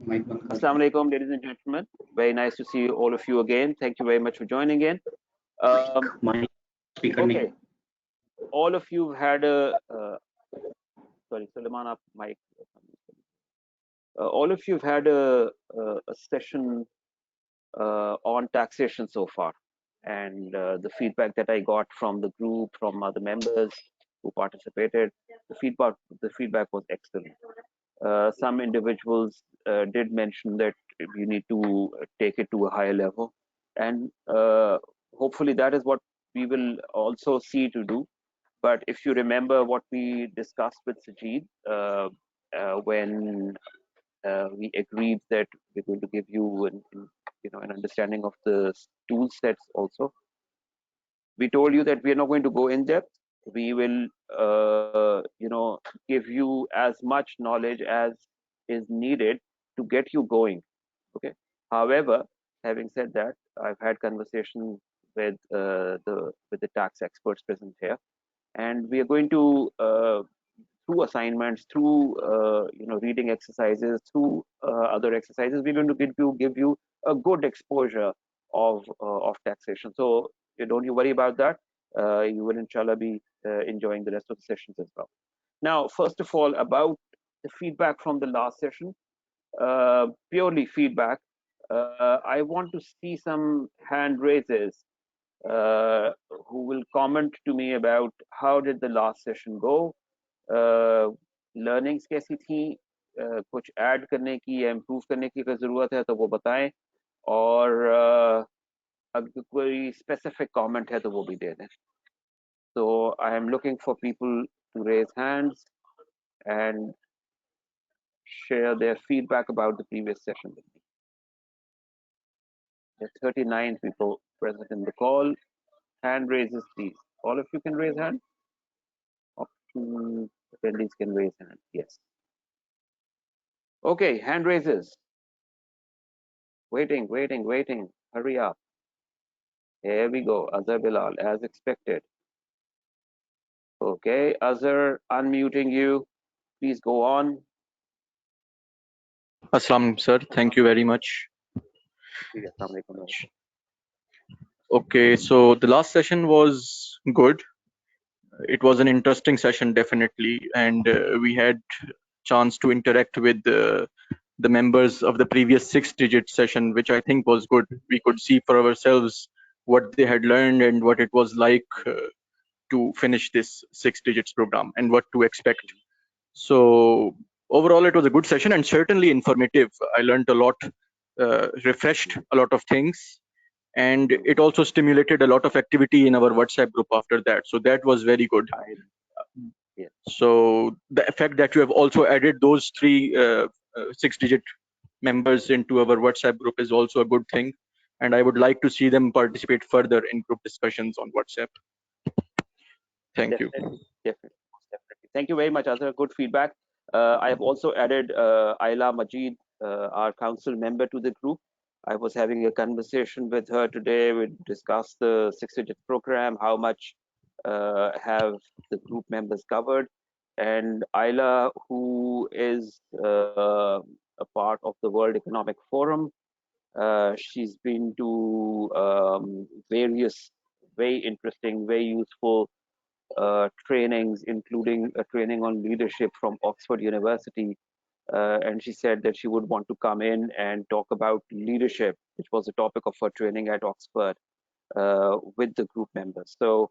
Assalamu alaikum, ladies and gentlemen. Very nice to see all of you again. Thank you very much for joining in. Okay, all of you had a sorry, Suleiman, up mic. All of you have had a session on taxation so far, and the feedback that I got from the group, from other members who participated, the feedback was excellent. Some individuals did mention that you need to take it to a higher level, and hopefully that is what we will also see to do. But if you remember what we discussed with Sajid when we agreed that we're going to give you an understanding of the tool sets also. We told you that we are not going to go in depth. We will give you as much knowledge as is needed to get you going. Okay. However, having said that, I've had conversations with the tax experts present here, and we are going to through assignments, through reading exercises, through other exercises, we're going to give you a good exposure of taxation. So don't you worry about that. You will inshallah be enjoying the rest of the sessions as well. Now, first of all, about the feedback from the last session, purely feedback. I want to see some hand raises who will comment to me about how did the last session go. Learnings कैसी थी, कुछ add करने की या improve करने की अगर ज़रूरत है तो वो बताएं, और अगर कोई स्पेसिफिक कमेंट है तो वो भी दे दें. So I am looking for people to raise hands and share their feedback about the previous session with me. There are 39 people present in the call. Hand raises, please. All of you can raise hand. Attendees can raise hand. Yes. Okay, hand raises. Waiting. Hurry up. Here we go. Azhar Bilal, as expected. Okay, Azhar, unmuting you. Please go on. Assalamu sir. Thank you very much. Okay, so the last session was good. It was an interesting session, definitely, and we had chance to interact with the members of the previous 6-digit session, which I think was good. We could see for ourselves what they had learned and what it was like to finish this 6 digits program and what to expect. So overall, it was a good session and certainly informative. I learned a lot, refreshed a lot of things, and it also stimulated a lot of activity in our WhatsApp group after that. So that was very good. So the fact that you have also added those 3 6-digit members into our WhatsApp group is also a good thing. And I would like to see them participate further in group discussions on WhatsApp. Thank you. Definitely. Thank you very much, Azhar. Good feedback. I have also added Ayla Majid, our council member, to the group. I was having a conversation with her today. We discussed the 6-digit program, how much have the group members covered. And Ayla, who is a part of the World Economic Forum, she's been to various very interesting, very useful trainings, including a training on leadership from Oxford University. And she said that she would want to come in and talk about leadership, which was the topic of her training at Oxford, with the group members. So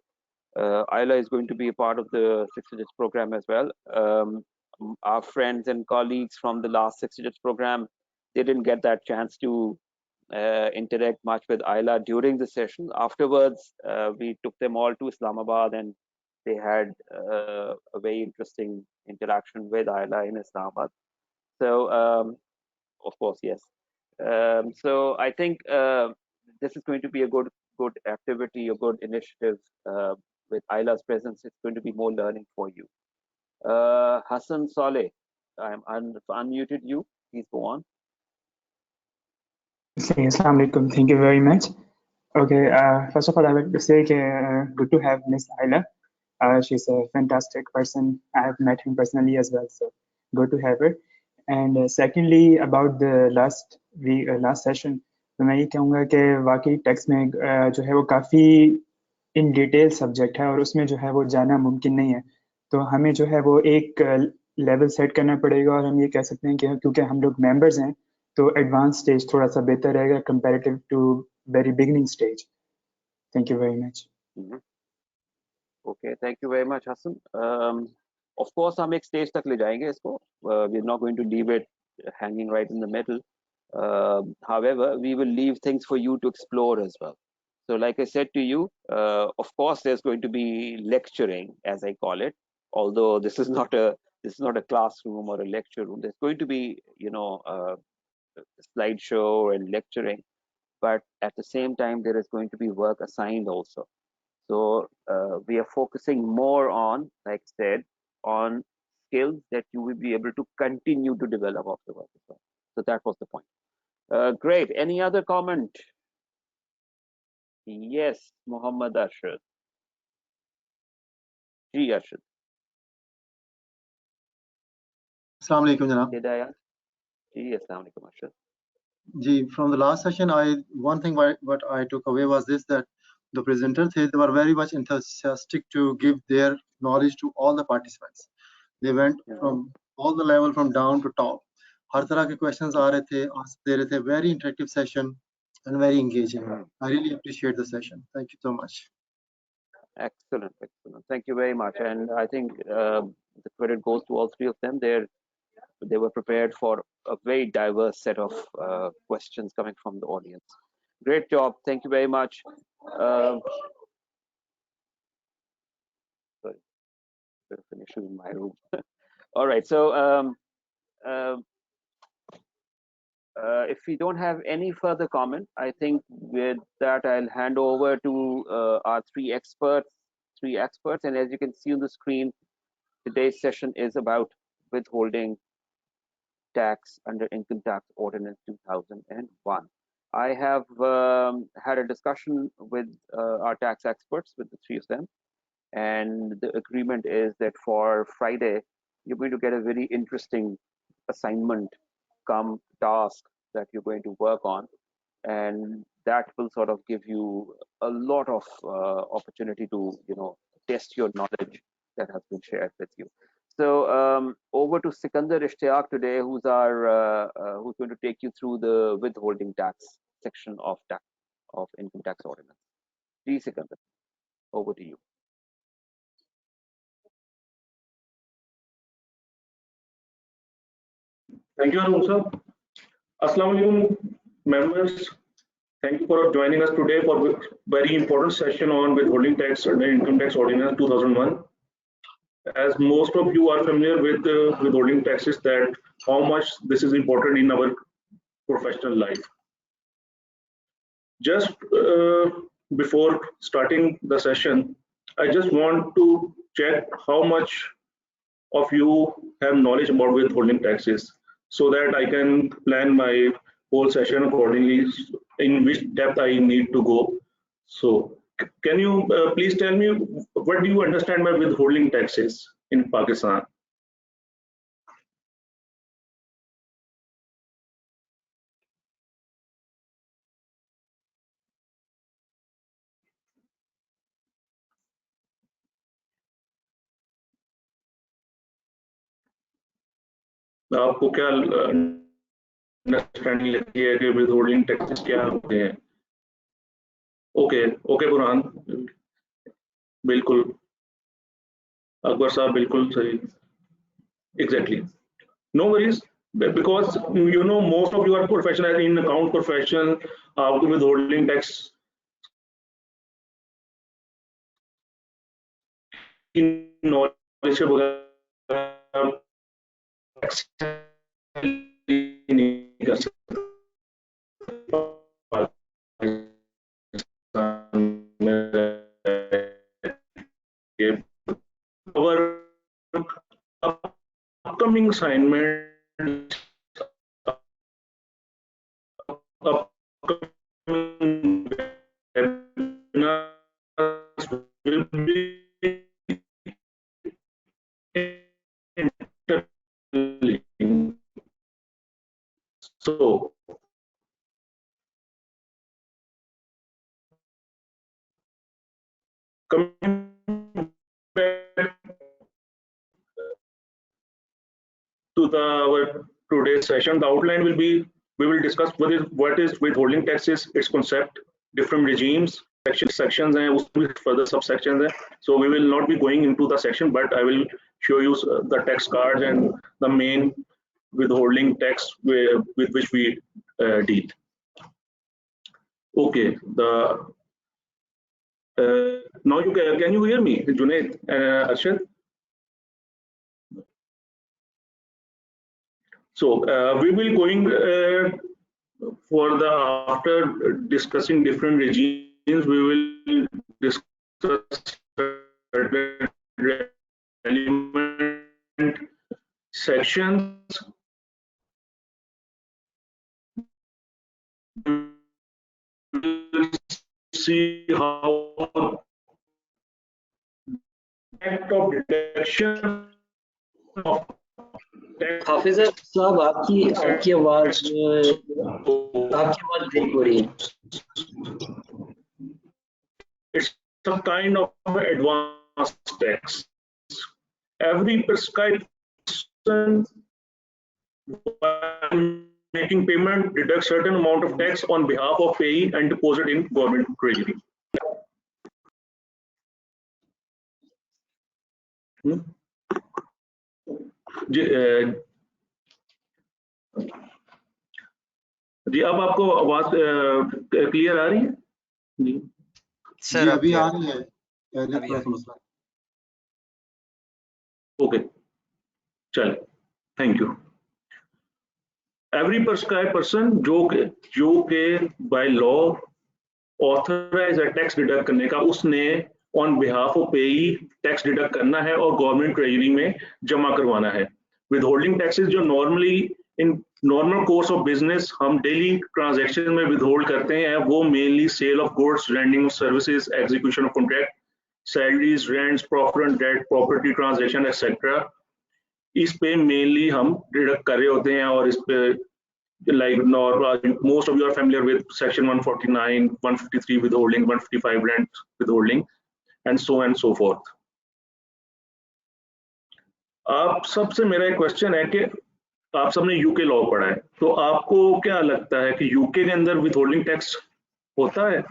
Ayla is going to be a part of the 6 digits program as well. Our friends and colleagues from the last 6 digits program, they didn't get that chance to interact much with Ayla during the session. Afterwards, we took them all to Islamabad, and they had a very interesting interaction with Ayla in Islamabad. So, of course, yes. So I think this is going to be a good activity, a good initiative. With Ayla's presence, it's going to be more learning for you. Hassan Saleh, I'm unmuted you. Please go on. Assalamu alaikum. Thank you very much. Okay, first of all, I would say good to have Miss Ayla. She's a fantastic person. I have met him personally as well, so good to have her. And secondly about the last session, तो मैं ये कहूँगा कि वाकई text में जो है वो काफ़ी इन डिटेल सब्जेक्ट है और उसमें जो है वो जाना मुमकिन नहीं है। तो हमें जो है वो एक लेवल सेट करना पड़ेगा और हम ये कह सकते हैं कि क्योंकि हम लोग मेंबर्स हैं तो एडवांस स्टेज थोड़ा सा बेहतर रहेगा comparative to very beginning stage. Thank you very much. Okay, thank you very much Hasan. Of course हम एक स्टेज तक ले जाएंगे इसको, we are not going to leave it hanging right in the middle. However, we will leave things for you to explore as well. So like I said to you, of course there's going to be lecturing, as I call it, although this is not a classroom or a lecture room. There's going to be, you know, a slideshow and lecturing, but at the same time there is going to be work assigned also. So we are focusing more on, like I said, on skills that you will be able to continue to develop afterwards as well. So that was the point. Great. Any other comment? Yes, Muhammad Arshad. Ji Arshad. Assalamu alaikum, Janab. Did I ask? Ji, Assalamu alaikum, Arshad. Ji, from the last session, one thing what I took away was this, that the presenters, they were very much enthusiastic to give their knowledge to all the participants. They went from all the level from down to top. हर तरह के questions आ रहे थे, answer दे रहे थे. Very interactive session and very engaging. I really appreciate the session. Thank you so much. Excellent, excellent. Thank you very much. And I think the credit goes to all three of them. They were prepared for a very diverse set of questions coming from the audience. Great job. Thank you very much. Sorry, there's an issue in my room. All right. So if we don't have any further comment, I think with that I'll hand over to our three experts. And as you can see on the screen, today's session is about withholding tax under Income Tax Ordinance 2001. I have had a discussion with our tax experts, with the three of them, and the agreement is that for Friday, you're going to get a very interesting assignment come task that you're going to work on, and that will sort of give you a lot of opportunity to, you know, test your knowledge that has been shared with you. So over to Sikandar Ishtiyaq today, who's going to take you through the withholding tax section of Income Tax Ordinance. Please, Sikandar, over to you. Thank you, Musa. Assalamu alaikum, members. Thank you for joining us today for a very important session on withholding tax under Income Tax Ordinance 2001. As most of you are familiar with withholding taxes, that how much this is important in our professional life. Just before starting the session, I just want to check how much of you have knowledge about withholding taxes, so that I can plan my whole session accordingly, in which depth I need to go. So can you please tell me, what do you understand by withholding taxes in Pakistan? आपको क्या understanding लगती है कि withholding taxes क्या होते हैं? Okay Burhan, बिल्कुल अकबर साहब, बिल्कुल सही, exactly. No worries, because you know most of your profession in account profession, withholding tax in knowledge नहीं कर सकते. Our upcoming assignment, upcoming webinars will be interlinked. So coming back to our today's session, the outline will be, we will discuss what is withholding taxes, its concept, different regimes, sections and further subsections. So we will not be going into the section, but I will show you the tax cards and the main withholding tax with which we deal. Okay, now can you hear me, Junaid and Arshad? So we will going for the, after discussing different regimes, we will discuss relevant sections. See how act of deduction of हाफिज साहब आपकी आवाज break हो रही है. It's some kind of advanced tax. Every prescribed person making payment deduct certain amount of tax on behalf of payee and deposit in government treasury. जी अब आपको आवाज clear आ रही है? जी सर अभी आ रही है, पहले थोड़ा समस्या. ओके चल, thank you. Every prescribed person जो के बाय लॉ ऑथराइज है टैक्स डिडक्ट करने का, उसने on behalf of payee tax deduct करना है और गवर्नमेंट ट्रेजरी में जमा करवाना है. विदहोल्डिंग टैक्सेस जो normally in normal course of business हम डेली ट्रांजैक्शन में विदहोल्ड करते हैं, वो mainly sale of goods, rendering of services, execution of contract, salaries, rents, profit and debt, property transaction etcetera. इस पे मेनली हम डिडक्ट कर रहे होते हैं. और इस पे like most of you are familiar with section 149, 153 withholding, 155 rent withholding and so forth. आप सबसे मेरा एक क्वेश्चन है कि आप सबने यूके लॉ पढ़ा है, तो आपको क्या लगता है कि यूके के अंदर विथहोल्डिंग टैक्स होता है?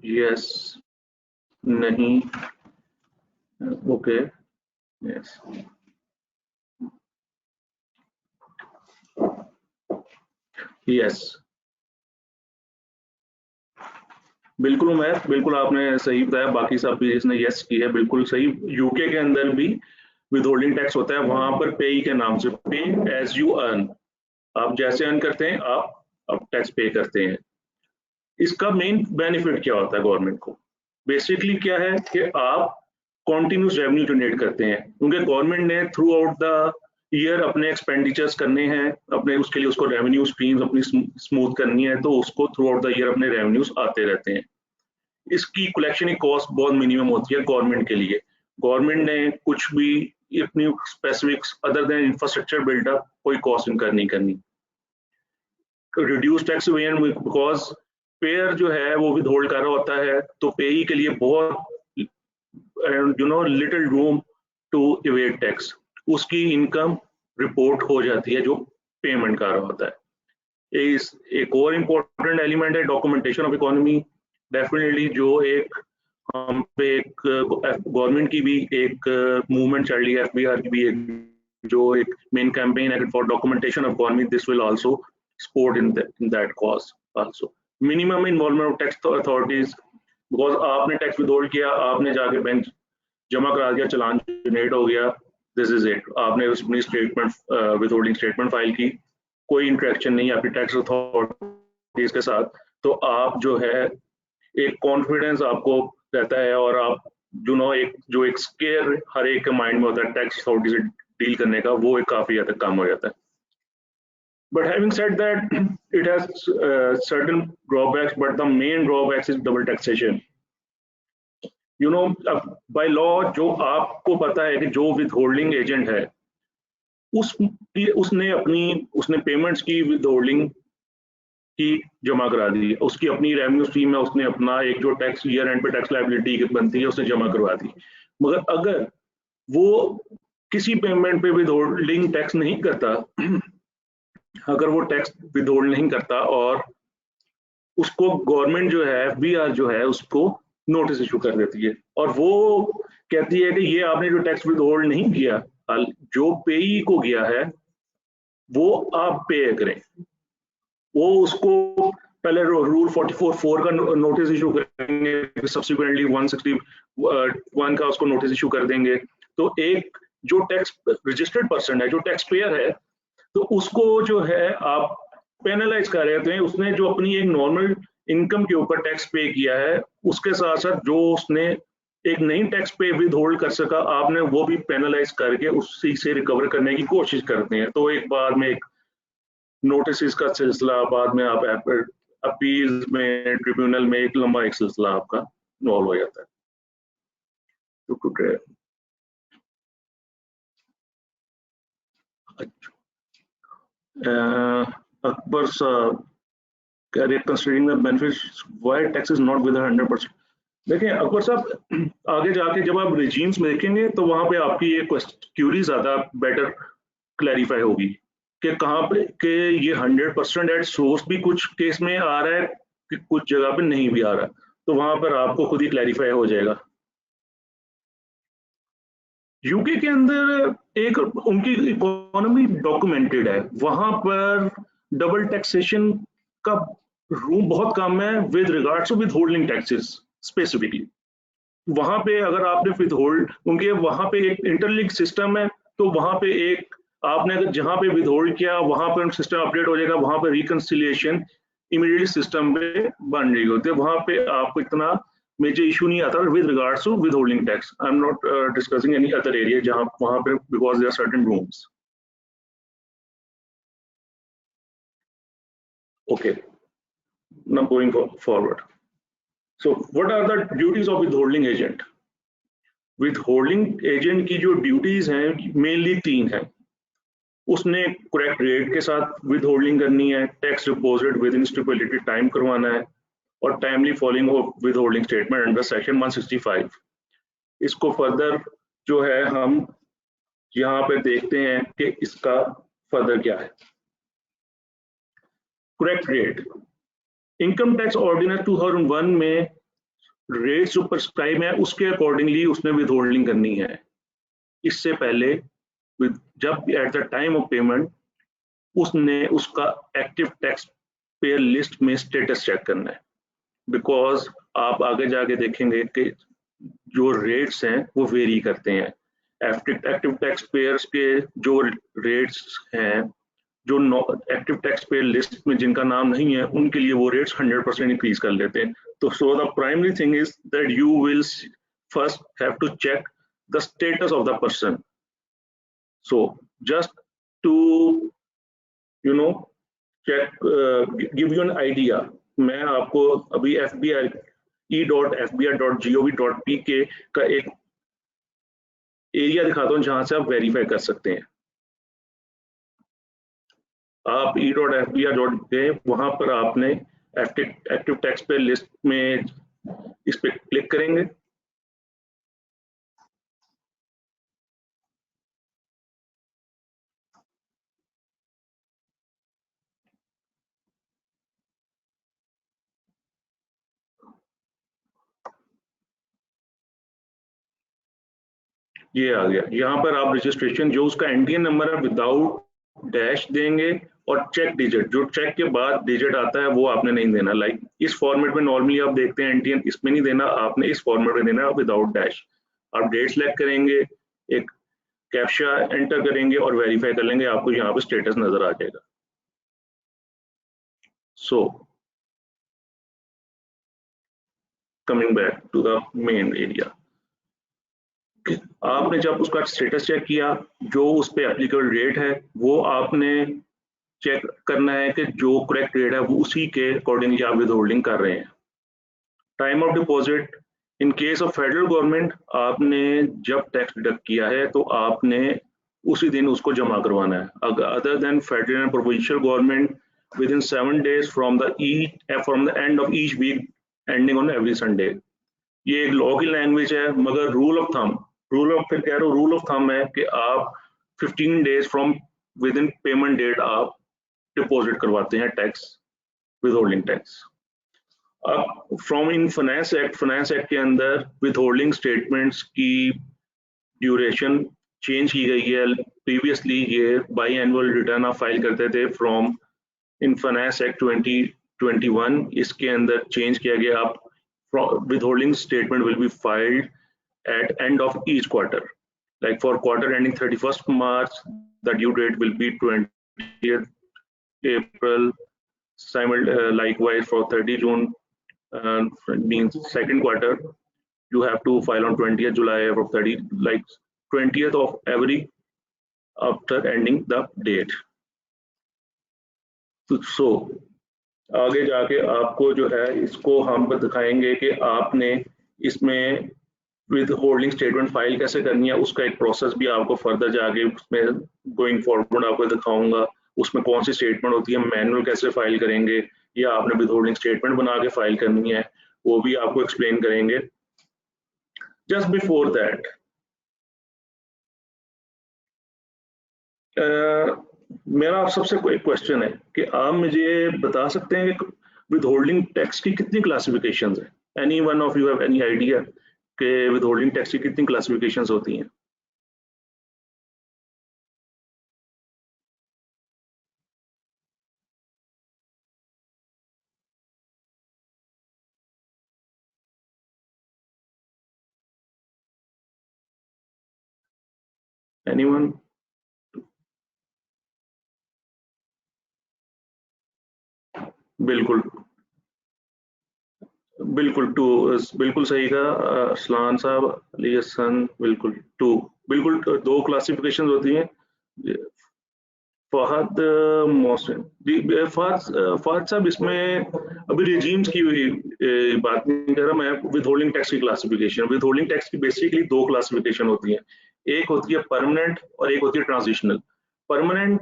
यस, नहीं, ओके, यस. यस, बिल्कुल उमैर, बिल्कुल आपने सही बताया. बाकी सब भी जिसने यस की है बिल्कुल सही. यूके के अंदर भी विथहोल्डिंग टैक्स होता है. वहां पर पेई के नाम से, पे एज यू अर्न, आप जैसे अर्न करते हैं आप टैक्स पे करते हैं. इसका मेन बेनिफिट क्या होता है गवर्नमेंट को? बेसिकली क्या है कि आप कॉन्टिन्यूस रेवेन्यू जनरेट करते हैं, क्योंकि गवर्नमेंट ने थ्रू आउट द ईयर अपने एक्सपेंडिचर्स करने हैं, अपने उसके लिए उसको रेवेन्यू स्ट्रीम्स अपनी स्मूथ करनी है, तो उसको थ्रू आउट द ईयर अपने रेवेन्यूज आते रहते हैं. इसकी कलेक्शन की कॉस्ट बहुत मिनिमम होती है गवर्नमेंट के लिए. गवर्नमेंट ने कुछ भी अपनी specifics other than infrastructure buildup कोई कॉस्ट इनकर नहीं करनी. रिड्यूस टैक्स बिकॉज पेयर जो है वो विथहोल्ड कर रहा होता है, तो पेई के लिए बहुत little room to evade tax. उसकी इनकम रिपोर्ट हो जाती है जो पेमेंट कर रहा होता है. एक और इम्पोर्टेंट एलिमेंट है डॉक्यूमेंटेशन ऑफ इकोनॉमी. डेफिनेटली जो एक हम पे एक गवर्नमेंट की भी एक मूवमेंट चल रही है, एफबीआर की भी जो एक मेन कैंपेन है for documentation of economy, this will also support in that cause also. Minimum involvement of tax authorities, because आपने टैक्स विथहोल्ड किया, आपने जाके बैंक जमा करा दिया, चालान जनरेट हो गया, दिस इज इट. आपने अपनी स्टेटमेंट विथहोल्डिंग स्टेटमेंट फाइल की, कोई इंटरेक्शन नहीं आपकी टैक्स अथॉरिटीज के साथ, तो आप जो है एक कॉन्फिडेंस आपको रहता है, और आप एक स्केयर हर एक के माइंड में होता है टैक्स अथॉरिटी से डील करने का, वो एक काफी हद तक कम हो जाता है. But having said that, it has certain drawbacks, but the main drawbacks is double taxation. You know, by law, जो आपको पता है कि जो withholding agent है, उसने पेमेंट्स की withholding की जमा करा दी, उसकी अपनी रेवेन्यू स्ट्रीम है, उसने अपना एक जो टैक्स ईयर एंड पे टैक्स लायबिलिटी बनती है उसने जमा करवा दी। मगर अगर वो किसी पेमेंट पे विदहोल्डिंग टैक्स नहीं करता, अगर वो टैक्स विदहोल्ड नहीं करता और उसको गवर्नमेंट जो है बीआर जो है उसको नोटिस इशू कर देती है और वो कहती है कि ये आपने जो टैक्स विदहोल्ड नहीं किया, जो पेई को गया है वो आप पे करें, वो उसको पहले रूल 44(4) का नोटिस इशू करेंगे, सब्सिक्वेंटली 161 का उसको नोटिस इशू कर देंगे। तो एक जो टैक्स रजिस्टर्ड पर्सन है, जो टैक्स पेयर है, तो उसको जो है आप पेनलाइज कर रहे थे। उसने जो अपनी एक नॉर्मल इनकम के ऊपर टैक्स पे किया है, उसके साथ साथ जो उसने एक नई टैक्स पे विदहोल्ड कर सका, आपने वो भी पेनलाइज करके उसी से रिकवर करने की कोशिश करते हैं। तो एक बाद में एक नोटिस का सिलसिला, बाद में आप अपील में, ट्रिब्यूनल में एक लंबा एक सिलसिला आपका इन्वॉल्व हो जाता है। तो अकबर साहब कह रहे considering the benefits why tax is not with 100%। देखिए अकबर साहब, आगे जाके जब आप रिजीम्स में देखेंगे तो वहां पे आपकी ये क्यूरी ज्यादा बेटर क्लैरिफाई होगी कि कहाँ पे कि ये 100% एट सोर्स भी कुछ केस में आ रहा है कि कुछ जगह पे नहीं भी आ रहा, तो वहां पर आपको खुद ही क्लैरिफाई हो जाएगा। यूके के अंदर एक उनकी इकोनॉमी डॉक्यूमेंटेड है, वहां पर डबल टैक्सेशन का रूम बहुत कम है with regards to withholding taxes specifically. वहां पे अगर आपने विदहोल्ड, उनके वहां पे एक इंटरलिंक सिस्टम है, तो वहां पे एक आपने अगर जहां पे विदहोल्ड किया वहां पर सिस्टम अपडेट हो जाएगा, वहां पे रिकंसिलिएशन इमीडिएटली सिस्टम पे बन रही होती है, वहां पे आपको इतना मेजर इशू नहीं आता with regards to withholding tax. I am not discussing any other area जहां वहां पे because there are certain rooms. Okay, now going forward, so what are the duties of withholding agent? withholding agent की जो duties हैं mainly 3 है। उसने correct rate के साथ विदहोल्डिंग करनी है, tax deposit with in stipulated time करवाना है, और timely following of withholding statement under section 165। इसको फर्दर जो है हम यहाँ पे देखते हैं कि इसका फर्दर क्या है। Correct rate, income tax ordinance 2001 में रेट जो प्रिस्क्राइब है उसके अकॉर्डिंगली उसने विदहोल्डिंग करनी है। इससे पहले जब at the time of payment उसने उसका एक्टिव टैक्स पेयर लिस्ट में स्टेटस चेक करना है, बिकॉज आप आगे जाके देखेंगे कि जो रेट्स हैं वो वेरी करते हैं। एक्टिव टैक्स पेयर्स के जो रेट्स हैं, जो एक्टिव टैक्स पेयर लिस्ट में जिनका नाम नहीं है, उनके लिए वो रेट्स 100% इंक्रीज कर लेते हैं। तो so the primary thing is that you will first have to check the status of the person. So just to check, give you an idea, मैं आपको अभी e.fbi.gov.pk का एक एरिया दिखाता हूँ जहां से आप वेरीफाई कर सकते हैं। आप e.fbi.gov, वहां पर आपने एक्टिव टैक्स पे लिस्ट में इस पे क्लिक करेंगे। ये आ गया, यहाँ पर आप रजिस्ट्रेशन जो उसका एनटीएन नंबर है विदाउट डैश देंगे, और चेक डिजिट, जो चेक के बाद डिजिट आता है वो आपने नहीं देना। लाइक इस फॉर्मेट में नॉर्मली आप देखते हैं एनटीएन, इसमें नहीं देना, आपने इस फॉर्मेट में देना विदाउट डैश। आप डेट सेलेक्ट करेंगे, एक कैप्चा एंटर करेंगे और वेरीफाई कर लेंगे, आपको यहाँ पे स्टेटस नजर आ जाएगा। So coming back to the main area, आपने जब उसका स्टेटस चेक किया, जो उस पर एप्लीकेबल रेट है वो आपने चेक करना है कि जो करेक्ट रेट है वो उसी के अकॉर्डिंगली आप विद होल्डिंग कर रहे हैं। Time of deposit, in case of federal government आपने जब टैक्स डिडक्ट किया है तो आपने उसी दिन उसको जमा करवाना है। Other than federal and provincial government within 7 days from the end of each week ending on every Sunday. ये एक लॉ की लैंग्वेज है, मगर रूल ऑफ थंब है कि आप 15 days from within payment date आप डिपॉजिट करवाते हैं टैक्स, विद होल्डिंग टैक्स। अब फ्रॉम इन फाइनेंस एक्ट के अंदर विद होल्डिंग स्टेटमेंट्स की ड्यूरेशन चेंज की गई है। प्रीवियसली ये बाई एनुअल रिटर्न आप फाइल करते थे फ्रॉम इन फाइनेंस एक्ट 2021, इसके अंदर चेंज किया गया। आप withholding statement will be filed at end of each quarter. Like for quarter ending 31st March, the due date will be 20th April. Likewise for 30 June, means second quarter, you have to file on 20th July or 20th of every after ending the date. So आगे जाके आपको जो है इसको हम दिखाएंगे कि आपने इसमें विद होल्डिंग स्टेटमेंट फाइल कैसे करनी है। उसका एक प्रोसेस भी आपको फर्दर जाके उसमें गोइंग फॉरवर्ड आपको दिखाऊंगा। उसमें कौन सी स्टेटमेंट होती है, मैनुअल कैसे फाइल करेंगे, या आपने विद होल्डिंग स्टेटमेंट बना के फाइल करनी है, वो भी आपको एक्सप्लेन करेंगे। जस्ट बिफोर दैट मेरा आप सबसे कोई क्वेश्चन है कि आप मुझे बता सकते हैं कि विद होल्डिंग टैक्स की कितनी क्लासिफिकेशंस हैं? Any one of you have any idea कि विद होल्डिंग टैक्स की कितनी क्लासिफिकेशंस होती हैं? एनीवन? बिल्कुल बिल्कुल टू, बिल्कुल सही कहा असलान साहब, अली हसन, बिल्कुल टू, बिल्कुल 2 क्लासिफिकेशन होती हैं। फहद मोहसिन जी, फहद साहब इसमें अभी रिजीम्स की हुई बात नहीं कर रहा मैं, विद होल्डिंग टैक्स की क्लासिफिकेशन। विद होल्डिंग टैक्स की बेसिकली 2 क्लासिफिकेशन होती हैं, एक होती है परमानेंट और एक होती है ट्रांजिशनल। परमानेंट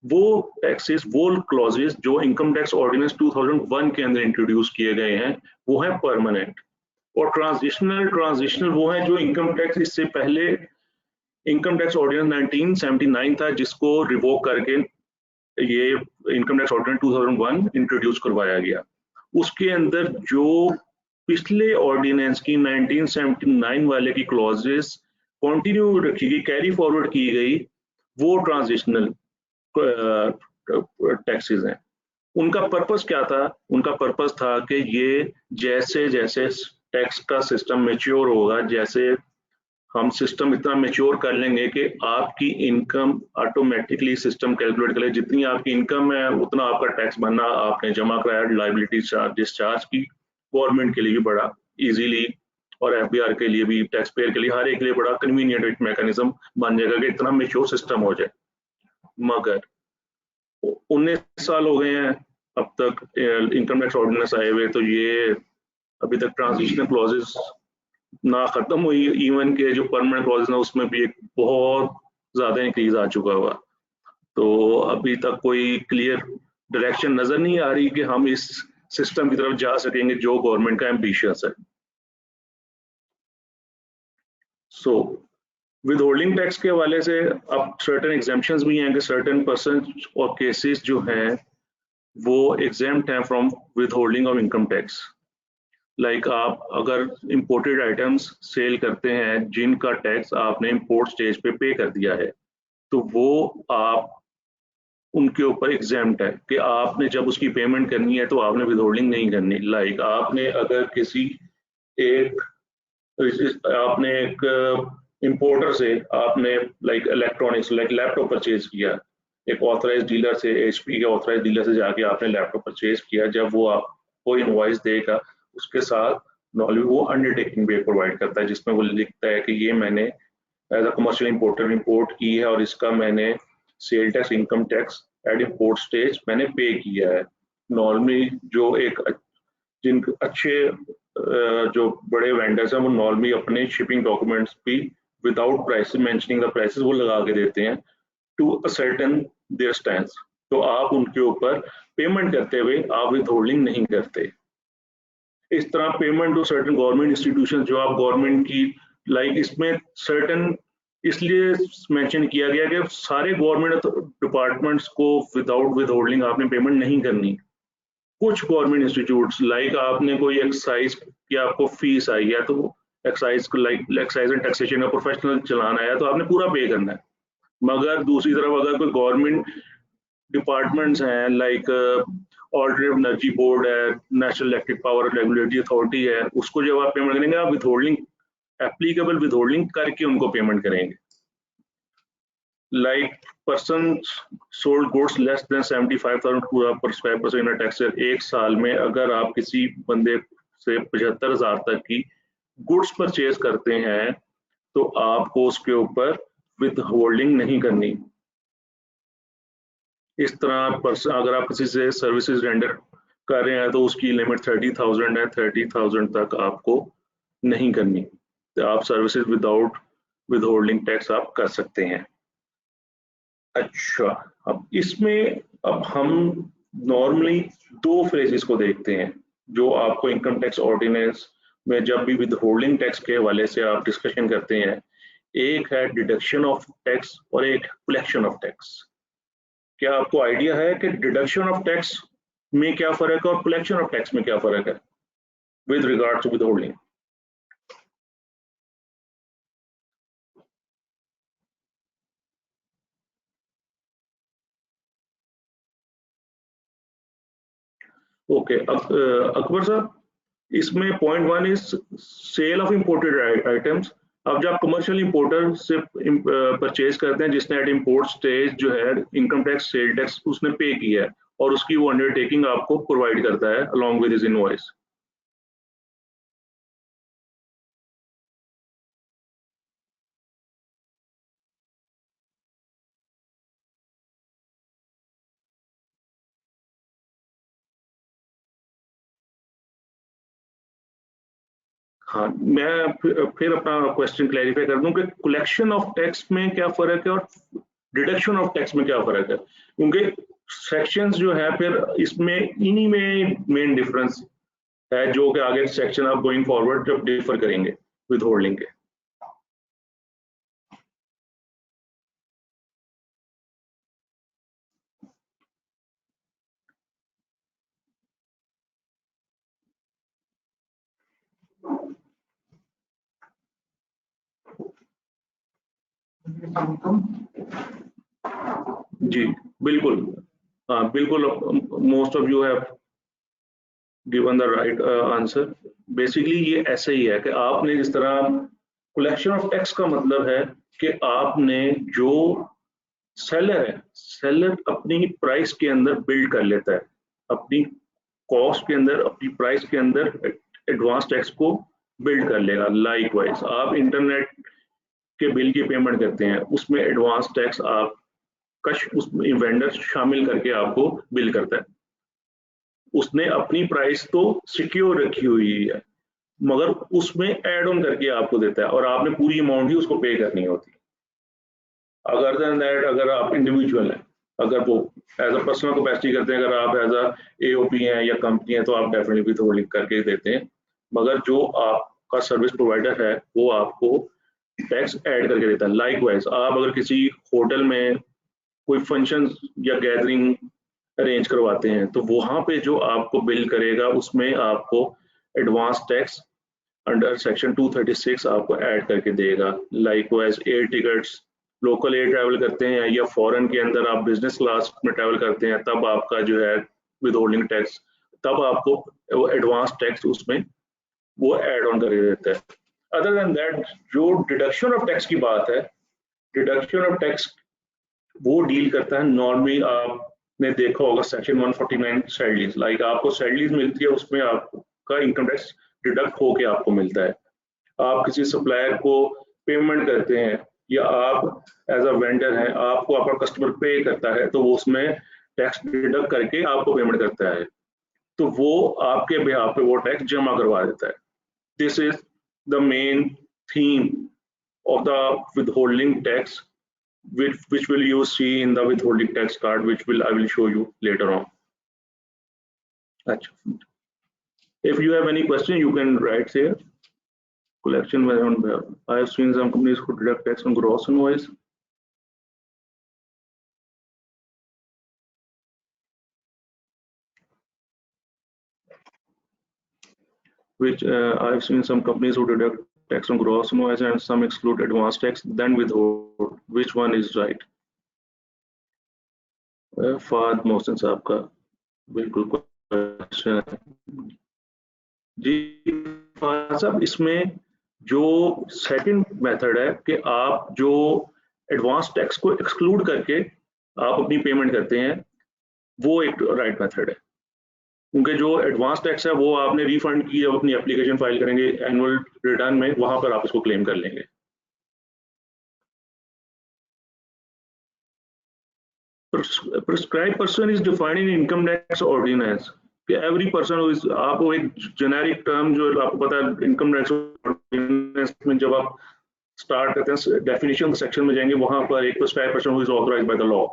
वो टैक्सेस, वो क्लॉजेस जो इनकम टैक्स ऑर्डिनेंस 2001 के अंदर इंट्रोड्यूस किए गए हैं, वो है परमानेंट। और ट्रांजिशनल वो है जो इनकम टैक्स इससे पहले इनकम टैक्स ऑर्डिनेंस 1979 था, जिसको रिवोक करके ये इनकम टैक्स ऑर्डिनेंस 2001 इंट्रोड्यूस करवाया गया। उसके अंदर जो पिछले ऑर्डिनेंस की 1979 वाले की क्लॉजेस कंटिन्यू रखी गई, कैरी फॉरवर्ड की गई, वो ट्रांजिशनल टैक्सेस हैं। उनका पर्पस क्या था? उनका पर्पस था कि ये जैसे जैसे टैक्स का सिस्टम मैच्योर होगा, जैसे हम सिस्टम इतना मैच्योर कर लेंगे कि आपकी इनकम ऑटोमेटिकली सिस्टम कैलकुलेट करे, जितनी आपकी इनकम है उतना आपका टैक्स भरना आपने जमा कराया। लाइबिलिटी डिस्चार्ज की गवर्नमेंट के लिए भी बड़ा इजीली, और एफबीआर के लिए भी, टैक्स पेयर के लिए, हर एक के लिए बड़ा कन्वीनियंट मैकेनिज्म बन जाएगा कि इतना मैच्योर सिस्टम हो जाए। मगर 19 साल हो गए हैं अब तक इनकम टैक्स ऑर्डिनेंस आए हुए, तो ये अभी तक ट्रांजिशनल क्लॉजेस ना खत्म हुई। इवन के जो परमानेंट क्लॉजेस है उसमें भी एक बहुत ज्यादा इंक्रीज आ चुका हुआ। तो अभी तक कोई क्लियर डायरेक्शन नजर नहीं आ रही कि हम इस सिस्टम की तरफ जा सकेंगे जो गवर्नमेंट का एम्बिशियस है। सो विद होल्डिंग टैक्स के हवाले से अब सर्टेन एग्जेम्पशंस भी हैं कि सर्टेन पर्सन और केसेस जो हैं वो एग्जेम्प्ट हैं from with holding of income tax. Like आप अगर इंपोर्टेड आइटम्स सेल करते हैं जिनका टैक्स आपने इंपोर्ट स्टेज पे पे कर दिया है, तो वो आप उनके ऊपर एग्जेम्प्ट है कि आपने जब उसकी पेमेंट करनी है तो आपने विद होल्डिंग नहीं करनी। लाइक आपने अगर किसी एक इंपोर्टर से आपने like electronics, like laptop purchase किया, एक ऑथराइज डीलर से, HP के ऑथराइज डीलर से जाके आपने लैपटॉप परचेज किया, जब वो आपको इनवॉइस देगा उसके साथ नॉर्मली वो अंडरटेकिंग भी प्रोवाइड करता है, जिसमें वो लिखता है कि ये मैंने as a commercial importer import की है और इसका मैंने sale tax, income tax at import stage मैंने पे किया है। नॉर्मली जो जिन अच्छे जो बड़े वेंडर्स हैं वो नॉर्मली अपने शिपिंग डॉक्यूमेंट्स भी without price mentioning the prices वो लगा के देते हैं टू असर्टेन देयर स्टैंड। तो आप उनके ऊपर पेमेंट करते हुए आप विथहोल्डिंग नहीं करते। इस तरह payment to certain government institution जो आप गवर्नमेंट की लाइक इसमें सर्टेन इसलिए मेंशन किया गया कि सारे गवर्नमेंट डिपार्टमेंट्स को विदाउट विथहोल्डिंग आपने पेमेंट नहीं करनी। कुछ गवर्नमेंट इंस्टीट्यूट्स लाइक आपने कोई एक्साइज की आपको फीस आई है तो excise like excise and taxation का प्रोफेशनल चलान आया तो आपने पूरा पे करना है। मगर दूसरी तरफ अगर कोई गवर्नमेंट डिपार्टमेंट्स हैं लाइक ऑल्टरनेटिव एनर्जी बोर्ड है, national electric power regulatory authority है, उसको जब आप पेमेंट करेंगे आप विथहोल्डिंग एप्लीकेबल विथहोल्डिंग करके उनको पेमेंट करेंगे। Like person sold goods less than 75,000 पूरा पर टैक्स। एक साल में अगर आप किसी बंदे से 75,000 तक की गुड्स परचेज करते हैं तो आपको उसके ऊपर विथहोल्डिंग नहीं करनी। इस तरह अगर आप किसी से सर्विसेज रेंडर कर रहे हैं तो उसकी लिमिट 30,000 है, 30,000 तक आपको नहीं करनी, तो आप सर्विसेज विदाउट विथहोल्डिंग टैक्स आप कर सकते हैं। अच्छा, अब इसमें अब हम नॉर्मली दो फ्रेजेस को देखते हैं जो आपको इनकम टैक्स ऑर्डिनेंस में जब भी विथहोल्डिंग टैक्स के हवाले से आप डिस्कशन करते हैं। एक है डिडक्शन ऑफ टैक्स और एक कलेक्शन ऑफ टैक्स। क्या आपको आइडिया है कि डिडक्शन ऑफ टैक्स में क्या फर्क है और कलेक्शन ऑफ टैक्स में क्या फर्क है with regard to withholding? Okay, Akbar साहब, इसमें point 1 is sale of imported items. अब जब कमर्शियल इंपोर्टर से परचेज करते हैं जिसने एट इंपोर्ट स्टेज जो है इनकम टैक्स सेल टैक्स उसने पे किया है और उसकी वो अंडरटेकिंग आपको प्रोवाइड करता है अलॉन्ग विद हिज इनवॉइस। हाँ, मैं फिर अपना क्वेश्चन क्लैरिफाई कर दूं कि कलेक्शन ऑफ टैक्स में क्या फर्क है और डिडक्शन ऑफ टैक्स में क्या फर्क है, क्योंकि सेक्शंस जो है फिर इसमें इन्हीं में मेन डिफरेंस है जो कि आगे सेक्शन आप गोइंग फॉरवर्ड जब डिफर करेंगे विथहोल्डिंग के। जी बिल्कुल, हाँ बिल्कुल, most of you have given the right answer. Basically ये ऐसे ही है कि आपने जिस तरह कलेक्शन ऑफ टैक्स का मतलब है कि आपने जो सेलर है, सेलर अपनी प्राइस के अंदर बिल्ड कर लेता है, अपनी कॉस्ट के अंदर अपनी प्राइस के अंदर एडवांस टैक्स को बिल्ड कर लेगा। लाइकवाइज आप इंटरनेट के बिल की पेमेंट करते हैं उसमें एडवांस टैक्स आप उसमें वेंडर शामिल करके आपको बिल करता है। उसने अपनी प्राइस तो सिक्योर रखी हुई है मगर उसमें एड ऑन करके आपको देता है और आपने पूरी अमाउंट ही उसको पे करनी होती है। अगर देन दैट अगर आप इंडिविजुअल हैं, अगर वो एज अ पर्सनल कैपेसिटी करते हैं, अगर आप एज अ एओपी हैं या कंपनी है तो आप डेफिनेटली विथहोल्डिंग करके देते हैं, मगर जो आपका सर्विस प्रोवाइडर है वो आपको टैक्स ऐड करके देता है। लाइकवाइज आप अगर किसी होटल में कोई फंक्शन या गैदरिंग अरेंज करवाते हैं तो वहां पे जो आपको बिल करेगा उसमें आपको एडवांस टैक्स अंडर सेक्शन 236 आपको ऐड करके देगा। Likewise air tickets, local air travel करते हैं या फॉरेन के अंदर आप बिजनेस क्लास में ट्रैवल करते हैं तब आपका जो है विथहोल्डिंग टैक्स, तब आपको एडवांस टैक्स उसमें वो ऐड ऑन करके देता है। अदर देन दैट जो डिडक्शन ऑफ टैक्स की बात है, डिडक्शन ऑफ टैक्स वो डील करता है नॉर्मली आपने देखा होगा सेक्शन 149 सैलरीज, लाइक आपको सैलरीज मिलती है उसमें आपका इनकम टैक्स डिडक्ट होके आपको मिलता है। आप किसी सप्लायर को पेमेंट करते हैं या आप एज अ वेंडर हैं आपको आपका कस्टमर पे करता है तो वो उसमें टैक्स डिडक्ट करके आपको पेमेंट करता है, तो वो आपके बिहाफ पे वो टैक्स जमा करवा देता है। This is the main theme of the withholding tax, which will you see in the withholding tax card, which I will show you later on. If you have any question, you can write here. Collection by on behalf. I have seen some companies who deduct tax on gross invoice. Which I have seen some companies who deduct tax on gross invoice and some exclude advance tax, then withhold. Which one is right? Fahad Mohsin साहब का बिल्कुल question है जी। फहद साहब, इसमें जो second method है कि आप जो एडवांस टैक्स को एक्सक्लूड करके आप अपनी पेमेंट करते हैं, वो एक राइट मेथड है, क्योंकि जो एडवांस टैक्स है वो आपने रिफंड की, जब अपनी एप्लीकेशन फाइल करेंगे एनुअल रिटर्न में, वहां पर आप इसको क्लेम कर लेंगे। Prescribed person is defined in income tax ordinance. Every person who is, आपको एक जेनेरिक टर्म जो आपको पता है इनकम टैक्स ऑर्डिनेंस में जब आप स्टार्ट करते हैं डेफिनेशन सेक्शन में जाएंगे, वहां पर एक prescribed person who is authorised by the law,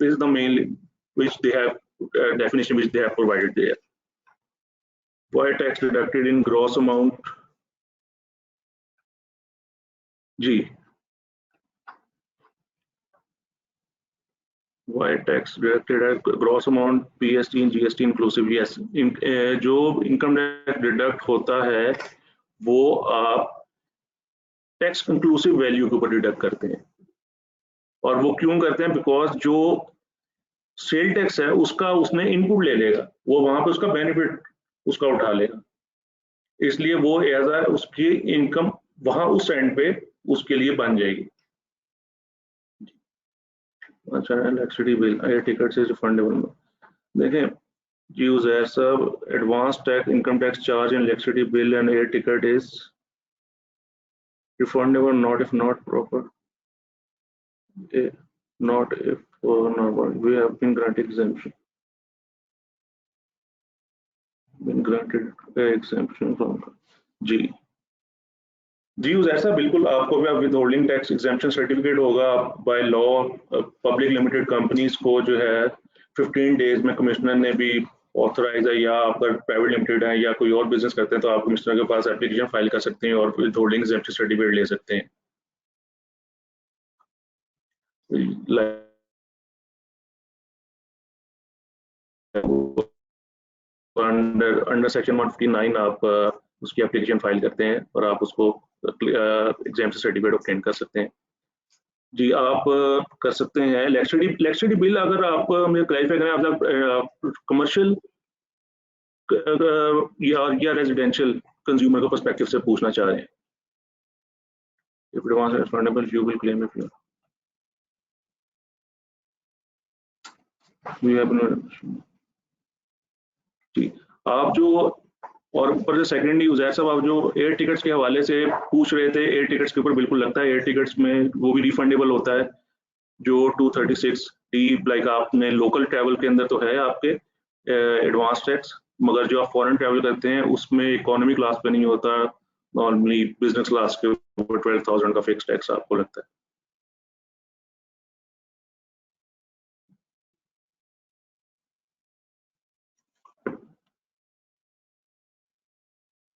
this is the main which they have definition which they have provided there. Why tax deducted in gross amount? जी, why tax deducted at gross amount PST and GST inclusive? Yes, जो income tax deduct होता है वो आप tax inclusive value के ऊपर deduct करते हैं, और वो क्यों करते हैं? बिकॉज जो सेल टैक्स है उसका उसने इनपुट ले लेगा, वो वहां पे उसका बेनिफिट उसका उठा लेगा, इसलिए वो एज आ उसकी इनकम वहां उस एंड पे उसके लिए बन जाएगी। अच्छा, इलेक्ट्रिसिटी बिल एयर टिकट से रिफंडेबल। देखें जी उजैर साहब, advance tax income tax charge and electricity bill and air ticket is refundable not if not proper, not if normal. We have been granted exemption, from जी जी ऐसा बिल्कुल आपको भी withholding tax exemption certificate होगा by law. Public limited companies को जो है 15 days में commissioner ने भी ऑथराइज है, या अगर प्राइवेट लिमिटेड है या कोई और बिजनेस करते हैं तो आप कमिश्नर के पास एप्लीकेशन फाइल कर सकते हैं और विदहोल्डिंग एग्जेम्पशन सर्टिफिकेट ले सकते हैं। अंडर सेक्शन 159 आप उसकी एप्लीकेशन फाइल करते हैं और आप उसको एग्जेम्पशन सर्टिफिकेट ऑब्टेन कर सकते हैं। जी आप कर सकते हैं। इलेक्ट्रिसिटी बिल अगर आप मुझे क्लैरिफाई करें, आप कमर्शियल या रेजिडेंशियल कंज्यूमर के पर्सपेक्टिव से पूछना चाह रहे हैं? If it was refundable, you will claim if you have no। जी आप जो और ऊपर से सेकेंडली यूजर साहब आप जो एयर टिकट्स के हवाले से पूछ रहे थे, एयर टिकट्स के ऊपर बिल्कुल लगता है एयर टिकट्स में वो भी रिफंडेबल होता है जो 236D, लाइक आपने लोकल ट्रैवल के अंदर तो है आपके एडवांस टैक्स, मगर जो आप फॉरेन ट्रैवल करते हैं उसमें इकोनॉमी क्लास पे नहीं होता, नॉर्मली बिजनेस क्लास के ऊपर 12,000 का फिक्स टैक्स आपको लगता है।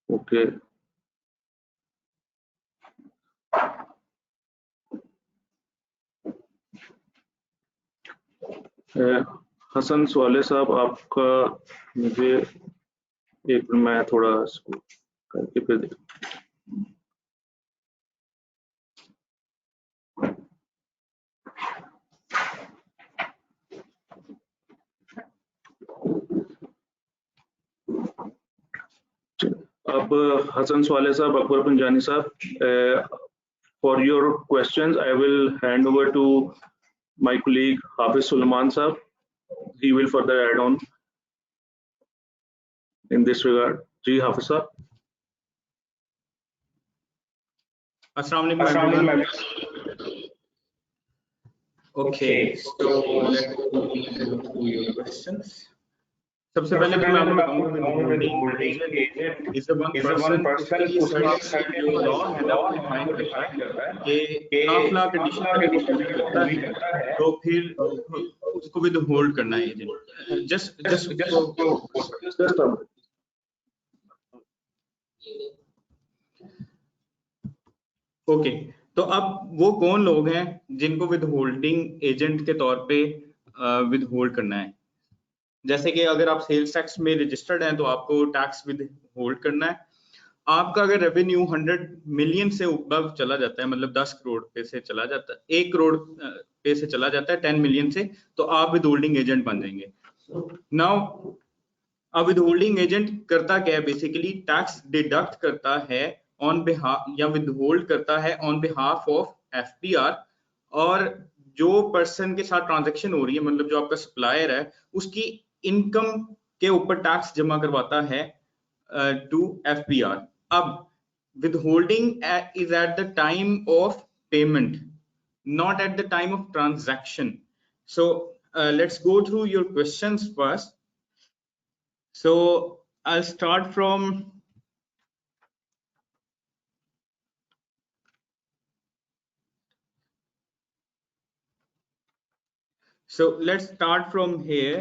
ओके हसन स्वाले साहब आपका, मुझे एक मैं थोड़ा करके फिर अब हसन स्वाले साहब, अकबर पंजानी साहब, for your questions I will hand over to my colleague Hafiz Sulaiman Sahab. He will further add on in this regard. Ji Hafiz Sahab. Assalamu alaikum. Okay, so let's go to your questions. सबसे पहले तो मैं आपको बताऊंगा withholding agent is the one person उसके लिए certain जो law है ना वो define करता है कि काफला कंडीशन अगर वो पूरी करता है तो फिर उसको withhold करना है agent. Just ओके तो अब वो कौन लोग हैं जिनको विदहोल्डिंग एजेंट के तौर पे विदहोल्ड करना है. जैसे कि अगर आप सेल्स टैक्स में रजिस्टर्ड हैं तो आपको टैक्स विदहोल्ड करना है. आपका अगर रेवेन्यू 100 मिलियन से ऊपर चला जाता है, मतलब 10 करोड़ पे से चला जाता है, 1 करोड़ पे से चला जाता है 10 मिलियन से, तो आप विदहोल्डिंग एजेंट बन जाएंगे. नाउ अब विदहोल्डिंग एजेंट करता क्या है? बेसिकली टैक्स डिडक्ट करता है ऑन बिहाफ या विदहोल्ड करता है ऑन बिहाफ ऑफ एफपीआर, और जो पर्सन के साथ ट्रांजैक्शन हो रही है, मतलब जो आपका सप्लायर है, उसकी इनकम के ऊपर टैक्स जमा करवाता है टू एफपीआर. अब withholding is at the time of payment, not at the time of transaction. So let's go through your questions first. So I'll start from let's start from here.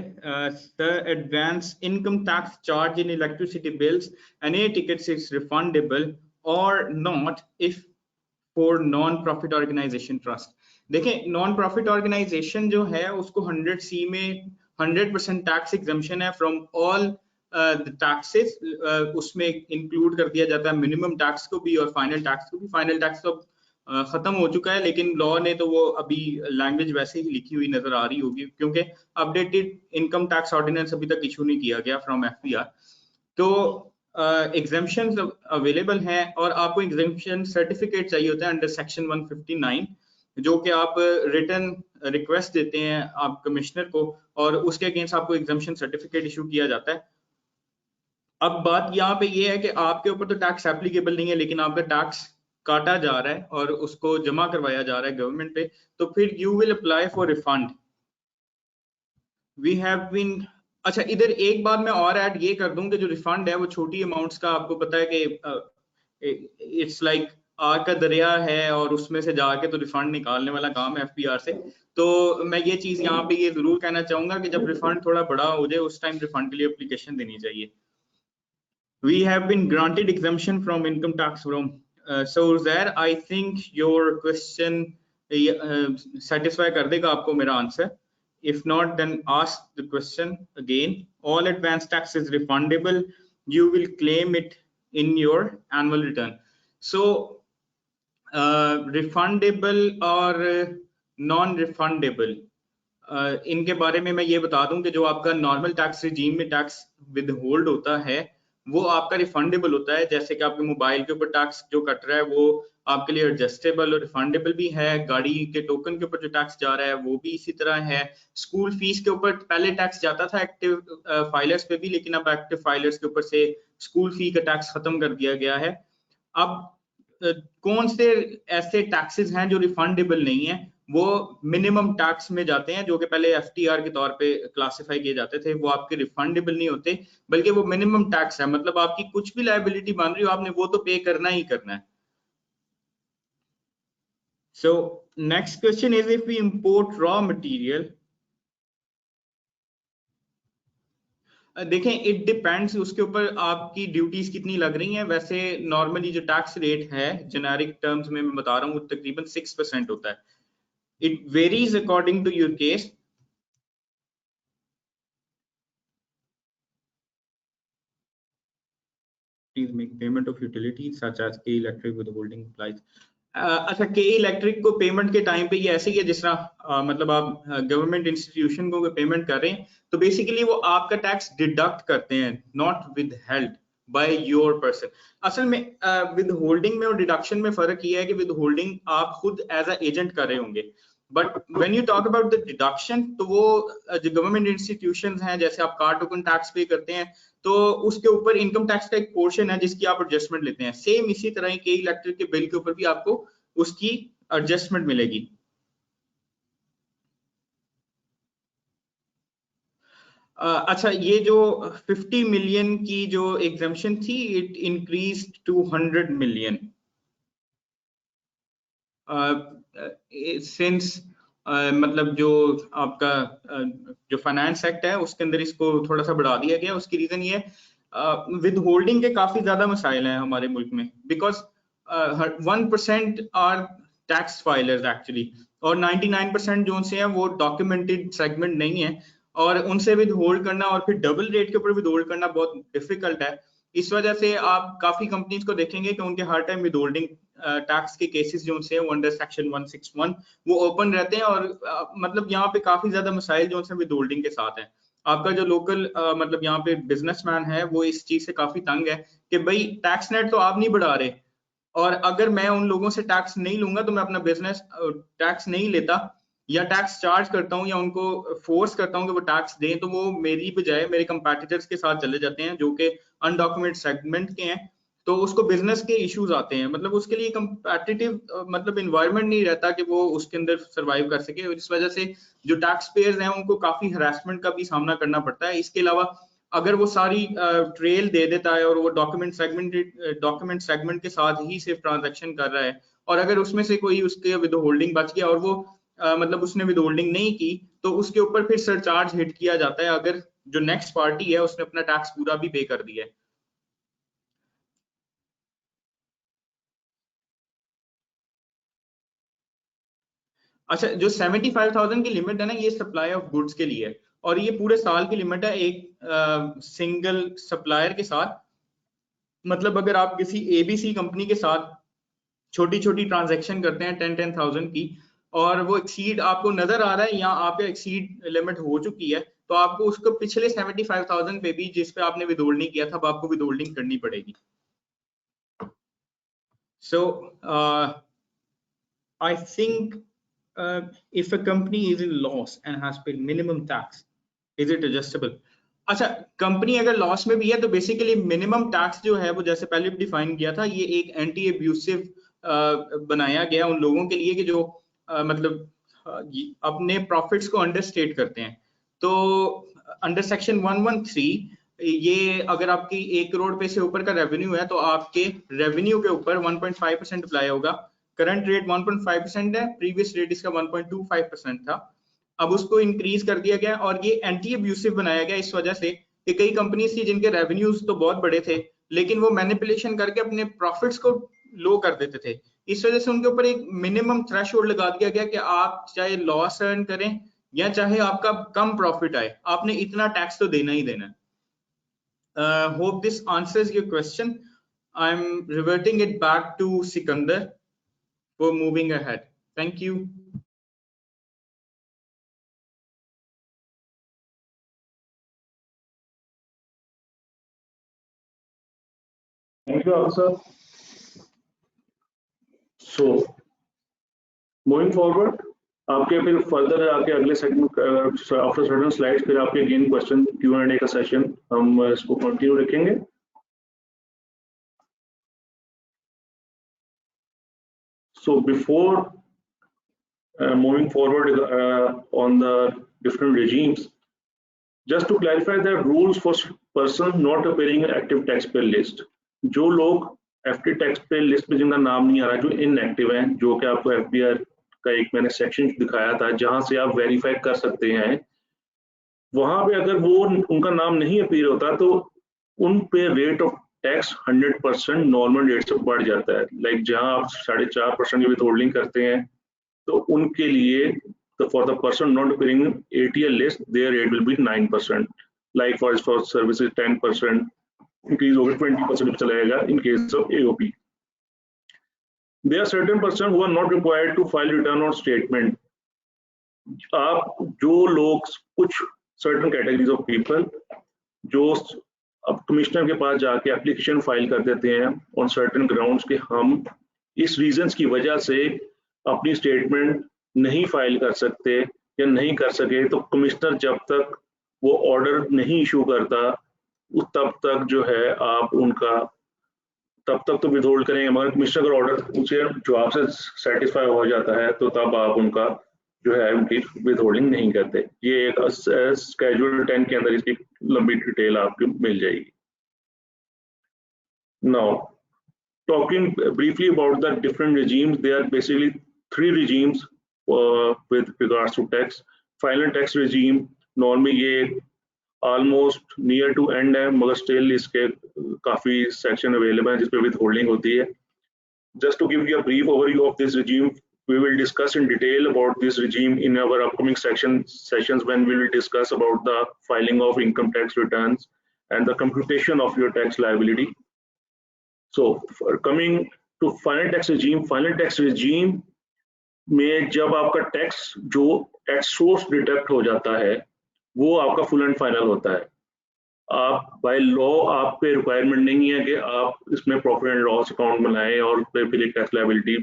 The advance income tax charge in electricity bills and air tickets is refundable or not if for non-profit organization trust. देखें, non profit organisation जो है उसको 100C में 100% tax exemption है from all taxes. उसमें include कर दिया जाता है मिनिमम टैक्स को भी और फाइनल टैक्स को भी. फाइनल टैक्स तो खत्म हो चुका है, लेकिन लॉ ने तो वो अभी लैंग्वेज वैसे ही लिखी हुई नजर आ रही होगी, क्योंकि अपडेटेड इनकम टैक्स ऑर्डिनेंस अभी तक इशू नहीं किया गया फ्रॉम एफपीआर. तो एग्जम्पशंस अवेलेबल हैं और आपको एग्जम्पशन सर्टिफिकेट चाहिए होता है अंडर सेक्शन 159, जो कि आप रिटर्न रिक्वेस्ट देते हैं आप कमिश्नर को और उसके अगेंस्ट आपको एग्जम्पशन सर्टिफिकेट इशू किया जाता है. अब बात यहाँ पे ये है कि आपके ऊपर तो टैक्स एप्लीकेबल नहीं है, लेकिन आपका टैक्स काटा जा रहा है और उसको जमा करवाया जा रहा है गवर्नमेंट पे, तो फिर you will apply for refund. We have been अच्छा, इधर एक बात मैं और ऐड ये कर दूं कि जो रिफंड है वो छोटी अमाउंट्स का, आपको पता है कि इट्स लाइक आग का दरिया है और उसमें से जाके तो रिफंड निकालने वाला काम है एफपीआर से. तो मैं ये चीज यहाँ पे ये जरूर कहना चाहूंगा कि जब रिफंड थोड़ा बड़ा हो जाए उस टाइम रिफंड के लिए एप्लीकेशन देनी चाहिए. We have been granted exemption from income tax from so there I think your question satisfy कर देगा आपको मेरा answer. If not, then ask the question again. All advance tax is refundable. You will claim it in your annual return. So refundable और non-refundable, इनके बारे में मैं ये बता दूं कि जो आपका नॉर्मल टैक्स रिजीम में टैक्स विदहोल्ड होता है वो आपका रिफंडेबल होता है. जैसे कि आपके मोबाइल के ऊपर टैक्स जो कट रहा है वो आपके लिए एडजस्टेबल और रिफंडेबल भी है. गाड़ी के टोकन के ऊपर जो टैक्स जा रहा है वो भी इसी तरह है. स्कूल फीस के ऊपर पहले टैक्स जाता था एक्टिव फाइलर्स पे भी, लेकिन अब एक्टिव फाइलर्स के ऊपर से स्कूल फी का टैक्स खत्म कर दिया गया है. अब कौन से ऐसे टैक्सेस हैं जो रिफंडेबल नहीं है? वो मिनिमम टैक्स में जाते हैं, जो कि पहले एफटीआर के तौर पे क्लासिफाई किए जाते थे. वो आपके रिफंडेबल नहीं होते, बल्कि वो मिनिमम टैक्स है. मतलब आपकी कुछ भी लायबिलिटी बन रही हो आपने वो तो पे करना ही करना है. So next question is if we import raw material. देखें, इट डिपेंड्स उसके ऊपर आपकी ड्यूटीज कितनी लग रही हैं. वैसे नॉर्मली जो टैक्स रेट है जेनेरिक टर्म्स में मैं बता रहा हूँ तकरीबन 6% होता है. It varies according to your case. Please make payment of utilities such as K Electric withholding applies. अच्छा, के इलेक्ट्रिक को पेमेंट के टाइम पे ये ऐसे ही है जिस तरह मतलब आप गवर्नमेंट इंस्टीट्यूशन को पेमेंट कर रहे हैं तो बेसिकली वो आपका टैक्स डिडक्ट करते हैं, not withheld by your person. असल में विदहोल्डिंग में और डिडक्शन में फर्क ये है कि विदहोल्डिंग आप खुद एज अ एजेंट कर रहे होंगे, but when you talk about the deduction तो वो जो गवर्नमेंट इंस्टीट्यूशंस हैं, जैसे आप कार टोकन टैक्स पे करते हैं तो उसके ऊपर इनकम टैक्स का एक पोर्शन है जिसकी आप एडजस्टमेंट लेते हैं. सेम इसी तरह के इलेक्ट्रिक के बिल के ऊपर भी आपको उसकी एडजस्टमेंट मिलेगी. अच्छा, ये जो 50 मिलियन की जो एग्जम्पशन थी, it increase to 100 million since मतलब जो आपका जो फाइनेंस एक्ट है उसके अंदर इसको थोड़ा सा बढ़ा दिया गया। उसकी रीजन ये विद होल्डिंग के काफी ज्यादा मसाइल हैं हमारे मुल्क में, because 1% are tax filers actually, और 99% जो उनसे हैं वो डॉक्यूमेंटेड सेगमेंट नहीं है, और उनसे विद होल्ड करना और फिर डबल रेट के ऊपर विद होल्ड करना बहुत डिफिकल्ट है। इस वजह से आप काफी कंपनीज को देखेंगे कि उनके हर टाइम विद होल्डिंग टैक्स के केसेस जो उनसे वो अंडर सेक्शन 161 वो ओपन रहते हैं, और मतलब यहाँ पे काफी ज्यादा मसाइल जो उनसे विद होल्डिंग के साथ हैं। आपका जो लोकल मतलब यहाँ पे बिजनेसमैन है वो इस चीज से काफी तंग है कि भाई टैक्स नेट तो आप नहीं बढ़ा रहे, और अगर मैं उन लोगों से टैक्स नहीं लूंगा तो मैं अपना बिजनेस टैक्स नहीं लेता या टैक्स चार्ज करता हूँ या उनको फोर्स करता हूँ कि वो टैक्स दें, तो वो मेरी बजाय मेरे कंपैटिटर्स के साथ चले जाते हैं जो कि अनडॉक्यूमेंट सेगमेंट के हैं, तो उसको बिजनेस के इश्यूज आते हैं। मतलब उसके लिए कंपैटिटिव मतलब इन्वायरमेंट नहीं रहता कि वो उसके अंदर सरवाइव कर सके, और इस वजह से जो टैक्स पेयर्स हैं उनको काफी हरासमेंट का भी सामना करना पड़ता है। इसके अलावा अगर वो सारी ट्रेल दे देता है और वो डॉक्यूमेंट सेगमेंट के साथ ही सिर्फ ट्रांजैक्शन कर रहा है, और अगर उसमें से कोई उसके विद होल्डिंग बच गया और वो मतलब उसने विद होल्डिंग नहीं की, तो उसके ऊपर फिर सरचार्ज हिट किया जाता है अगर जो नेक्स्ट पार्टी है उसने अपना टैक्स पूरा भी पे कर दिया है। अच्छा, जो 75,000 की लिमिट है ना, ये सप्लाई ऑफ गुड्स के लिए है, और ये पूरे साल की लिमिट है एक सिंगल सप्लायर के साथ। मतलब अगर आप किसी एबीसी कंपनी के साथ छोटी छोटी ट्रांजैक्शन करते हैं 10,000 की, और वो एक्सीड आपको नजर आ रहा है या आप एक्सीड लिमिट हो चुकी है, तो आपको उसको पिछले 75,000 पे भी जिस पे आपने विदहोल्डिंग किया था आपको विदहोल्डिंग करनी पड़ेगी। सो I think if a company is in loss and has paid minimum tax, is it adjustable? अच्छा, कंपनी अगर लॉस में भी है तो बेसिकली मिनिमम टैक्स जो है वो जैसे पहले भी डिफाइन किया था, ये एक एंटी एब्यूसिव बनाया गया उन लोगों के लिए कि जो मतलब अपने प्रॉफिट्स को अंडरस्टेट करते हैं। तो अंडर सेक्शन 113 ये अगर आपकी 1 करोड़ रुपए से ऊपर का रेवेन्यू है तो आपके रेवेन्यू के ऊपर 1.5% अप्लाई होगा। करंट रेट 1.5% है, प्रीवियस रेट इसका 1.25% था, अब उसको इंक्रीज कर दिया गया, और ये एंटी अब्यूसिव बनाया गया इस वजह से कि कई कंपनीज थी जिनके रेवेन्यूज तो बहुत बड़े थे लेकिन वो मैनिपुलेशन करके अपने प्रॉफिट्स को लो कर देते थे। इस वजह से उनके ऊपर एक मिनिमम थ्रेशोल्ड लगा दिया गया कि आप चाहे लॉस अर्न करें या चाहे आपका कम प्रॉफिट आए, आपने इतना टैक्स तो देना ही देना। Hope this answers your question. I am reverting it back to Sikandar for moving ahead. Thank you. Thank you, Afsar. So, moving forward, आपके फिर फर्दर आके अगले सेगमेंट आफ्टर सर्टेन स्लाइड्स फिर आपके अगेन क्वेश्चन Q&A का सेशन हम इसको continue रखेंगे। So before moving forward on the different regimes, just to clarify the rules for person not appearing in active taxpayer list, जो लोग एक्टिव टैक्स पे list में जिनका नाम नहीं आ रहा, जो इनएक्टिव हैं, जो कि आपको एफबीआर का एक मैंने सेक्शन दिखाया था जहां से आप वेरीफाई कर सकते हैं, वहां पे अगर वो उनका नाम नहीं अपीयर होता तो उन पे rate of tax 100% normal rate से बढ़ जाता है। लाइक जहां आप 4.5% की विथहोल्डिंग करते हैं तो उनके लिए for the person not appearing in ATL list, their rate will be 9%. Like for services 10%, increase over 20% चला जाएगा in case of AOP. There are certain persons who are not required to file return or statement. आप जो लोग कुछ certain categories of people जो अब commissioner के पास जाके एप्लीकेशन फाइल कर देते हैं on certain grounds कि हम इस रीजंस की वजह से अपनी स्टेटमेंट नहीं फाइल कर सकते या नहीं कर सके, तो कमिश्नर जब तक वो ऑर्डर नहीं इशू करता तब तक जो है आप उनका तब तक तो विथहोल्ड करेंगे, मगर कमिश्नर का ऑर्डर उसे जवाब से सेटिस्फाई हो जाता है तो तब आप उनका जो है उनकी विद होल्डिंग नहीं करते। ये एक स्केड्यूल 10 के अंदर इसकी लंबी डिटेल आपको मिल जाएगी। Now, talking briefly about the different regimes, there are basically 3 regimes with regards to tax. Final tax regime, normally ये almost near to end है, मगर still इसके काफी section available हैं जिसपे withholding होती है। Just to give you a brief overview of this regime, we will discuss in detail about this regime in our upcoming sessions when we will discuss about the filing of income tax returns and the computation of your tax liability. So coming to final tax regime में जब आपका tax जो at source deduct हो जाता है वो आपका full and final होता है। आप बाय लॉ आप पे रिक्वायरमेंट नहीं है कि आप इसमें प्रॉफिट एंड लॉस अकाउंट बनाएं और फिर एक टैक्स लायबिलिटी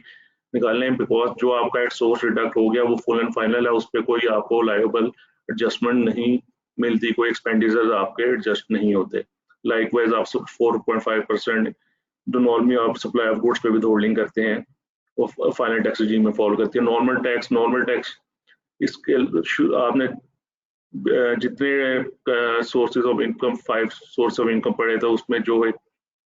निकालें, बिकॉज जो आपका एट सोर्स डिडक्ट हो गया वो फुल एंड फाइनल है, उस पर कोई आपको लायबल एडजस्टमेंट नहीं मिलती, कोई एक्सपेंडिचर आपके एडजस्ट नहीं होते। लाइकवाइज आप 4.5% जो नॉर्मली आप सप्लाई ऑफ गुड्स पे विद होल्डिंग करते हैं वो फाइनल टैक्स regime में फॉलो करती है। नॉर्मल टैक्स इसके आपने जितने sources of income 5 source of income पढ़े थे उसमें जो है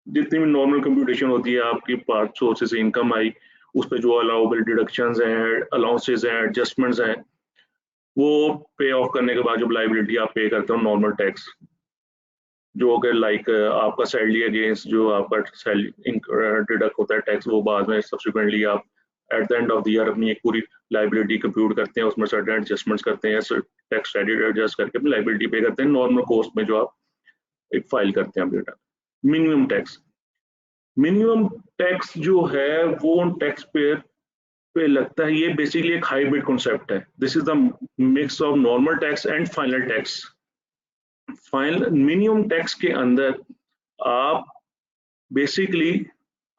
जितनी भी नॉर्मल कंप्यूटेशन होती है आपकी 5 सोर्सेज इनकम आई, उस पर जो अलाउबल डिडक्शंस हैं, अलाउंसेज हैं, एडजस्टमेंट्स हैं, वो पे ऑफ करने के बाद जब लाइबिलिटी आप पे करते हो नॉर्मल टैक्स, जो कि लाइक आपका सैलरी अगेंस्ट जो आपका सैलरी डिडक्ट होता है टैक्स, वो बाद में सब्सिक्वेंटली आप at the end of the year अपनी एक पूरी लाइबिलिटी कंप्यूट करते हैं, उसमें सर्टेन एडजस्टमेंट्स करते हैं, टैक्स क्रेडिट एडजस्ट करके अपनी लाइबिलिटी पे करते हैं नॉर्मल कोस्ट में जो आप एक फाइल करते हैं रिटर्न। मिनिमम टैक्स जो है वो टैक्स पे लगता है, ये बेसिकली एक हाइब्रिड कॉन्सेप्ट है। This is the mix of normal tax and final tax. Minimum tax के अंदर आप बेसिकली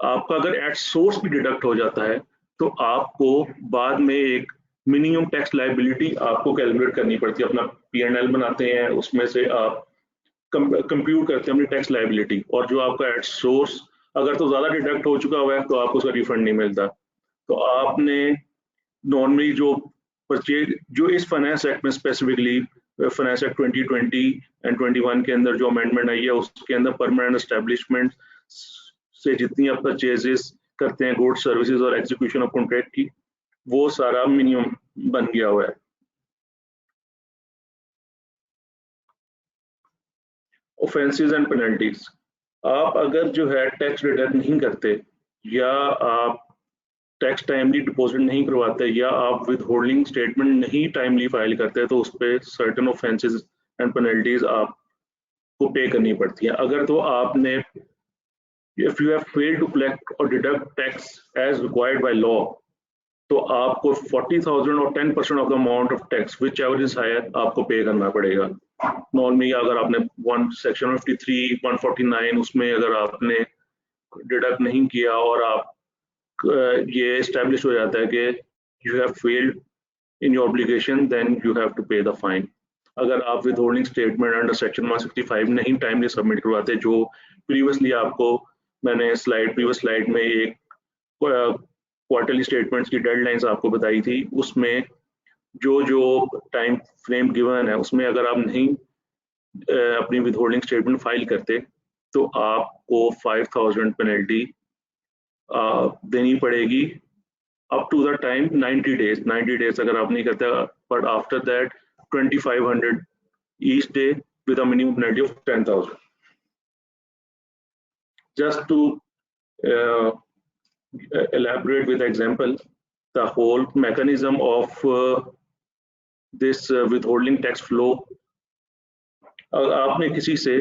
आपका अगर एट सोर्स भी डिडक्ट हो जाता है तो आपको बाद में एक मिनिमम टैक्स लायबिलिटी आपको कैलकुलेट करनी पड़ती है। अपना P&L बनाते हैं, उसमें से आप कंप्यूट करते हैं अपनी टैक्स लायबिलिटी, और जो आपका एट सोर्स अगर तो ज़्यादा डिडक्ट हो चुका हुआ है तो आपको उसका रिफंड नहीं मिलता। तो आपने नॉर्मली जो परचेज जो इस फाइनेंस एक्ट में स्पेसिफिकली फाइनेंस एक्ट 2020 एंड 21 के अंदर जो अमेंडमेंट आई है उसके अंदर परमानेंट एस्टेब्लिशमेंट से जितनी आप परचेजेस करते हैं गुड्स सर्विसेज और एग्जीक्यूशन ऑफ कॉन्ट्रैक्ट की, वो सारा मिनिमम बन गया हुआ है। ऑफेंसेस एंड पेनल्टीज, आप अगर जो है टैक्स डिडक्ट नहीं करते या आप टैक्स टाइमली डिपॉजिट नहीं करवाते या आप विद होल्डिंग स्टेटमेंट नहीं टाइमली फाइल करते तो उस पर सर्टेन ऑफेंसेस एंड पेनल्टीज आपको पे करनी पड़ती है। अगर तो आपने if you have failed to collect और deduct tax as required by law तो आपको 40,000 और 10% of the amount of tax whichever is higher आपको पे करना पड़ेगा। नॉर्मली अगर आपने सेक्शन 53, 149 उसमें अगर आपने डिडक्ट नहीं किया और आप ये एस्टेब्लिश हो जाता है कि you have failed in your obligation, then you have to pay the fine. अगर आप withholding statement under section 165 नहीं टाइमली सबमिट करवाते, जो प्रीवियसली आपको मैंने प्रीवियस स्लाइड में एक क्वार्टरली स्टेटमेंट्स की डेडलाइंस आपको बताई थी, उसमें जो टाइम फ्रेम गिवन है उसमें अगर आप नहीं अपनी विद होल्डिंग स्टेटमेंट फाइल करते तो आपको 5,000 पेनल्टी देनी पड़ेगी up to the time 90 days अगर आप नहीं करते, but after that 2,500 each day with a minimum penalty of 10,000। Just to elaborate with example, the whole mechanism of this withholding tax flow, आपने किसी से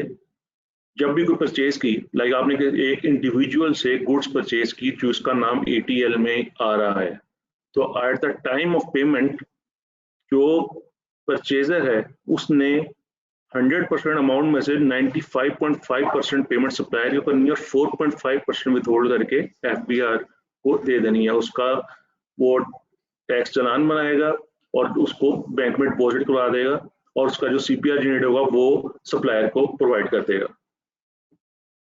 जब भी कोई परचेज की, लाइक आपने एक इंडिविजुअल से गुड्स परचेज की जो उसका नाम ATL में आ रहा है, तो at the time of payment जो परचेजर है उसने 100% अमाउंट में से 95.5% पेमेंट सप्लायर के करनी है और 4.5% विथहोल्ड करके FBR को दे देनी है। उसका वो टैक्स चालान बनाएगा और उसको बैंक में डिपॉजिट करवा देगा और उसका जो CPR जनरेट होगा वो सप्लायर को प्रोवाइड कर देगा।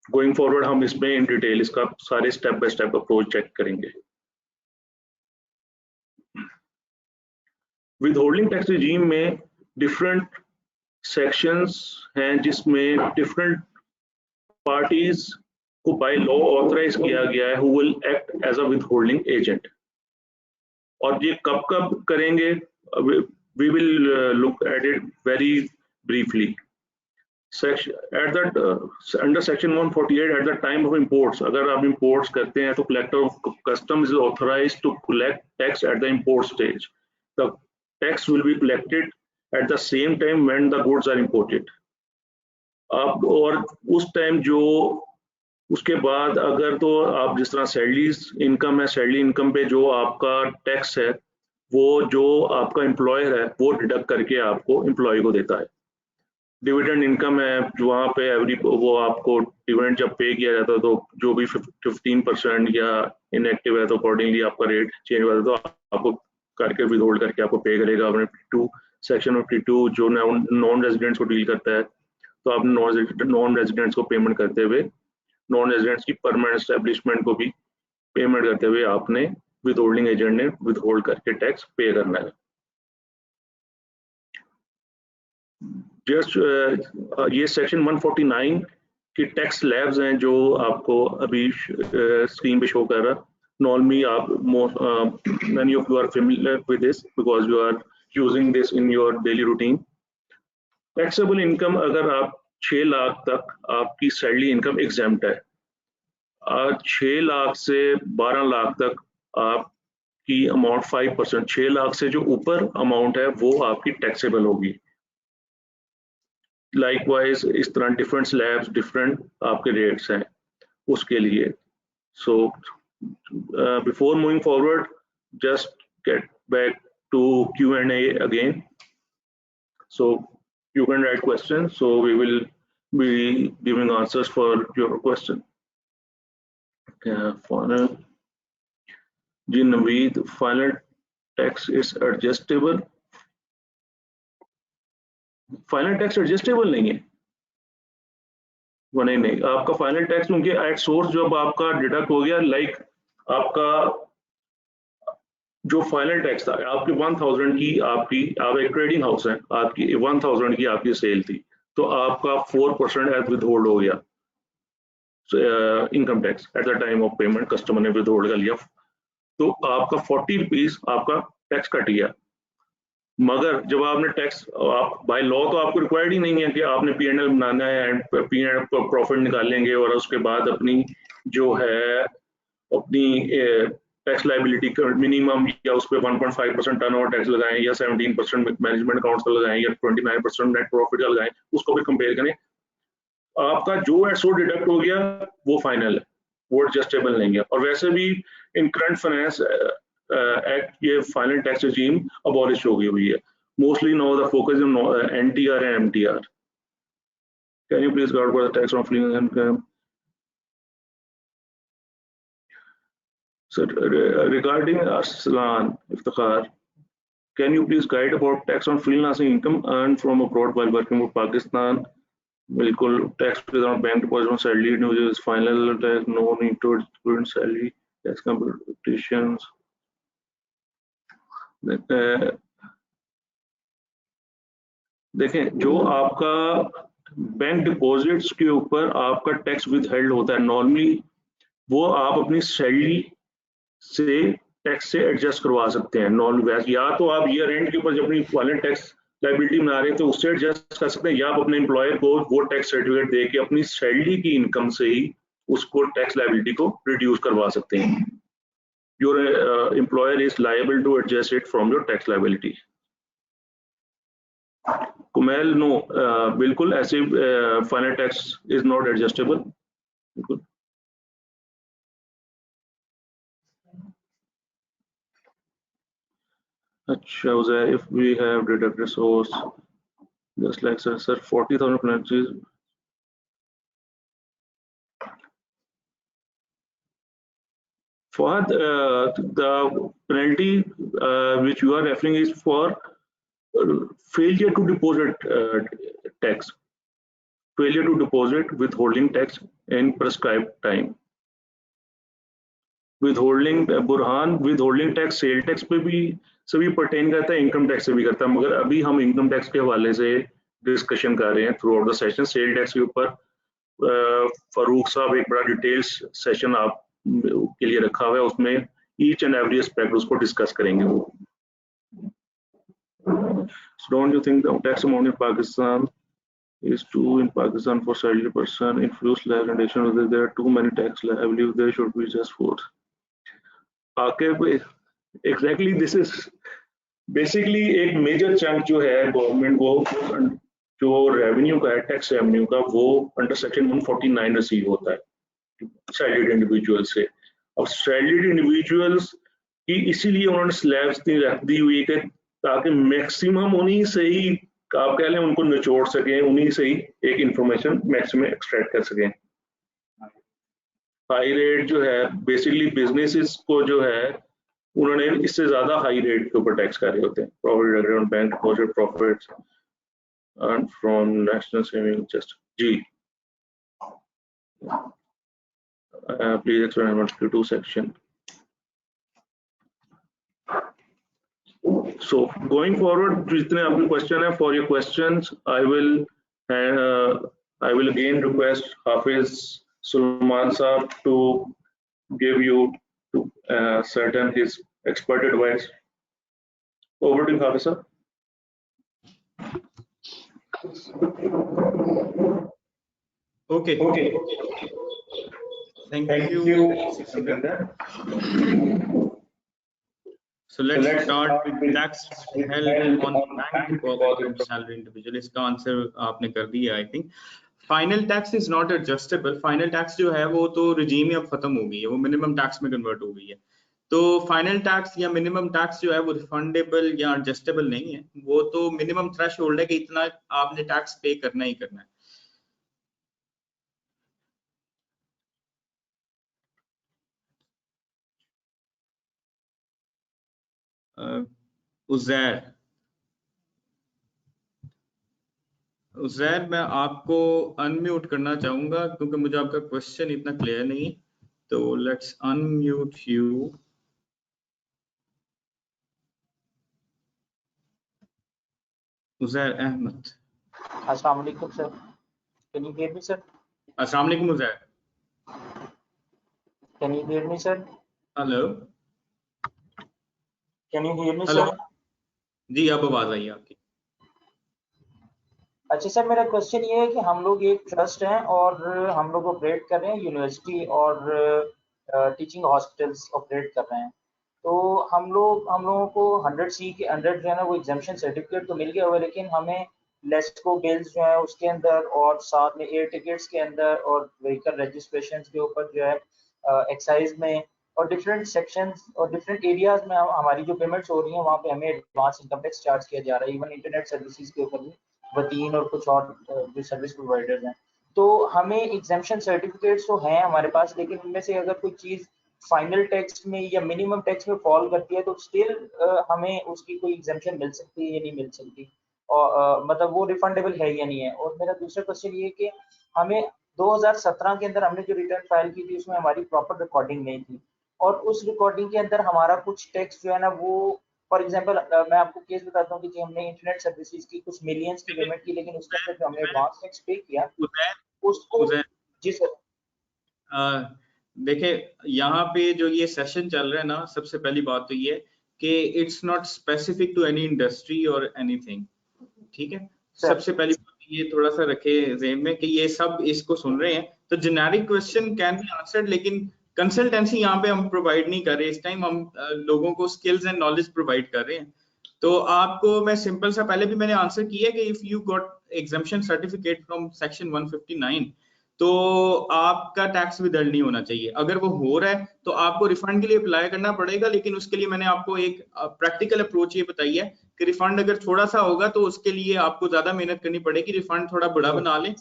गोइंग फॉरवर्ड हम इसमें इन डिटेल इसका सारे step by step approach check करेंगे। विदहोल्डिंग टैक्स रिजीम में डिफरेंट सेक्शंस हैं जिसमें डिफरेंट पार्टीज को बाय लॉ ऑथराइज किया गया है who will act as a withholding agent. और ये कब कब करेंगे, we will look at it very briefly. Under section 148 at the time of imports, अगर आप imports करते हैं तो collector of customs is authorized to collect tax at the import stage. The tax will be collected at the same time when the goods are imported. अब और उस time जो उसके बाद अगर तो आप जिस तरह सैलरीज इनकम है, सैलरी इनकम पे जो आपका टैक्स है वो जो आपका एम्प्लॉयर है वो डिडक्ट करके आपको एम्प्लॉय को देता है। डिविडेंड इनकम है वहाँ पे वो आपको डिविडेंड जब पे किया जाता है तो जो भी 15% या इनएक्टिव है तो अकॉर्डिंगली आपका रेट चेंज होता है तो आपको करके विदहोल्ड करके आपको पे करेगा। अपने 52 सेक्शन 52 जो नॉन रेजिडेंट्स को डील करता है तो आप नॉन रेजिडेंट्स को पेमेंट करते हुए नॉन रेजिडेंट्स की परमानेंट एस्टेब्लिशमेंट को भी पेमेंट करते हुए आपने विदहोल्डिंग एजेंट ने विदहोल्ड करके टैक्स पे करना है। जस्ट ये सेक्शन 149 की टैक्स स्लैब्स हैं जो आपको अभी स्क्रीन पे शो कर रहा। नॉर्मली आप many of you are familiar with this because you are using this in your daily routine. Taxable income अगर आप 6 लाख तक आपकी सैलरी इनकम एग्जेम्प्ट है, 6 लाख से 12 लाख तक आपकी अमाउंट 5%, 6 लाख से जो ऊपर अमाउंट है वो आपकी टैक्सेबल होगी। लाइकवाइज इस तरह डिफरेंट स्लैब्स डिफरेंट आपके रेट्स हैं उसके लिए। So before moving forward just get back to Q&A again. So you can write questions, so we will be giving answers for your question. Final जी Naveed, final tax is adjustable. Final tax adjustable नहीं है वो नहीं आपका फाइनल टैक्स क्योंकि at source जब आपका डिडक्ट हो गया, लाइक आपका जो फाइनल टैक्स था आपकी 1000 की आप एक ट्रेडिंग हाउस है, आपकी 1000 की आपकी सेल थी तो आपका 4% एज विदहोल्ड हो गया income tax at the time of payment customer ने विदहोल्ड कर लिया तो आपका 40 रुपीज आपका टैक्स कट गया। मगर जब आपने टैक्स आप बाय लॉ तो आपको रिक्वायर्ड ही नहीं है कि आपने P&L बनाना है एंड P&L प्रॉफिट निकालेंगे और उसके बाद अपनी जो है अपनी टैक्स लाइबिलिटी मिनिमम या उस पर 1.5% टर्नओवर टैक्स लगाएं या 17% मैनेजमेंट अकाउंट्स का लगाएं या 29% नेट प्रॉफिट का लगाएं, उसको भी कंपेयर करें। आपका जो एसओ डिडक्ट हो गया वो फाइनल है, वो एडजस्टेबल नहीं है। और वैसे भी इन करंट फाइनेंस एक्ट ये फाइनल टैक्स रिजीम अबॉलिश हो गई हुई है। Mostly now the focus on NTR and MTR. Can you please guide for the tax on fleeing income? So regarding Arslan Iftikhar, can you please guide about tax on freelancing income earned from abroad while working for Pakistan? बिल्कुल tax on bank deposit on salary is final tax, no need to exclude salary tax competitions. देखें जो आपका bank deposits के ऊपर आपका tax withheld होता है normally वो आप अपनी सैलरी से टैक्स से एडजस्ट करवा सकते हैं। नॉर्मली या तो आप ईयर एंड के ऊपर जब अपनी फाइनल टैक्स लाइबिलिटी बना रहे हैं तो उससे एडजस्ट कर सकते हैं या आप अपने एम्प्लॉयर को वो टैक्स सर्टिफिकेट दे के अपनी सैलरी की इनकम से ही उसको टैक्स लाइबिलिटी को रिड्यूस करवा सकते हैं। Your employer is liable to adjust it from your tax liability. Kumail no बिल्कुल ऐसे final tax is not adjustable. बिल्कुल अच्छा Uzair, if we have deducted source just like sir 40,000 penalties for the penalty which you are referring is for failure to deposit tax, failure to deposit withholding tax in prescribed time. Withholding Burhan withholding tax sale tax पे भी से भी pertain करता है, income tax से भी करता है, मगर अभी हम इनकम टैक्स के हवाले से डिस्कशन कर रहे हैं through out the session. Sale tax के ऊपर फारूक साहब एक बड़ा डिटेल्स सेशन आप के लिए रखा हुआ है, उसमें ईच एंड एवरी एस्पेक्ट उसको डिस्कस करेंगे वो। So don't you think the tax amount in Pakistan is too in Pakistan for salary person influence legislation whether there are too many tax I believe there should be just 4. Exactly, this is basically एक major chunk जो है government को जो revenue का है, tax revenue का, वो under section 149 receive होता है सैलरीड इंडिविजुअल से। अब सैलरीड इंडिविजुअल्स की इसीलिए उन्होंने स्लैब्स रख दी हुई है ताकि मैक्सिमम उन्हीं से ही आप कह लें उनको निचोड़ सकें, उन्हीं से ही एक इंफॉर्मेशन मैक्सिमम एक्सट्रैक्ट कर सकें। हाई रेट जो है बेसिकली बिजनेसेस को जो है उन्होंने इससे ज्यादा हाई रेट के ऊपर टैक्स कर रहे होते हैं। Profit on bank deposit profits earn from national saving just जी please explain 152 section. So going forward, जितने आपके क्वेश्चन है, for your questions, I will again request Hafiz Sulman Saab to give you certain his expert advice. Over to you, Hafiz sir. Okay. Thank you, Sikandar. So let's start with tax held on bank deposit from salary individual. इसका answer आपने कर दिया I think. Final tax is not adjustable. Final tax जो है वो तो regime ही अब खत्म हो गई है, वो मिनिमम टैक्स में कन्वर्ट हो गई है। तो फाइनल टैक्स या मिनिमम टैक्स जो है वो रिफंडेबल या एडजस्टेबल नहीं है, वो तो मिनिमम थ्रेशोल्ड है कि इतना आपने टैक्स पे करना ही करना है। उज़ैर मैं आपको अनम्यूट करना चाहूंगा क्योंकि मुझे आपका क्वेश्चन इतना क्लियर नहीं, तो let's unmute you. Uzair Ahmed. अस्सलाम वालेकुम sir, can you hear me sir? अस्सलाम वालेकुम Uzair. Can you hear me sir? Hello, can you hear me hello sir? जी, अब आवाज आई आपकी। अच्छा सर, मेरा क्वेश्चन ये है कि हम लोग एक ट्रस्ट हैं और हम लोग ऑपरेट कर रहे हैं यूनिवर्सिटी और टीचिंग हॉस्पिटल्स ऑपरेट कर रहे हैं। तो हम लोगों को 100C के अंडर जो है ना वो एग्जामिशन सर्टिफिकेट तो मिल गया हुआ है, लेकिन हमें लेस्को बिल्स जो है उसके अंदर और साथ में एयर टिकट्स के अंदर और व्हीकल रजिस्ट्रेशन के ऊपर जो है एक्साइज में और डिफरेंट सेक्शंस और डिफरेंट एरियाज में हमारी जो पेमेंट्स हो रही हैं वहाँ पे हमें एडवांस इनकम टैक्स चार्ज किया जा रहा है। इवन इंटरनेट सर्विसेज के ऊपर भी वतीन और कुछ और जो सर्विस प्रोवाइडर्स हैं, तो हमें एग्जामिशन सर्टिफिकेट्स तो हैं हमारे पास, लेकिन उनमें से अगर कोई चीज़ फाइनल टैक्स में या मिनिमम टैक्स में फॉल करती है तो स्टिल हमें उसकी कोई एग्जामिशन मिल सकती है या नहीं मिल सकती, और मतलब वो रिफंडेबल है या नहीं है। और मेरा दूसरा क्वेश्चन ये है कि हमें 2017 के अंदर हमने जो रिटर्न फाइल की थी उसमें हमारी प्रॉपर रिकॉर्डिंग नहीं थी, और उस रिकॉर्डिंग के अंदर हमारा कुछ टैक्स जो है ना वो, फॉर एग्जांपल मैं आपको केस बताता हूँ कि हमने इंटरनेट सर्विसेज की कुछ मिलियंस की पेमेंट की, लेकिन उसके अंदर जो हमने एडवांस टैक्स पे किया उसको। जी सर। देखिए यहाँ पे जो ये सेशन चल रहा है ना, सबसे पहली बात तो ये कि it's not specific to any industry और एनीथिंग, ठीक है। सबसे पहली बात ये थोड़ा सा रखे ज़हन में कि ये सब इसको सुन रहे हैं, तो generic question can be answered, लेकिन कंसल्टेंसी यहाँ पे हम प्रोवाइड नहीं कर रहे इस टाइम, हम लोगों को स्किल्स एंड नॉलेज प्रोवाइड कर रहे हैं। तो आपको मैं सिंपल सा, पहले भी मैंने आंसर किया कि if you got exemption certificate from section 159 तो आपका टैक्स विदल्ड नहीं होना चाहिए। अगर वो हो रहा है तो आपको रिफंड के लिए अप्लाई करना पड़ेगा, लेकिन उसके लिए मैंने आपको एक प्रैक्टिकल अप्रोच ये बताई है कि रिफंड अगर थोड़ा सा होगा तो उसके लिए आपको ज्यादा मेहनत करनी पड़ेगी, रिफंड थोड़ा बड़ा बना लें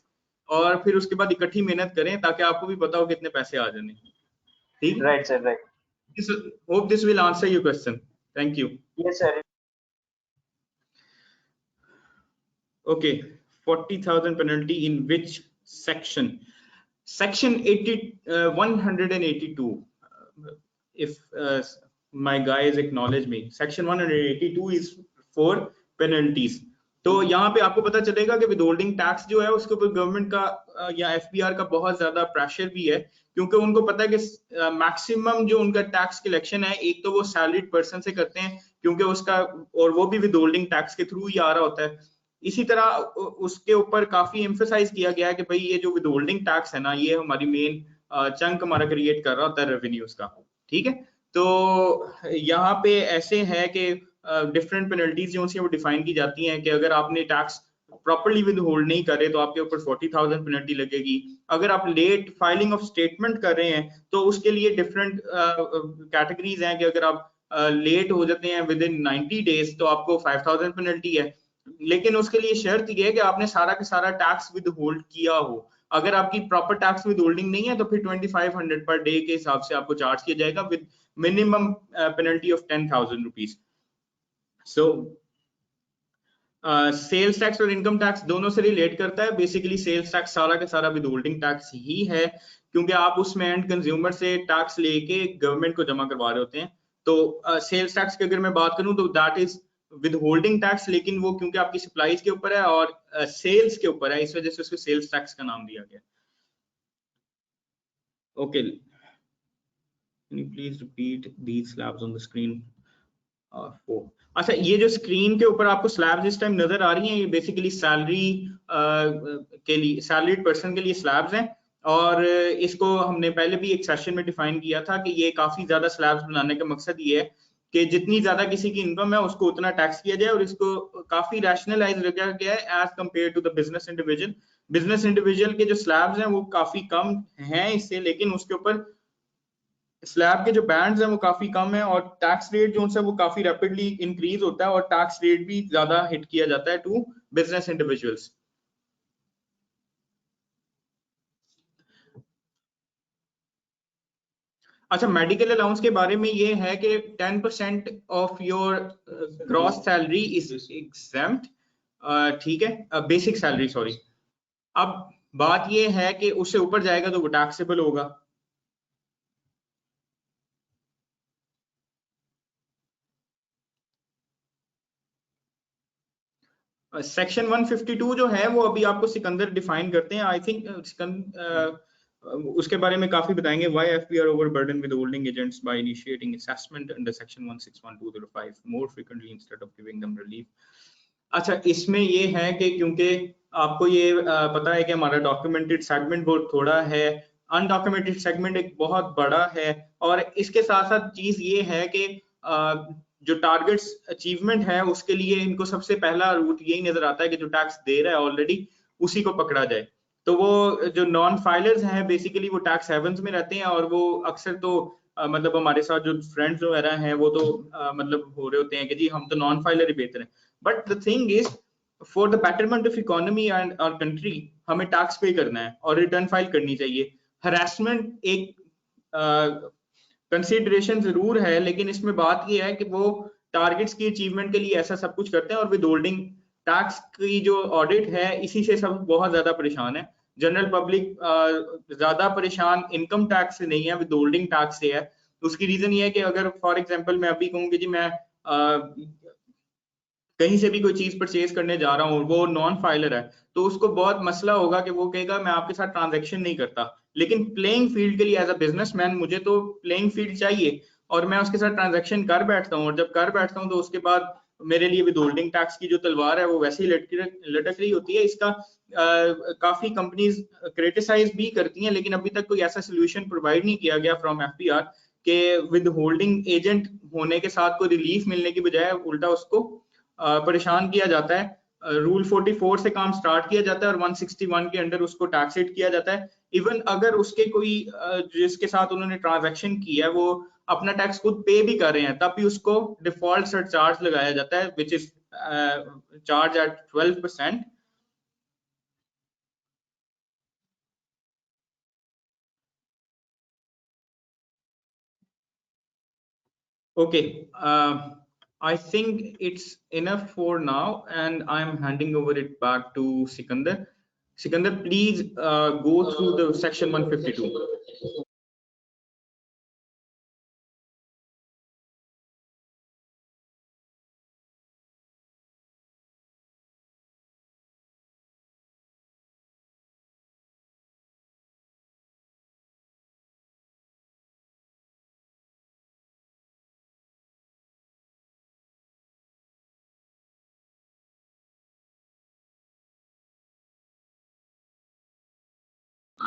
और फिर उसके बाद इकट्ठी मेहनत करें ताकि आपको भी पता हो कितने पैसे आ जाने। ठीक, right sir, right. Hope this will answer your question. Thank you. Yes sir. Okay, 40,000 penalty in which section? Section 182. If my guy is acknowledge me. Section 182 is for penalties. तो यहाँ पे आपको पता चलेगा कि विदहोल्डिंग टैक्स जो है उसके ऊपर गवर्नमेंट का या एफपीआर का बहुत ज्यादा प्रेशर भी है, क्योंकि उनको पता है कि मैक्सिमम जो उनका टैक्स कलेक्शन है, एक तो वो सैलरीड पर्सन से करते हैं क्योंकि उसका, और वो भी विदहोल्डिंग टैक्स के थ्रू ही आ रहा होता है। इसी तरह उसके ऊपर काफी एम्फेसाइज किया गया है कि भाई ये जो विदहोल्डिंग टैक्स है ना, ये हमारी मेन चंक हमारा क्रिएट कर रहा होता है रेवेन्यूज का। ठीक है, तो यहाँ पे ऐसे है कि डिफरेंट पेनल्टीज जो वो डिफाइन की जाती हैं कि अगर आपने टैक्स प्रॉपर्ली विद होल्ड नहीं करे तो आपके ऊपर 40,000 पेनल्टी लगेगी। अगर आप लेट फाइलिंग ऑफ स्टेटमेंट कर रहे हैं तो उसके लिए डिफरेंट कैटेगरीज हैं कि अगर आप लेट हो जाते हैं विद इन 90 डेज तो आपको 5,000 पेनल्टी है, लेकिन उसके लिए शर्त ये है कि आपने सारा का सारा टैक्स विद होल्ड किया हो। अगर आपकी प्रॉपर टैक्स विद होल्डिंग नहीं है तो फिर 2500 पर डे के हिसाब से आपको चार्ज किया जाएगा with minimum penalty of 10,000 rupees. So sales tax और इनकम टैक्स दोनों से रिलेट करता है। बेसिकली सेल्स टैक्स सारा का सारा विद होल्डिंग टैक्स ही है, क्योंकि आप उसमें एंड कंज्यूमर से टैक्स लेके गवर्नमेंट को जमा करवा रहे होते हैं। तो सेल्स टैक्स की अगर मैं बात करूं तो that is with holding tax, लेकिन वो क्योंकि आपकी सप्लाईज के ऊपर है और सेल्स के ऊपर है, इस वजह से उसको सेल्स टैक्स का नाम दिया गया। Okay, can you please repeat these slabs on the screen? अच्छा, ये जो स्क्रीन के ऊपर आपको स्लैब्स इस टाइम नजर आ रही हैं, ये बेसिकली सैलरी के लिए, सैलरीड पर्सन के लिए स्लैब्स हैं। और इसको हमने पहले भी एक सेशन में डिफाइन किया था कि ये काफी ज्यादा स्लैब्स बनाने का मकसद ये है कि जितनी ज्यादा किसी की इनकम है उसको उतना टैक्स किया जाए, और इसको काफी रैशनलाइज रखा गया है as compare to the business individual. Business individual के जो स्लैब्स हैं वो काफी कम हैं इससे, लेकिन उसके ऊपर स्लैब के जो बैंड्स हैं वो काफी कम है, और टैक्स रेट जो है वो काफी रैपिडली इंक्रीज होता है, और टैक्स रेट भी ज्यादा हिट किया जाता है टू बिजनेस इंडिविजुअल्स। अच्छा, मेडिकल अलाउंस के बारे में ये है कि 10% of your gross salary is exempt, ठीक है, बेसिक सैलरी सॉरी। अब बात ये है कि उससे ऊपर जाएगा तो वो टैक्सेबल होगा। सेक्शन 152 जो है वो अभी आपको सिकंदर डिफाइन करते हैं। आई थिंक उसके बारे में काफी बताएंगे। Why FPR overburden withholding agents by initiating assessment under section 161(2)(5) more frequently instead of giving them relief. अच्छा, इसमें ये है कि क्योंकि आपको ये पता है कि हमारा डॉक्यूमेंटेड सेगमेंट बहुत थोड़ा है, अनडॉक्यूमेंटेड सेगमेंट एक बहुत बड़ा है, और इसके साथ साथ चीज ये है कि जो टारगेट्स अचीवमेंट है उसके लिए इनको सबसे पहला रूट यही नजर आता है कि जो टैक्स दे रहा है ऑलरेडी उसी को पकड़ा जाए। तो वो जो नॉन फाइलर्स हैं बेसिकली वो टैक्स हेवंस में रहते हैं, और वो अक्सर तो मतलब हमारे साथ जो फ्रेंड्स वगैरह हैं वो तो मतलब हो रहे होते हैं कि जी हम तो नॉन फाइलर ही बेहतर हैं। But the thing is, for the betterment of economy and our country हमें टैक्स पे करना है और रिटर्न फाइल करनी चाहिए। हरासमेंट एक कंसिडरेशन जरूर है, लेकिन इसमें बात ये है कि वो टारगेट्स की अचीवमेंट के लिए ऐसा सब कुछ करते हैं, और विद होल्डिंग टैक्स की जो ऑडिट है इसी से सब बहुत ज्यादा परेशान है। जनरल पब्लिक ज्यादा परेशान इनकम टैक्स से नहीं है, विद होल्डिंग टैक्स से है। उसकी रीजन ये है कि अगर फॉर एग्जांपल मैं अभी कहूँ कि जी मैं कहीं से भी कोई चीज परचेज करने जा रहा हूँ, वो नॉन फाइलर है, तो उसको बहुत मसला होगा कि वो कहेगा मैं आपके साथ ट्रांजैक्शन नहीं करता। लेकिन प्लेइंग फील्ड के लिए एज अ बिजनेसमैन मुझे तो प्लेइंग फील्ड चाहिए, और मैं उसके साथ ट्रांजैक्शन कर बैठता हूँ, और जब कर बैठता हूँ तो उसके बाद मेरे लिए विद होल्डिंग टैक्स की जो तलवार है वो वैसे ही लटक रही होती है। इसका काफी कंपनीज क्रिटिसाइज भी करती हैं, लेकिन अभी तक कोई ऐसा सोल्यूशन प्रोवाइड नहीं किया गया फ्रॉम एफपीआर के विद होल्डिंग एजेंट होने के साथ कोई रिलीफ मिलने की बजाय उल्टा उसको परेशान किया जाता है। रूल 44 से काम स्टार्ट किया जाता है और 161 के अंडर उसको टैक्स रेट किया जाता है। इवन अगर उसके कोई जिसके साथ उन्होंने ट्रांजैक्शन किया है वो अपना टैक्स खुद पे भी कर रहे हैं, तब भी उसको डिफॉल्ट सरचार्ज लगाया जाता है which is charge at 12%। Okay, I think it's enough for now, and I'm handing over it back to Sikandar. Sikandar, please go through the section 152.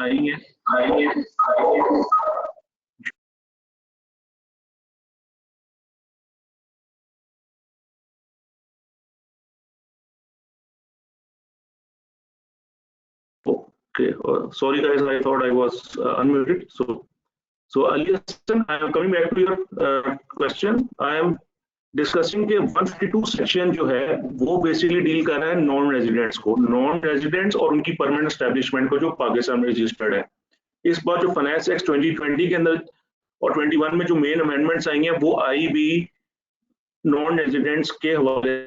आएंगे Okay, sorry guys, I thought I was unmuted. So Ali Hassan, I am coming back to your question. I am discussing कि 152 section जो है वो basically deal कर रहा है non residents और उनकी परमानेंट एस्टेब्लिशमेंट को जो पाकिस्तान में रजिस्टर्ड है। इस बार जो फाइनेंस एक्ट 2020 के अंदर और 21 में जो मेन अमेंडमेंट्स आई हैं वो आई भी नॉन रेजिडेंट्स के हवाले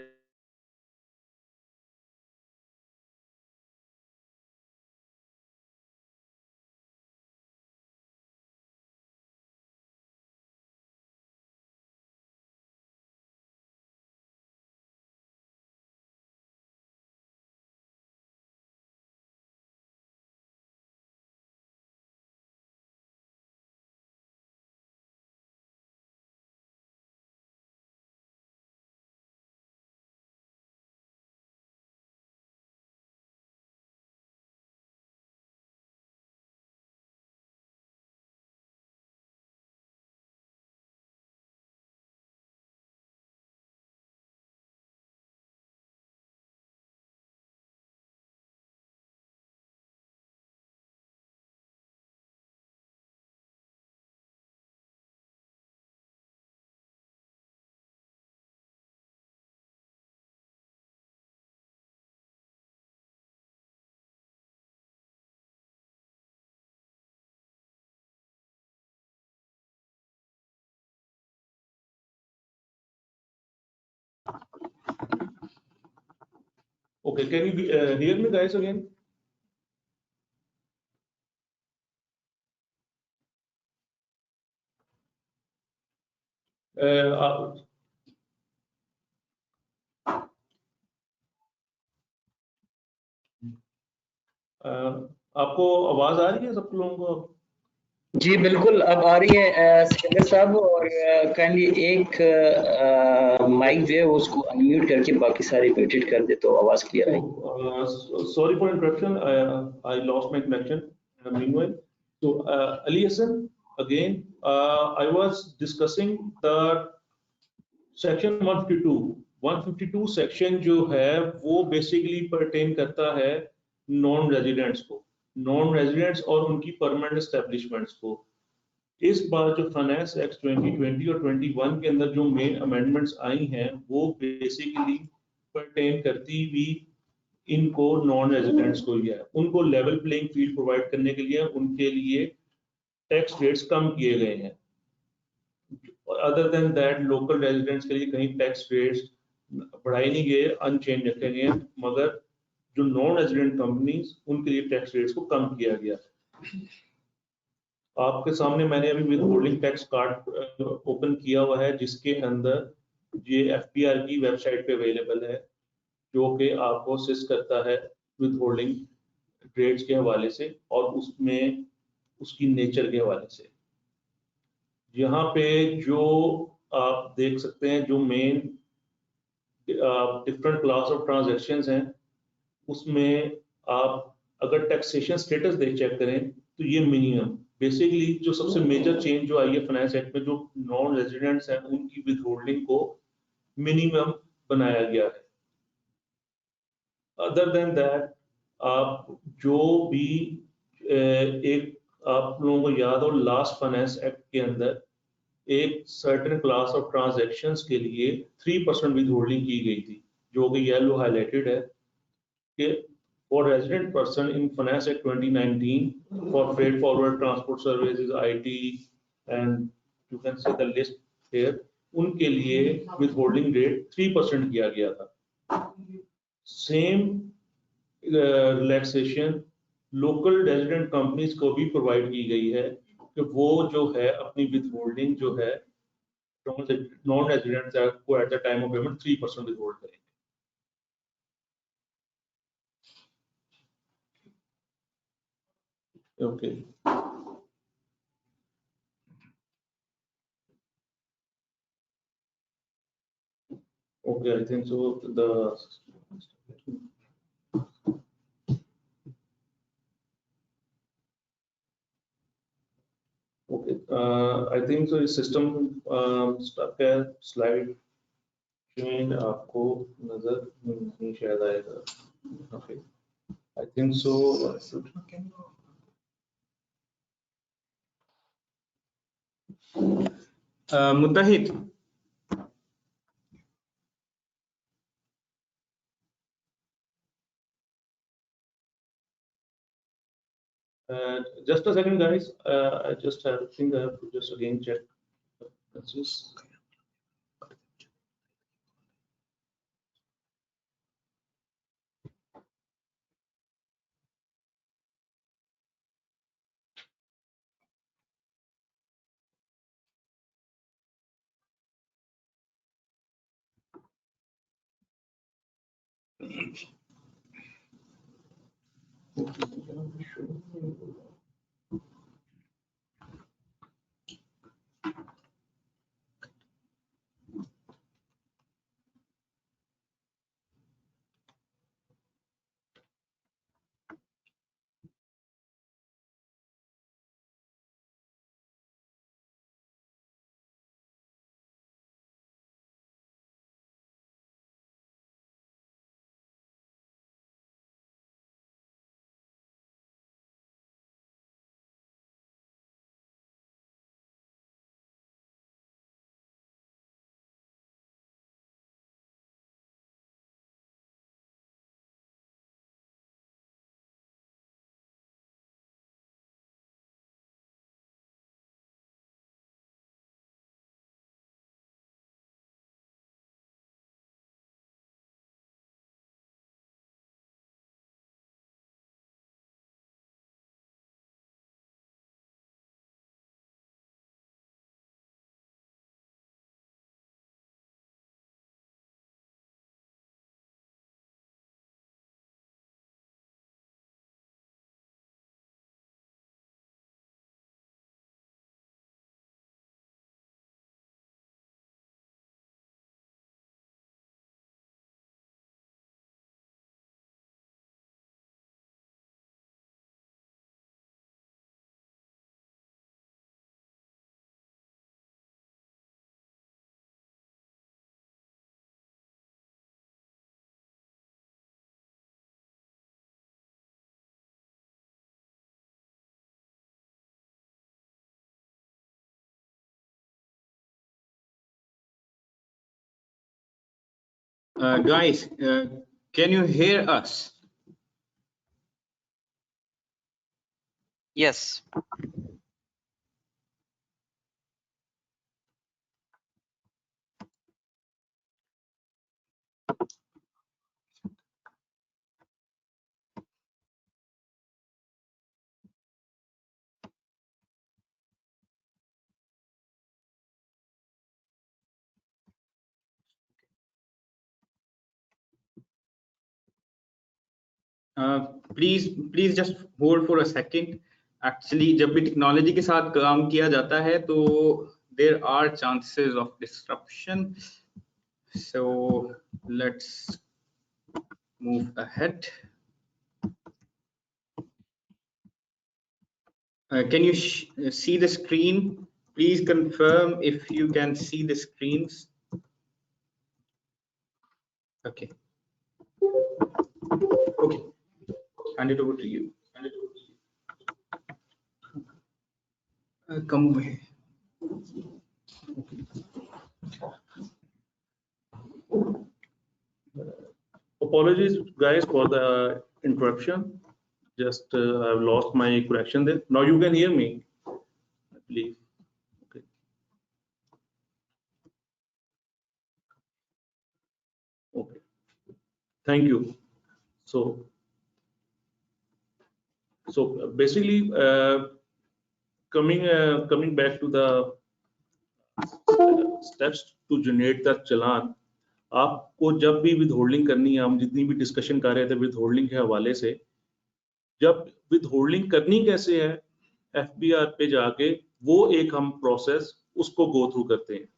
Okay, can you hear me guys again? आपको आवाज आ रही है सब लोगों को? जी बिल्कुल अब आ रही है सिकंदर साहब, और काइंडली एक माइक जो है वो उसको अनम्यूट करके बाकी सारे म्यूटेड कर दे तो आवाज क्लियर आएगी। Sorry for interruption. I lost my connection. Meanwhile, so Ali Hassan, again, I was discussing the section 152. 152 section जो है वो बेसिकली परटेन करता है नॉन रेजिडेंट्स और उनकी परमानेंट एस्टेब्लिशमेंट्स को। इस बार जो फाइनेंस एक्ट 2020 और 21 के अंदर जो मेन अमेंडमेंट्स आई हैं वो बेसिकली परटेन करती हुई इनको नॉन रेजिडेंट्स को ही है। उनको लेवल प्लेइंग फील्ड प्रोवाइड करने के लिए उनके लिए टैक्स रेट्स कम किए गए हैं। Other than that local residents के लिए कहीं टैक्स रेट्स बढ़ाए नहीं गए, अनचेंज रखे गए, मगर जो नॉन रेजिडेंट कंपनीज उनके लिए टैक्स रेट्स को कम किया गया। आपके सामने मैंने अभी with holding tax card open किया हुआ है जिसके अंदर ये FPR की वेबसाइट पे अवेलेबल है जो कि आपको असिस्ट करता है विद होल्डिंग रेट्स के हवाले से और उसमें उसकी नेचर के हवाले से। यहाँ पे जो आप देख सकते हैं जो main different class of transactions हैं उसमें आप अगर टैक्सेशन स्टेटस देख चेक करें तो ये मिनिमम बेसिकली जो सबसे मेजर चेंज जो आई है फाइनेंस एक्ट में जो नॉन रेजिडेंट्स हैं उनकी विद होल्डिंग को मिनिमम बनाया गया है। अदर देन दैट आप जो भी एक आप लोगों को याद हो लास्ट फाइनेंस एक्ट के अंदर एक सर्टेन क्लास ऑफ ट्रांजैक्शंस के लिए 3% विद होल्डिंग की गई थी जो कि येलो हाईलाइटेड है कि for resident person in Finance Act 2019 for freight forward transport services IT and you can say the list here उनके लिए withholding rate 3% किया गया था। Same relaxation local resident companies को भी प्रोवाइड की गई है कि वो जो है अपनी विथहोल्डिंग जो है नॉन रेजिडेंट्स को at the time of payment 3% withhold करेंगे। Okay. Okay, I think so. I think so system stuck है slide में आपको नजर नहीं शायद आएगा. Okay. I think so. Mutahid. Just a second, guys. I think I have to just again check. That's just. Guys, can you hear us? Yes. Please just hold for a second. Actually, जब भी technology के साथ काम किया जाता है तो there are chances of disruption. So let's move ahead. Can you see the screen? Please confirm if you can see the screens. Okay. Okay. Hand it over to you. Come over here. Apologies, guys, for the interruption. Just I've lost my connection there. Now you can hear me, I believe. Okay. Okay. Thank you. So basically, coming back to the steps to generate the challan. आपको जब भी withholding करनी है, हम जितनी भी discussion कर रहे थे विदहोल्डिंग के हवाले से, जब विदहोल्डिंग करनी कैसे है एफबीआर पे जाके, वो एक हम प्रोसेस उसको गो थ्रू करते हैं.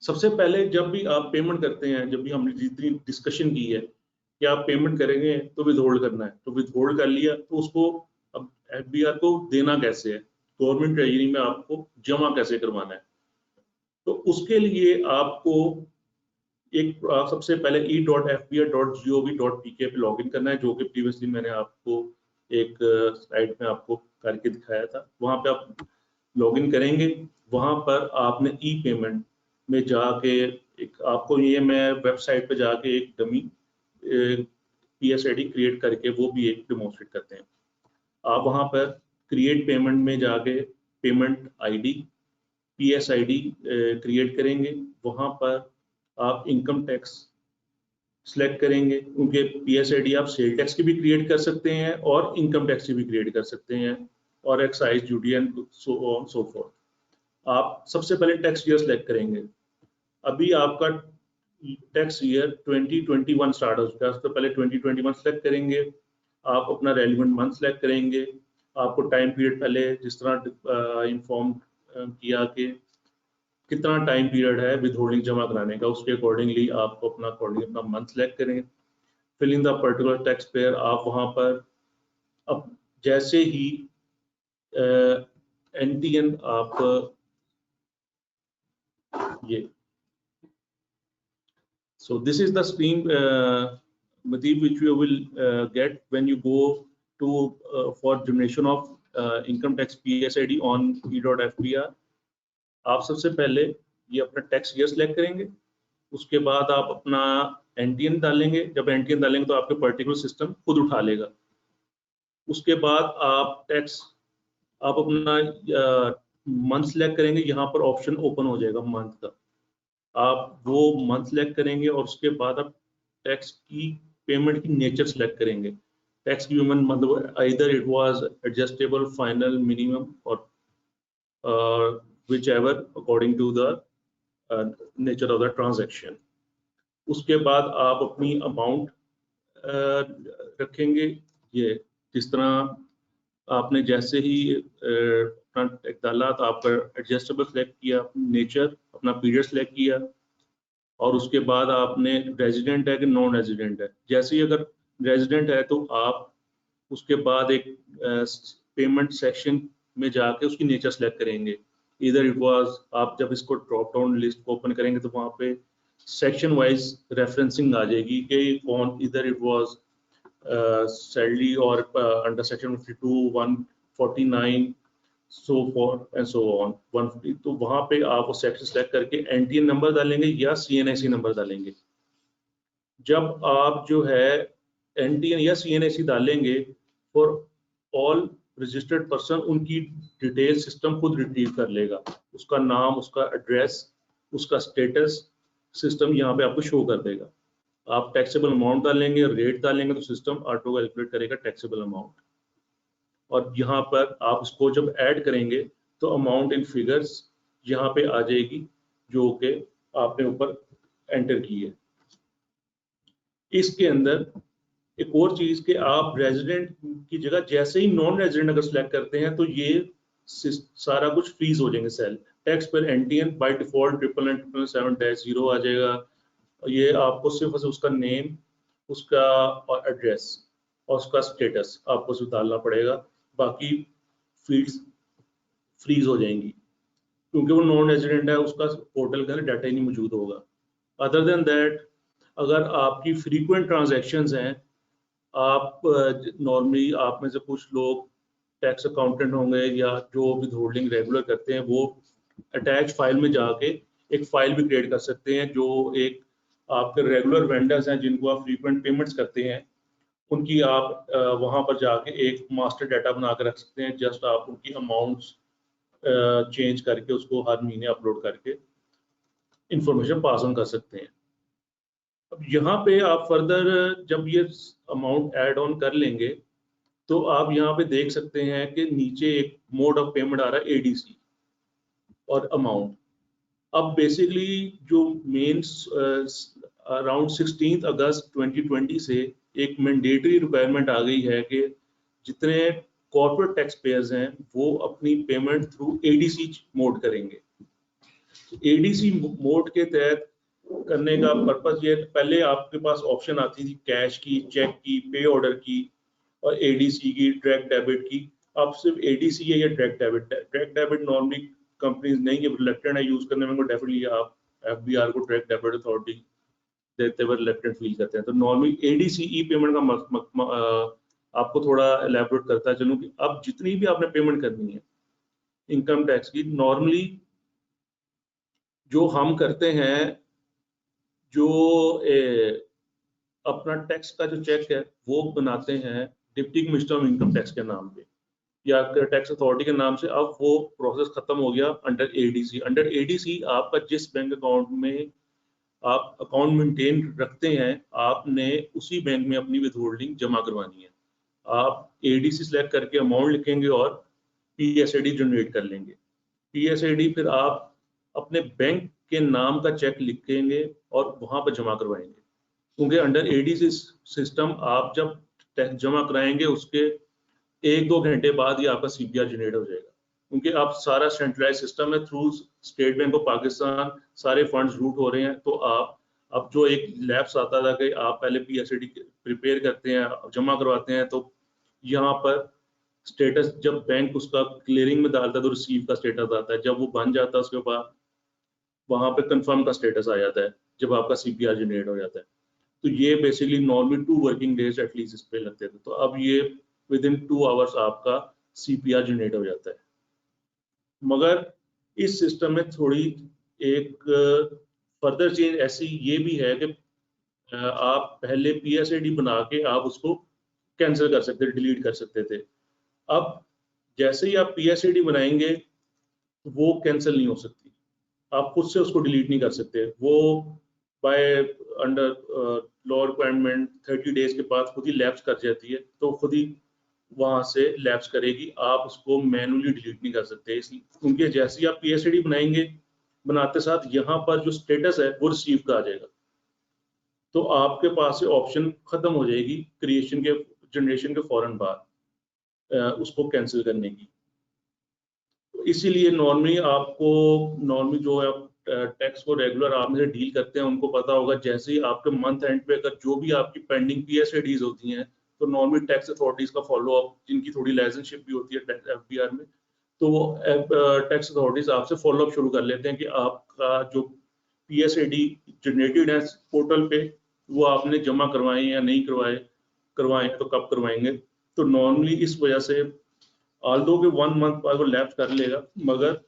सबसे पहले जब भी आप पेमेंट करते हैं, जब भी हमने जितनी डिस्कशन की है कि आप पेमेंट करेंगे तो विदहोल्ड करना है, तो विदहोल्ड कर लिया तो उसको अब एफबीआर को देना कैसे है, गवर्नमेंट ट्रेजरी में आपको जमा कैसे करवाना है। तो उसके लिए आपको एक सबसे पहले e.fbi.gov.pk पे लॉगिन करना है, जो कि प्रीवियसली मैंने आपको एक स्लाइड में आपको करके दिखाया था। वहां पे आप लॉगिन करेंगे, वहां पर आपने ई पेमेंट में जाके आपको ये मैं वेबसाइट पे जाके एक डमी PSID क्रिएट करके वो भी एक डेमोन्स्ट्रेट करते हैं। आप वहां पर क्रिएट पेमेंट में जाके पेमेंट ID PSID क्रिएट करेंगे। वहां पर आप इनकम टैक्स सिलेक्ट करेंगे, उनके PSID आप सेल टैक्स की भी क्रिएट कर सकते हैं और इनकम टैक्स की भी क्रिएट कर सकते हैं, और excise duty and so forth. आप सबसे पहले टैक्स ईयर सिलेक्ट करेंगे। अभी आपका टैक्स ईयर 2021 स्टार्ट हो चुका है, उससे पहले 2021 सिलेक्ट करेंगे। आप अपना रेलिवेंट मंथ सिलेक्ट करेंगे। आपको टाइम पीरियड पहले जिस तरह इन्फॉर्म किया कि कितना टाइम पीरियड है विद होल्डिंग जमा कराने का, उसके अकॉर्डिंगली आपको अपना मंथ सेलेक्ट करेंगे। Fill in the particular taxpayer. आप वहां पर अब जैसे ही NTN आप ये so this is the screen Madeep, which you will get when you go to for generation of income tax PSID on e.fbr। आप सबसे पहले ये अपना टैक्स ईयर सेलेक्ट करेंगे, उसके बाद आप अपना NTN डालेंगे। जब NTN डालेंगे तो आपके पर्टिकुलर सिस्टम खुद उठा लेगा। उसके बाद आप अपना मंथ सेलेक्ट करेंगे। यहाँ पर ऑप्शन ओपन हो जाएगा मंथ का, आप वो मंथ सेलेक्ट करेंगे और उसके बाद आप टैक्स की पेमेंट की नेचर सेलेक्ट करेंगे। टैक्स की पेमेंट मतलब either it was adjustable, final, minimum और whichever according to the nature of the transaction। उसके बाद आप अपनी अमाउंट रखेंगे। ये जिस तरह आपने जैसे ही अपना टैक्स डाला तो आपका एडजस्टेबल सेलेक्ट किया, नेचर, अपना पीरियड सेलेक्ट किया, और उसके बाद आपने रेजिडेंट है कि नॉन रेजिडेंट है। जैसे ही अगर रेजिडेंट है तो आप उसके बाद एक पेमेंट सेक्शन में जाके उसकी नेचर सेलेक्ट करेंगे। इधर इट वाज, आप जब इसको ड्रॉप डाउन लिस्ट को ओपन करेंगे तो वहाँ पे सेक्शन वाइज रेफरेंसिंग आ जाएगी कि कौन, इधर इट वाज सैलरी और under section 52, 149 so for and so on 150। तो वहाँ पे आप वो सेक्शन सेलेक्ट करके NTN नंबर डालेंगे या CNIC नंबर डालेंगे। जब आप जो है NTN या CNIC डालेंगे फॉर ऑल रजिस्टर्ड पर्सन, उनकी डिटेल सिस्टम खुद रिट्रीव कर लेगा। उसका नाम, उसका एड्रेस, उसका स्टेटस सिस्टम यहाँ पे आपको शो कर देगा। आप टैक्सेबल अमाउंट डालेंगे, रेट डालेंगे तो सिस्टम ऑटो कैलकुलेट करेगा टैक्सेबल अमाउंट, और यहाँ पर आप उसको जब ऐड करेंगे तो अमाउंट इन फिगर्स यहाँ पे आ जाएगी जो कि आपने ऊपर एंटर की है। इसके अंदर एक और चीज कि आप रेजिडेंट की जगह जैसे ही नॉन रेजिडेंट अगर सिलेक्ट करते हैं तो ये सारा कुछ फ्रीज हो जाएंगे सेल। टैक्स पर NTN बाय डिफॉल्ट 99977-0 आ जाएगा। ये आपको सिर्फ उसका नेम, उसका एड्रेस और उसका स्टेटस आपको सिर्फ डालना पड़ेगा, बाकी फील्ड्स फ्रीज हो जाएंगी क्योंकि वो नॉन रेजिडेंट है, उसका पोर्टल का डाटा ही नहीं मौजूद होगा। अदर देन दैट, अगर आपकी फ्रीक्वेंट ट्रांजैक्शंस हैं, आप नॉर्मली आप में से कुछ लोग टैक्स अकाउंटेंट होंगे या जो विद होल्डिंग रेगुलर करते हैं, वो अटैच फाइल में जाके एक फाइल भी क्रिएट कर सकते हैं जो एक आपके रेगुलर वेंडर्स हैं जिनको आप फ्रीक्वेंट पेमेंट्स करते हैं, उनकी आप वहां पर जाके एक मास्टर डाटा बना कर रख सकते हैं। जस्ट आप उनकी अमाउंट्स चेंज करके उसको हर महीने अपलोड करके इंफॉर्मेशन पास ऑन कर सकते हैं। अब यहाँ पे आप फर्दर जब ये अमाउंट ऐड ऑन कर लेंगे तो आप यहाँ पे देख सकते हैं कि नीचे एक मोड ऑफ पेमेंट आ रहा है ADC और अमाउंट। अब बेसिकली जो मेन अराउंड 16 अगस्त 2020 से एक मैंडेटरी रिक्वायरमेंट आ गई है कि जितने कॉर्पोरेट टैक्स पेयर्स हैं वो अपनी पेमेंट थ्रू ADC मोड करेंगे। ADC मोड के तहत करने का पर्पस ये, पहले आपके पास ऑप्शन आती थी कैश की, चेक की, पे ऑर्डर की और ADC की, डायरेक्ट डेबिट की। आप सिर्फ ADC है या डायरेक्ट डेबिट नॉर्मली कंपनीज नहीं है रिलेक्टेड है यूज करने में, डेफिनेटली आप FBR को डायरेक्ट डेबिट अथॉरिटी देते हुए रिलेक्टेड फील करते हैं। तो नॉर्मली ADC ई पेमेंट का आपको थोड़ा एलैबोरेट करता है चलूं कि अब जितनी भी आपने पेमेंट करनी है इनकम टैक्स की, नॉर्मली जो हम करते हैं, जो अपना टैक्स का जो चेक है वो बनाते हैं deputy commissioner of income tax के नाम पे या टैक्स अथॉरिटी के नाम से। अब वो प्रोसेस खत्म हो गया अंडर ADC। अंडर ADC आपका जिस बैंक अकाउंट में आप अकाउंट मेंटेन रखते हैं, आपने उसी बैंक में अपनी विथहोल्डिंग जमा करवानी है। आप ADC सिलेक्ट करके अमाउंट लिखेंगे और PSAD जनरेट कर लेंगे। PSAD फिर आप अपने बैंक के नाम का चेक लिखेंगे और वहां पर जमा करवाएंगे, क्योंकि अंडर ADC सिस्टम आप जब टैक्स जमा कराएंगे उसके 1-2 घंटे बाद ही आपका CPR जनरेट हो जाएगा, क्योंकि आप सारा सेंट्रलाइज सिस्टम है through state bank of Pakistan सारे फंड्स रूट हो रहे हैं। तो आप अब जो एक लैप्स आता था कि आप पहले PSAD प्रिपेयर करते हैं जमा करवाते हैं, तो यहाँ पर स्टेटस जब बैंक उसका क्लियरिंग में डालता है तो रिसीव का स्टेटस आता है, जब वो बन जाता है उसके बाद वहां पे कंफर्म का स्टेटस आ जाता है जब आपका CPR जनरेट हो जाता है। तो ये basically normally 2 working days at least इस पे लगते थे, तो अब ये विद इन 2 आवर्स आपका CPR जनरेट हो जाता है। मगर इस सिस्टम में थोड़ी एक फर्दर चेंज ऐसी ये भी है कि आप पहले PSAD बना के आप उसको कैंसिल कर सकते थे, डिलीट कर सकते थे। अब जैसे ही आप PSAD बनाएंगे वो कैंसिल नहीं हो सकती, आप खुद से उसको डिलीट नहीं कर सकते। वो by under law requirement 30 days के बाद खुद ही लैप्स कर जाती है, तो खुद ही वहां से लैप्स करेगी, आप उसको मैनुअली डिलीट नहीं कर सकते। इसलिए क्योंकि जैसे ही आप PSAD बनाएंगे, बनाते साथ यहाँ पर जो स्टेटस है वो रिसीव का आ जाएगा, तो आपके पास से ऑप्शन खत्म हो जाएगी क्रिएशन के जनरेशन के फौरन बाद उसको कैंसिल करने की। तो इसीलिए नॉर्मली जो है टैक्स को रेगुलर आप में से डील करते हैं उनको पता होगा, जैसे ही आपके मंथ एंड पे अगर जो भी आपकी पेंडिंग PSADs होती हैं, तो नॉर्मली टैक्स अथॉरिटीज का फॉलो अप, जिनकी थोड़ी लाइसेंसशिप भी होती है FBR में, तो वो टैक्स अथॉरिटीज आपसे फॉलो अप शुरू कर लेते हैं कि आपका जो PSAD जनरेटेड है पोर्टल पे वो आपने जमा करवाए या नहीं करवाए तो कब करवाएंगे। तो नॉर्मली इस वजह से ऑल्दो के 1 मंथ बाद वो लैप्स कर लेगा, मगर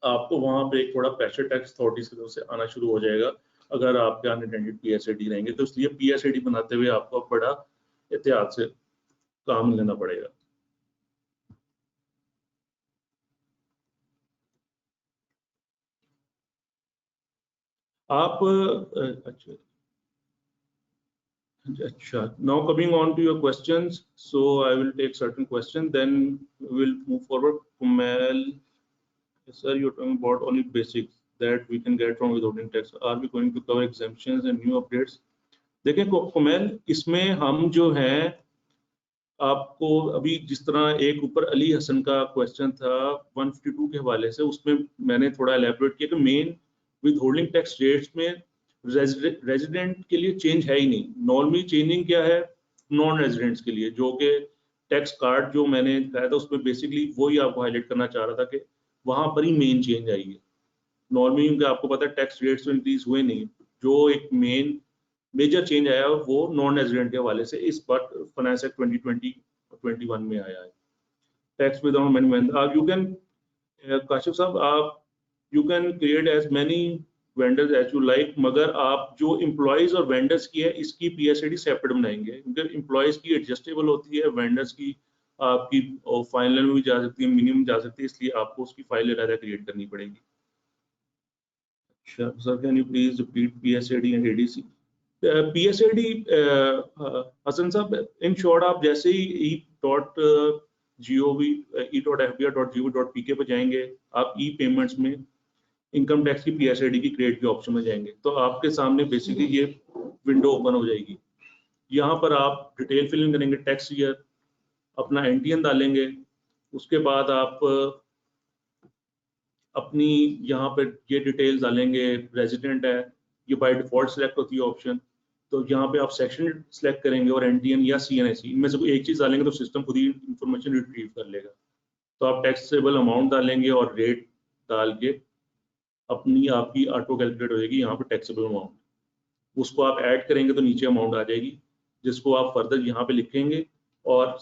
आपको वहां पे एक थोड़ा प्रेशर टैक्स अथॉरिटीज की तरफ से आना शुरू हो जाएगा अगर आपके अनअटेंडेड PSAD रहेंगे। तो इसलिए PSAD बनाते हुए आपको बड़ा एहतियात से काम लेना पड़ेगा। आप अच्छा, now coming on to your questions, so I will take certain questions, then we will move forward. Kumail, sir, you're talking about only basics that we can get from withholding tax. Are we going to cover exemptions and new updates? देखिए कुमैल, इसमें हम जो है आपको अभी जिस तरह एक ऊपर अली हसन का क्वेश्चन था 152 के हवाले से, उसमें मैंने थोड़ा एलैबोरेट किया कि मेन विथहोल्डिंग टैक्स रेट्स में रेजिडेंट के लिए चेंज है ही नहीं। नॉर्मली चेंजिंग क्या है नॉन रेजिडेंट्स के लिए, जो कि टैक्स कार्ड जो मैंने दिखाया था उसमें बेसिकली वही आपको हाईलाइट करना चाह रहा था कि वहां पर ही मेन चेंज आई है। नॉर्मली क्योंकि आपको पता है टैक्स रेट्स तो इंक्रीज हुए नहीं, जो एक मेजर चेंज आया वो नॉन रेजिडेंट के हवाले से इस बार फाइनेंस एक्ट 2020-21 में आया है। टैक्स विदाउट मैन्युअल, आप यू कैन काशिफ साहब, आप you can create as many vendors as you like, मगर आप जो एम्प्लॉयज और वेंडर्स की है इसकी PSAD सेपरेट बनाएंगे, क्योंकि एम्प्लॉयज की एडजस्टेबल होती है, वेंडर्स की आपकी फाइनल में भी जा सकती है, मिनिमम जा सकती है, इसलिए आपको उसकी फाइल अलग क्रिएट करनी पड़ेगी। अच्छा sir, can you please repeat PSAD and ADC? PSAD Hasan साहब, इन शॉर्ट आप जैसे ही e.fbr.gov.pk पे जाएंगे, आप ई पेमेंट्स में इनकम टैक्स की PSAD की क्रिएट के ऑप्शन में जाएंगे, तो आपके सामने बेसिकली ये विंडो ओपन हो जाएगी। यहाँ पर आप डिटेल फिलिंग करेंगे, टैक्स ईयर, अपना NTN डालेंगे, उसके बाद आप अपनी यहाँ पर ये डिटेल्स डालेंगे, रेजिडेंट है, ये बाय डिफॉल्ट सेलेक्ट होती है ऑप्शन, तो यहाँ पे आप सेक्शन सेलेक्ट करेंगे और NTN या CNIC इनमें से कोई एक चीज डालेंगे तो सिस्टम खुद ही इंफॉर्मेशन रिट्रीव कर लेगा। तो आप टैक्सेबल अमाउंट डालेंगे और रेट डाल के अपनी आपकी ऑटो कैलकुलेट हो जाएगी यहाँ पे टैक्सेबल अमाउंट, उसको आप ऐड करेंगे तो नीचे अमाउंट आ जाएगी, जिसको आप फर्दर यहाँ पे लिखेंगे और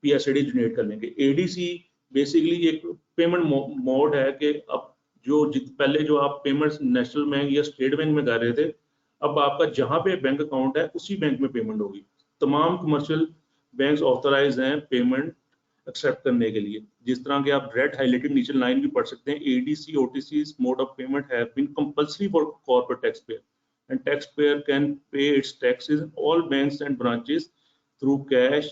PSID जनरेट कर लेंगे। ADC बेसिकली एक पेमेंट मोड है कि अब पहले जो आप पेमेंट्स नेशनल बैंक या स्टेट बैंक में कर रहे थे, अब आपका जहाँ पे बैंक अकाउंट है उसी बैंक में पेमेंट होगी। तमाम कमर्शियल बैंक्स ऑथराइज हैं पेमेंट एक्सेप्ट करने के लिए। जिस तरह के आप रेड हाईलाइटेड नीचे लाइन भी पढ़ सकते हैं, ADC OTC mode of payment have been compulsory for corporate taxpayer and taxpayer can pay its taxes in all banks and branches through cash,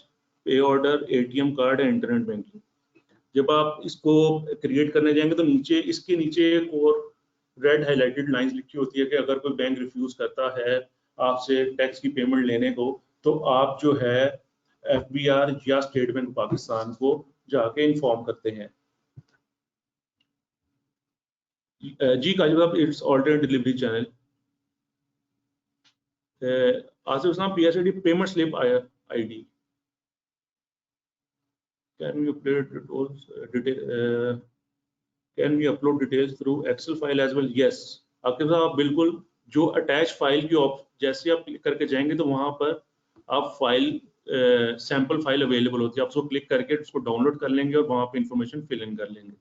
pay order, ATM card and internet banking। जब आप इसको create करने जाएंगे तो इसके नीचे एक और रेड हाईलाइटेड लाइंस लिखी होती है कि अगर कोई बैंक रिफ्यूज करता है आपसे टैक्स की पेमेंट लेने को, तो आप जो है FBR या स्टेट बैंक पाकिस्तान को जाके इन्फॉर्म करते हैं। जी काजिब, it's alternate delivery channel. Asif Islam, PSID payment slip ID, can we upload details through Excel file as well? Yes Aqib साहब, बिल्कुल। जो अटैच फाइल की जैसे आप क्लिक करके जाएंगे तो वहां पर आप फाइल सैंपल फाइल अवेलेबल होती है, आप उसको क्लिक करके उसको डाउनलोड कर लेंगे और वहां पे इंफॉर्मेशन फिल इन कर लेंगे।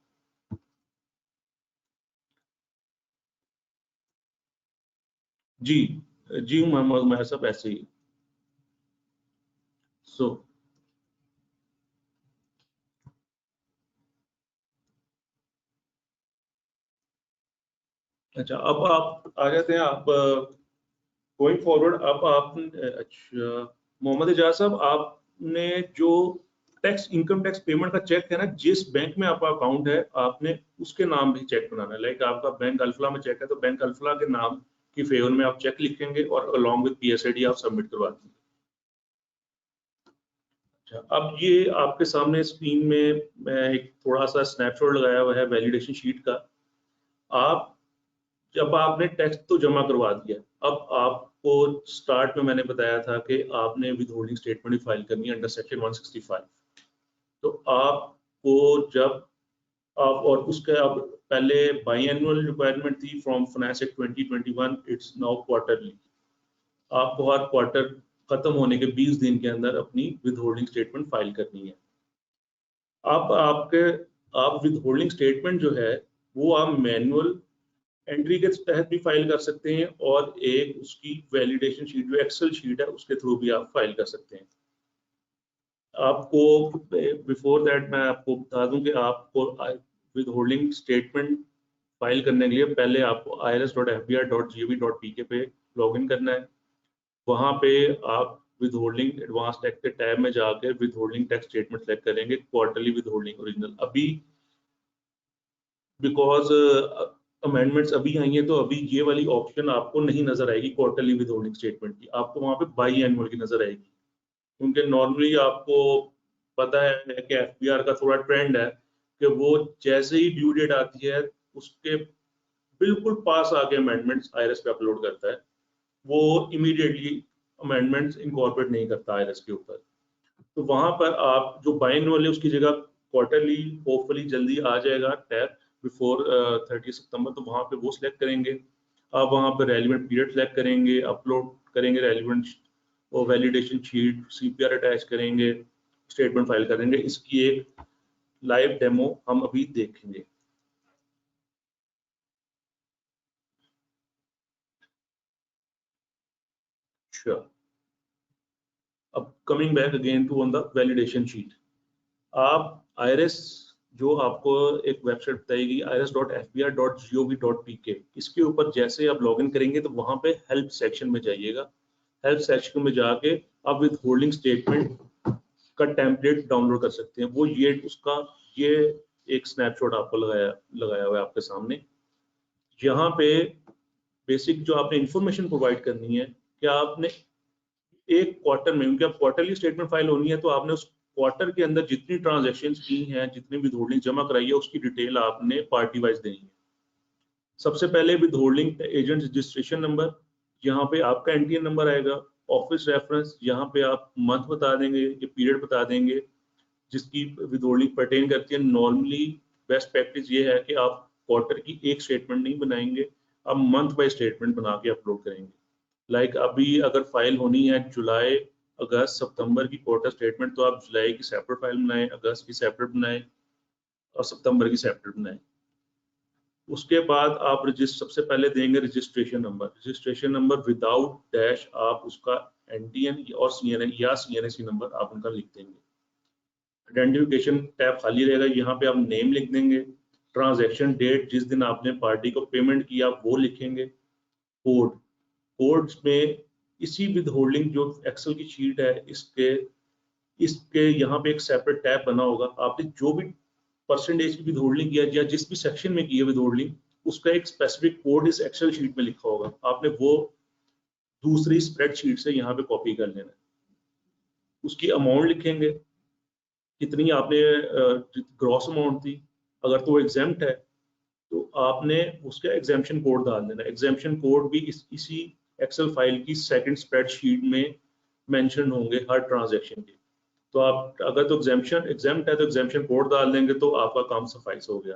जी मोहम्मद महर साहब, ऐसे ही। अच्छा, अब आप आ जाते हैं, आप गोइंग फॉरवर्ड। अब आप अच्छा मोहम्मद इजाज साहब, आपने जो इनकम टैक्स पेमेंट का चेक है ना, जिस बैंक में आपका अकाउंट है आपने उसके नाम भी चेक बनाना है। लाइक आपका बैंक अल्फला में चेक है तो बैंक अल्फला के नाम की फेवर में आप चेक लिखेंगे और अलॉन्ग विद PSID आप सबमिट करवा देंगे। अच्छा, अब ये आपके सामने स्क्रीन में मैं एक थोड़ा सा स्नैपशॉट लगाया हुआ है वैलिडेशन शीट का। जब आपने टैक्स तो जमा करवा दिया, अब आपको स्टार्ट में मैंने बताया था कि आपने विदहोल्डिंग स्टेटमेंट भी फाइल करनी है अंडर सेक्शन 165। तो आपको जब आप और उसके अब पहले बाई एनुअल रिक्वायरमेंट थी from finance act 2021, it's now quarterly. आपको हर क्वार्टर खत्म होने के 20 दिन के अंदर अपनी विदहोल्डिंग स्टेटमेंट फाइल करनी है। अब आप विदहोल्डिंग स्टेटमेंट जो है वो आप मैनुअल एंट्री के तहत भी फाइल कर सकते हैं और एक उसकी वैलिडेशन शीट जो एक्सेल शीट है उसके थ्रू भी आप फाइल कर सकते हैं। आपको बिफोर दैट मैं आपको बता दूं कि आपको विदहोल्डिंग स्टेटमेंट फाइल करने के लिए पहले आपको irs.fbr.gov.pk पे लॉगिन करना है। वहां पे आप विदहोल्डिंग एडवांस टैक्स के टैब में जाकर विदहोल्डिंग टैक्स स्टेटमेंट सेलेक्ट करेंगे, क्वार्टरली विदहोल्डिंग ओरिजिनल। अभी बिकॉज अमेंडमेंट्स अभी आई हैं तो अभी ये वाली ऑप्शन आपको नहीं नजर आएगी क्वार्टरली विदहोल्डिंग स्टेटमेंट की, आपको वहां पे बाई एनुअल की नजर आएगी। क्योंकि नॉर्मली आपको पता है कि FBR का थोड़ा ट्रेंड है कि वो जैसे ही ड्यू डेट आती है उसके बिल्कुल पास आके अमेंडमेंट्स IRS पे अपलोड करता है, वो इमीडिएटली अमेंडमेंट्स इनकॉर्पोरेट नहीं करता IRS के ऊपर। तो वहां पर आप जो बाई एनुअल है उसकी जगह क्वार्टरली होपफुली जल्दी आ जाएगा टैब बिफोर 30 सितंबर, तो वहां पे वो सिलेक्ट करेंगे। आप वहां पर रेलिवेंट पीरियड सिलेक्ट करेंगे, अपलोड करेंगे रेलिवेंट और वैलिडेशन शीट, CPR अटैच करेंगे, स्टेटमेंट फाइल करेंगे। इसकी एक लाइव डेमो हम अभी देखेंगे। Sure. अब coming back again to on the validation sheet, आप IRS जो आपको एक वेबसाइट बताएगी irs.fbr.gov.pk, इसके ऊपर जैसे आप लॉगिन करेंगे तो वहां पे हेल्प सेक्शन में जाइएगा। हेल्प सेक्शन में जाके आप विदहोल्डिंग स्टेटमेंट का टेम्पलेट डाउनलोड कर सकते हैं। वो ये एक स्नैपशॉट आपको लगाया हुआ है आपके सामने। यहाँ पे बेसिक जो आपने इंफॉर्मेशन प्रोवाइड करनी है कि आपने एक क्वार्टर में, क्योंकि आप क्वार्टरली स्टेटमेंट फाइल होनी है, तो आपने उस क्वार्टर के अंदर जितनी ट्रांजैक्शंस की हैं, जितनी विदहोल्डिंग जमा कराई है, उसकी डिटेल आपने पार्टी वाइज देनी है। सबसे पहले विदहोल्डिंग एजेंट रजिस्ट्रेशन नंबर, यहाँ पे आपका NTN नंबर आएगा ऑफिस रेफरेंस, यहाँ पे आप मंथ बता देंगे, ये पीरियड बता देंगे जिसकी विदहोल्डिंग पर्टेन करती है। नॉर्मली बेस्ट प्रैक्टिस ये है कि आप क्वार्टर की एक स्टेटमेंट नहीं बनाएंगे, आप मंथ बाय स्टेटमेंट बना के अपलोड करेंगे। लाइक अभी अगर फाइल होनी है जुलाई, अगस्त, सितंबर की क्वार्टर स्टेटमेंट, तो आप जुलाई की सेपरेट फाइल बनाएं, अगस्त की सेपरेट बनाएं और सितंबर की सेपरेट बनाएं। उसके बाद आप सबसे पहले देंगे registration number. Registration number without dash आप उसका एनटीएन और सीएनए या सीएनएसी नंबर आप उनका लिख देंगे। आइडेंटिफिकेशन टैब खाली रहेगा, यहाँ पे आप नेम लिख देंगे। ट्रांजैक्शन डेट, जिस दिन आपने पार्टी को पेमेंट किया वो लिखेंगे। कोड्स में इसी विद होल्डिंग जो एक्सेल की शीट है इसके यहाँ पे एक सेपरेट टैब बना होगा। आपने जो भी परसेंटेज की विद होल्डिंग किया या जिस भी सेक्शन में की है विद होल्डिंग, उसका एक स्पेसिफिक कोड इस एक्सेल शीट में लिखा होगा। आपने वो दूसरी स्प्रेडशीट से यहाँ पे कॉपी कर लेना है। उसकी अमाउंट लिखेंगे, कितनी आपने ग्रॉस अमाउंट थी। अगर तो वो एग्जेम्प्ट है तो आपने उसका एग्जेम्पशन कोड डाल देना। एग्जेम्पशन कोड भी इसी एक्सेल फाइल की सेकंड स्प्रेडशीट में मेंशन होंगे हर ट्रांजैक्शन के। तो आप अगर तो एग्जेम्प्ट है तो एग्जेम्पशन कोड डाल देंगे तो आपका काम सफाइस हो गया।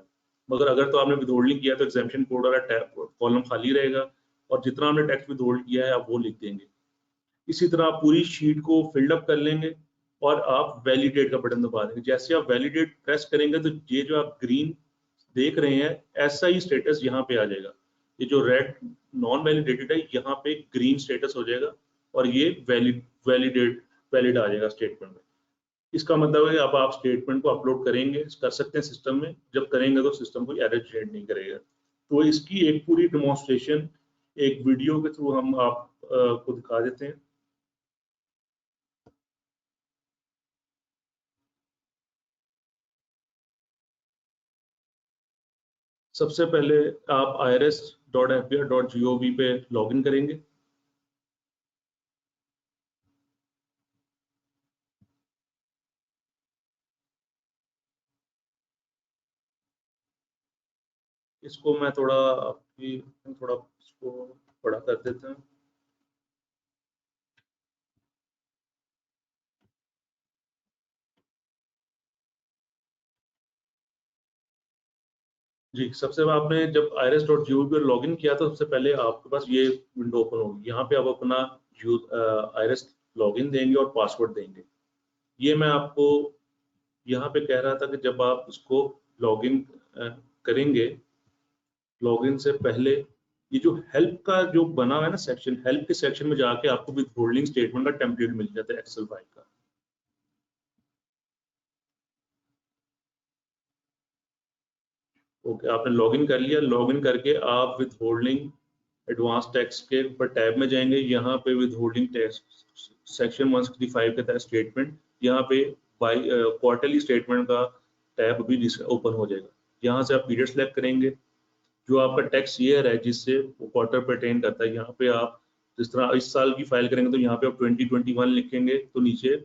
मगर अगर तो आपने विदहोल्डिंग किया तो एग्जेम्पशन कोड वाला टैब कॉलम खाली रहेगा और जितना आपने टैक्स विदहोल्ड किया है आप वो लिख देंगे। इसी तरह आप पूरी शीट को फिल्डअप कर लेंगे और आप वैलिडेट का बटन दबा देंगे। जैसे आप वैलिडेट प्रेस करेंगे तो ये जो आप ग्रीन देख रहे हैं ऐसा ही स्टेटस यहाँ पे आ जाएगा। ये जो रेड नॉन वैलिडेटेड है यहाँ पे ग्रीन स्टेटस हो जाएगा और ये वैलिड आ जाएगा स्टेटमेंट में। इसका मतलब है कि अब आप स्टेटमेंट को अपलोड करेंगे, कर सकते हैं सिस्टम में। जब करेंगे तो सिस्टम को एरर जनरेट नहीं करेगा। तो इसकी एक पूरी डेमोन्स्ट्रेशन एक वीडियो के थ्रू हम आप को दिखा देते हैं। सबसे पहले आप irs.fbr.gov पे लॉगिन करेंगे। इसको मैं थोड़ा इसको बड़ा कर देता हूँ। जी, सबसे आपने जब irs.gov पर लॉगिन किया तो सबसे पहले आपके पास ये विंडो ओपन होगी। यहाँ पे आप अपना irs लॉगिन देंगे और पासवर्ड देंगे। ये मैं आपको यहाँ पे कह रहा था कि जब आप उसको लॉगिन करेंगे, लॉगिन से पहले ये जो हेल्प का जो बना हुआ है ना सेक्शन, हेल्प के सेक्शन में जाके आपको विदहोल्डिंग स्टेटमेंट का टेम्पलेट मिल जाता है एक्सेल फाइल का। ओके, आपने लॉगिन कर लिया। लॉगिन करके आप विदहोल्डिंग एडवांस टैक्स के ऊपर टैब में जाएंगे। यहाँ पे विदहोल्डिंग टैक्स सेक्शन 165 के तहत स्टेटमेंट, यहाँ पे बाई क्वार्टरली स्टेटमेंट का टैब भी ओपन हो जाएगा। यहाँ से आप पीरियड सेलेक्ट करेंगे, जो आपका टैक्स ईयर है जिससे वो क्वार्टर पर्टेन करता है। यहाँ पे आप जिस तरह इस साल की फाइल करेंगे तो यहाँ पे आप 2021 लिखेंगे तो नीचे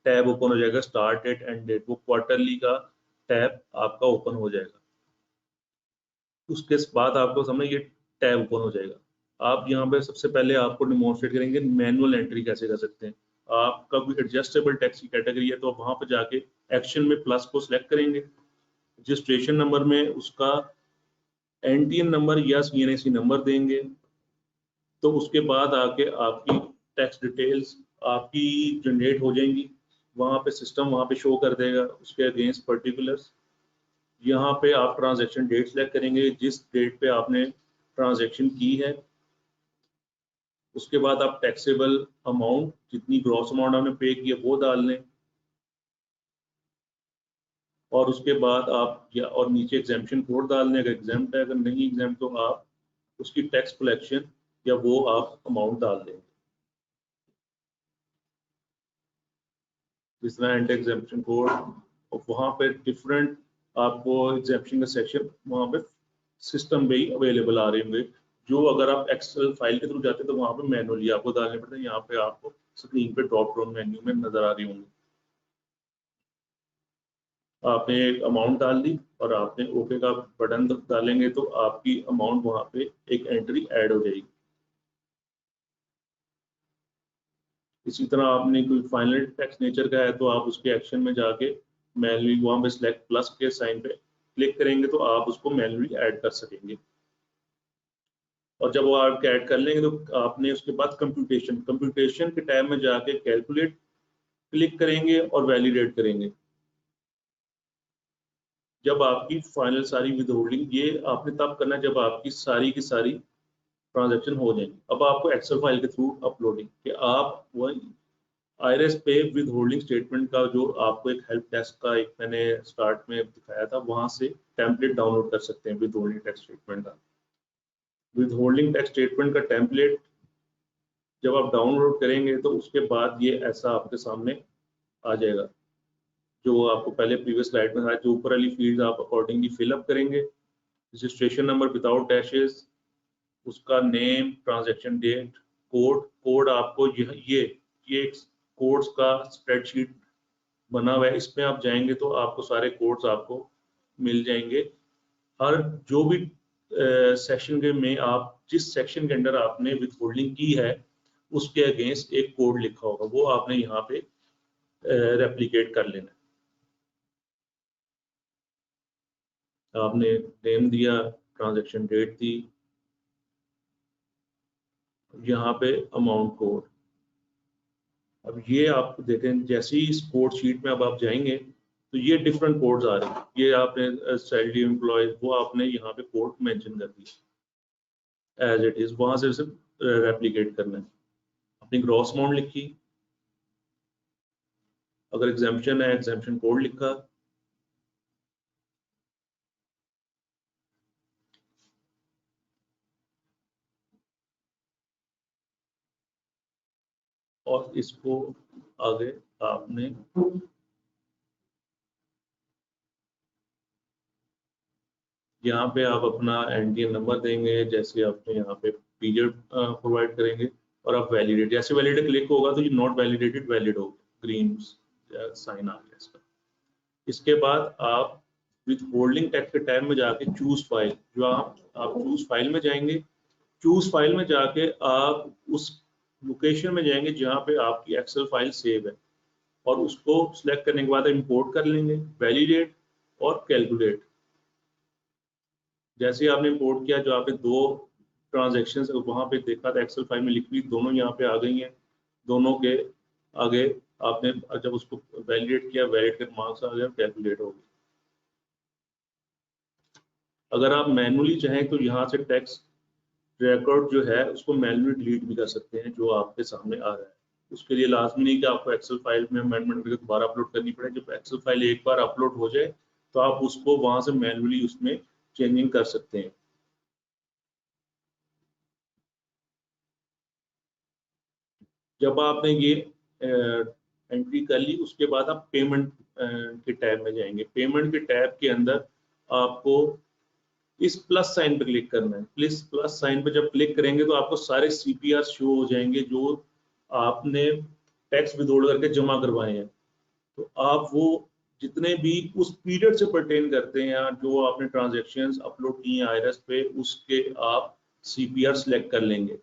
टैब ओपन हो जाएगा स्टार्ट डेट एंड डेट, वो क्वार्टरली का टैब आपका ओपन हो जाएगा। उसके बाद आपको समझ ये टैब ओपन हो जाएगा। आप यहाँ पे सबसे पहले आपको डिमॉन्स्ट्रेट करेंगे मैनुअल एंट्री कैसे कर सकते हैं। आपका कोई एडजस्टेबल टैक्स की कैटेगरी है तो आप वहाँ पर जाके एक्शन में प्लस को सिलेक्ट करेंगे। रजिस्ट्रेशन नंबर में उसका एनटीएन नंबर या सीएनएसी नंबर देंगे। तो उसके बाद आके आपकी टैक्स डिटेल्स आपकी जनरेट हो जाएंगी। वहाँ पे सिस्टम वहाँ पे शो कर देगा उसके अगेंस्ट पर्टिकुलर्स। यहाँ पे आप ट्रांजैक्शन डेट सेलेक्ट करेंगे जिस डेट पे आपने ट्रांजैक्शन की है। उसके बाद आप टैक्सेबल अमाउंट, जितनी ग्रॉस अमाउंट आपने पे की है वो डाल लें। और उसके बाद आप और नीचे एग्जेम्पशन कोड डाल दें अगर एग्जेम्प्ट है। अगर नहीं एग्जेम्प्ट तो आप उसकी टैक्स कलेक्शन या वो आप अमाउंट डाल देंगे। जिस तरह एंटर एग्जेम्पशन कोड, और वहाँ पे डिफरेंट आपको एग्जेम्पशन का सेक्शन वहाँ पे सिस्टम पे ही अवेलेबल आ रहे होंगे। जो अगर आप एक्सेल फाइल के थ्रू जाते हैं तो वहाँ पे मैनुअली आपको डालने पड़ते हैं। यहाँ पे आपको स्क्रीन पे ड्रॉप डाउन मेन्यू में नजर आ रही होंगी। आपने एक अमाउंट डाल दी और आपने ओके का बटन डालेंगे तो आपकी अमाउंट वहाँ पे एक एंट्री ऐड हो जाएगी। इसी तरह आपने कोई फाइनल टैक्स नेचर का है तो आप उसके एक्शन में जाके मैन्युअली वहाँ पे सिलेक्ट प्लस के साइन पे क्लिक करेंगे तो आप उसको मैन्युअली ऐड कर सकेंगे। और जब वो आप ऐड कर लेंगे तो आपने उसके बाद कंप्यूटेशन के टैब में जाके कैलकुलेट क्लिक करेंगे और वैलिडेट करेंगे। जब आपकी फाइनल सारी विद होल्डिंग, ये आपने तब करना जब आपकी सारी की सारी ट्रांजैक्शन हो जाएंगी। अब आपको एक्सेल फाइल के थ्रू अपलोडिंग कि आप वो आईआरएस पे विद होल्डिंग स्टेटमेंट का जो आपको एक हेल्प डेस्क का एक मैंने स्टार्ट में दिखाया था, वहां से टेम्पलेट डाउनलोड कर सकते हैं विद होल्डिंग टैक्स स्टेटमेंट का। विद होल्डिंग टैक्स स्टेटमेंट का टेम्पलेट जब आप डाउनलोड करेंगे तो उसके बाद ये ऐसा आपके सामने आ जाएगा, जो आपको पहले प्रीवियस स्लाइड में था। जो ऊपर वाली फील्ड आप अकॉर्डिंगली फिलअप करेंगे, रजिस्ट्रेशन नंबर विदाउट डैशेस, उसका नेम, ट्रांजैक्शन डेट, कोड आपको ये कोड्स का स्प्रेडशीट बना हुआ है, इसमें आप जाएंगे तो आपको सारे कोड्स आपको मिल जाएंगे। हर जो भी सेक्शन के में आप जिस सेक्शन के अंदर आपने विद होल्डिंग की है उसके अगेंस्ट एक कोड लिखा होगा, वो आपने यहाँ पे रेप्लिकेट कर लेना है। आपने नेम दिया, ट्रांजैक्शन डेट दी, यहाँ पे अमाउंट कोड। अब ये आप देखें जैसे ही इस कोड शीट में अब आप जाएंगे तो ये डिफरेंट कोड्स आ रहे हैं। ये आपने सैलरी एम्प्लॉय वो आपने यहाँ पे कोड मेंशन कर दिया एज इट इज, वहां से सिर्फ रेप्लिकेट करना है। अपनी ग्रॉस अमाउंट लिखी, अगर एग्जाम्पशन है एग्जाम्पशन कोड लिखा, और इसको आगे आपने यहाँ पे आप अपना एनटीएन नंबर देंगे, जैसे आपने यहाँ पे पीरियड प्रोवाइड करेंगे और आप वैलिडेट, जैसे वैलिडेट क्लिक होगा तो ये नॉट वैलिडेटेड वैलिड होगा, ग्रीन साइन आ गया इसका। इसके बाद आप विद होल्डिंग टैक्स के टैब में जाके चूज फाइल, जो आप चूज फाइल में जाएंगे, चूज फाइल में जाके आप उस लोकेशन में जाएंगे जहाँ पे आपकी एक्सेल फाइल सेव है और उसको सिलेक्ट करने के बाद इंपोर्ट कर लेंगे, वैलिडेट और कैलकुलेट। जैसे आपने इंपोर्ट किया, जो आपने दो ट्रांजैक्शंस वहां पे देखा था एक्सेल फाइल में लिखी, दोनों यहाँ पे आ गई हैं। दोनों के आगे आपने जब उसको वैलिडेट किया, वैलिड कर मार्क्स आ गया, कैलकुलेट हो गया। अगर आप मैनुअली चाहें तो यहाँ से टैक्स रिकॉर्ड जो है उसको मैनुअली डिलीट भी कर सकते हैं, जो आपके सामने आ रहा है। उसके लिए लाजमी नहीं कि आपको एक्सेल फाइल में अमेंडमेंट करके दोबारा अपलोड करनी पड़े। जब एक्सेल फाइल एक बार अपलोड हो जाए तो आप उसको वहां से मैनुअली उसमें चेंजिंग कर सकते हैं। जब आपने ये एंट्री कर ली, उसके बाद आप पेमेंट के टैब में जाएंगे। पेमेंट के टैब के अंदर आपको इस प्लस साइन पे क्लिक करना है। प्लस साइन पे जब क्लिक करेंगे तो आपको सारे सीपीआर शो हो जाएंगे जो आपने टैक्स विदड्रॉ करके जमा करवाए हैं। तो आप वो जितने भी उस पीरियड से परटेन करते हैं या जो आपने ट्रांजैक्शंस अपलोड की हैं आईआरएस पे, उसके आप सीपीआर सेलेक्ट कर लेंगे।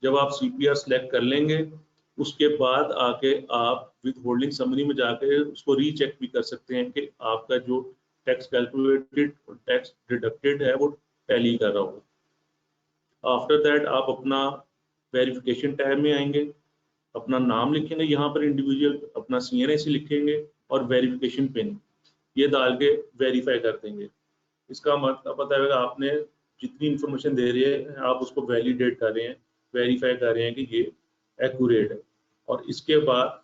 जब आप सीपीआर सेलेक्ट कर लेंगे उसके बाद आके आप विद होल्डिंग समरी में जाके उसको रीचेक भी कर सकते हैं कि आपका जो टैक्स कैलकुलेटेड और टैक्स डिडक्टेड है वो टैली कर रहा होगा। आफ्टर दैट आप अपना वेरिफिकेशन टैब में आएंगे, अपना नाम लिखेंगे, यहाँ पर इंडिविजुअल अपना CNAC लिखेंगे और वेरिफिकेशन पिन ये डाल के वेरीफाई कर देंगे। इसका मतलब पता है आपने जितनी इंफॉर्मेशन दे रही है आप उसको वैलिडेट कर रहे हैं, वेरीफाई कर रहे हैं कि ये एक्यूरेट है, और इसके बाद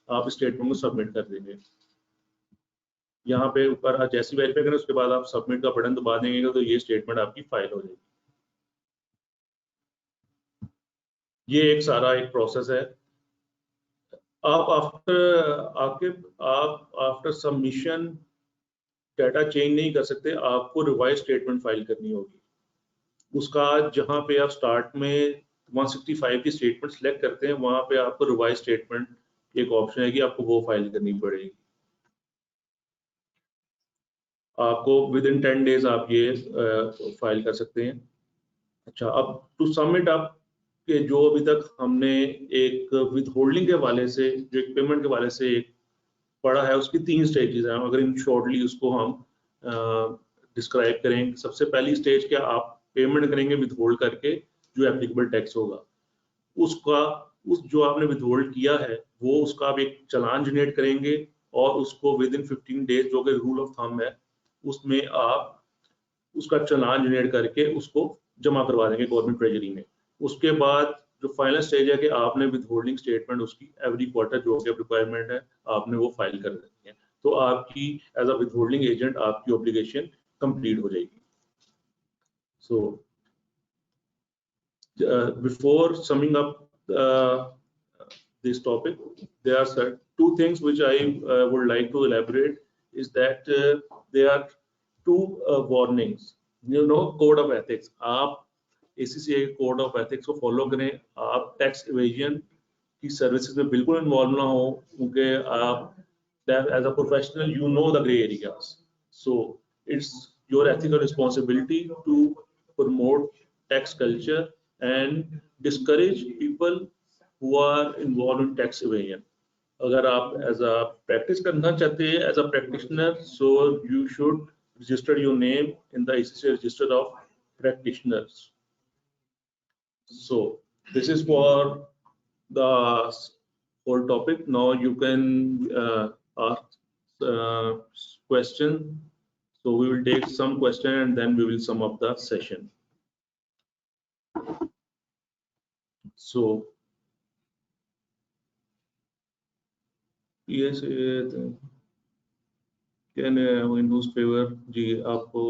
आप स्टेटमेंट को सबमिट कर देंगे। यहाँ पे ऊपर जैसे वेरीफाई करें उसके बाद आप सबमिट का बटन दबा देंगे तो ये स्टेटमेंट आपकी फाइल हो जाएगी। ये एक सारा एक प्रोसेस है। आप आफ्टर सबमिशन डाटा चेंज नहीं कर सकते, आपको रिवाइज स्टेटमेंट फाइल करनी होगी। उसका जहाँ पे आप स्टार्ट में 165 की स्टेटमेंट सेलेक्ट करते हैं वहां पे आपको रिवाइज स्टेटमेंट एक ऑप्शन है कि आपको वो फाइल करनी पड़ेगी। आपको विद इन 10 डेज आप ये फाइल कर सकते हैं। अच्छा, अब टू सबमिट आप कि जो अभी तक हमने एक विद होल्डिंग के हवाले से, जो एक पेमेंट के हवाले से एक पढ़ा है, उसकी 3 स्टेजेस हैं। अगर इन शॉर्टली उसको हम डिस्क्राइब करें, सबसे पहली स्टेज क्या, आप पेमेंट करेंगे विद होल्ड करके जो एप्लीकेबल टैक्स होगा, उसका उस जो आपने विद होल्ड किया है वो उसका आप एक चालान जनरेट करेंगे और उसको विद इन 15 डेज, जो कि रूल ऑफ थंब है, उसमें आप उसका चालान जनरेट करके उसको जमा करवा देंगे गवर्नमेंट ट्रेजरी में। उसके बाद जो फाइनल स्टेज है कि आपने विद होल्डिंग स्टेटमेंट उसकी एवरी क्वार्टर जो कि रिक्वायरमेंट है आपने वो फाइल कर देनी है, तो आपकी as a withholding agent आपकी ऑब्लिगेशन कंप्लीट हो जाएगी। So before summing up this topic, there are 2 things which I would like to elaborate, is that there are 2 warnings, code of ethics। आप ACCA code of ethics को follow करें, आप tax evasion की services में बिल्कुल involve ना हो, क्योंकि आप as a professional you know the grey areas, so it's your ethical responsibility to promote tax culture and discourage people who are involved in tax evasion। अगर आप एज अ प्रैक्टिस करना चाहते हैं as a practitioner, so you should register your name in the ACCA register of practitioners। So this is for the whole topic। Now you can ask question, so we will take some question and then we will sum up the session। So yes, can in whose favor जी आपको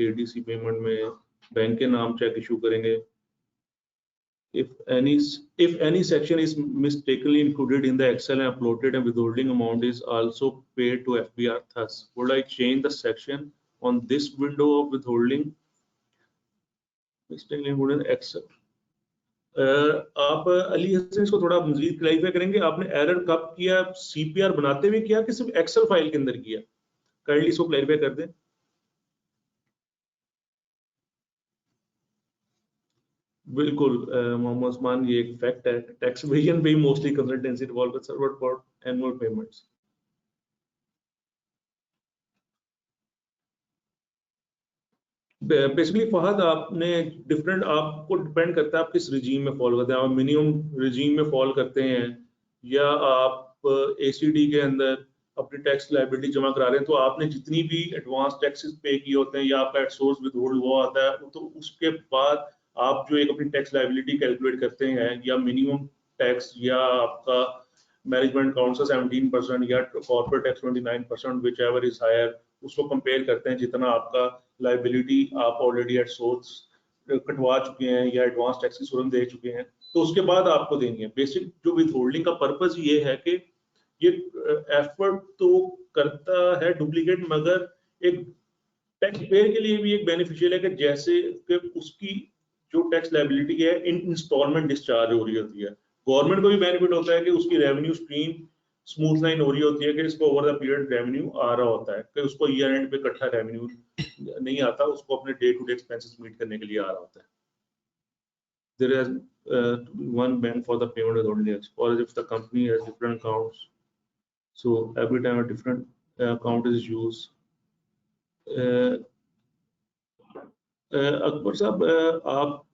ADC payment में bank के नाम check issue करेंगे। if any section is mistakenly included in the Excel and uploaded, and withholding amount is also paid to FBR, thus would I change the section on this window of withholding mistakenly included in Excel। आप अली हसन इसको थोड़ा मजीद clarify करेंगे, आपने error कब किया, CPR बनाते हुए किया कि सिर्फ एक्सेल फाइल के अंदर किया? काइंडली इसको क्लैरिफाई कर दें। बिल्कुल मोहम्मद उस्मान, ये एक फैक्ट है, टैक्स इवेजन पे ही मोस्टली कंसल्टेंसी इन्वॉल्व है server for annual payments. Basically Fahad, आपने डिफरेंट, आपको डिपेंड करता है आप किस रिजीम में फॉलो करते हैं। आप मिनिमम रिजीम में फॉलो करते हैं या आप ACD के अंदर अपनी टैक्स लायबिलिटी जमा करा रहे हैं, तो आपने जितनी भी एडवांस टैक्सेस पे किए होते हैं या आपका एट सोर्स विथहोल्ड हुआ आता है, तो उसके बाद आप जो एक अपनी टैक्स लायबिलिटी कैलकुलेट करते हैं, या मिनिमम टैक्स या आपका मैनेजमेंट अकाउंट्स 17% या corporate tax 29%, whichever is higher, उसको कंपेयर करते हैं जितना आपका लायबिलिटी आप ऑलरेडी एट सोर्स कटवा चुके हैं या एडवांस टैक्स की सूरत दे चुके हैं, तो उसके बाद आपको देनी है। बेसिक जो विथहोल्डिंग का पर्पस ये है कि ये एफर्ट तो करता है डुप्लीकेट, मगर एक टैक्स पेयर के लिए भी एक बेनिफिशियल है कि जैसे कि उसकी जो टैक्स लायबिलिटी है इन इंस्टॉलमेंट डिस्चार्ज हो रही होती है। गवर्नमेंट को भी बेनिफिट होता है कि उसकी रेवेन्यू स्ट्रीम स्मूथ लाइन हो रही होती है, कि इसको ओवर द पीरियड रेवेन्यू आ रहा होता है, कि उसको ईयर एंड पे इकट्ठा रेवेन्यू नहीं आता, उसको अपने day to day expenses meet करने के लिए आ रहा होता है। There is one bank for the payment withholding tax, or if the company has different accounts, so every time a different account is used। Akbar साहब, आप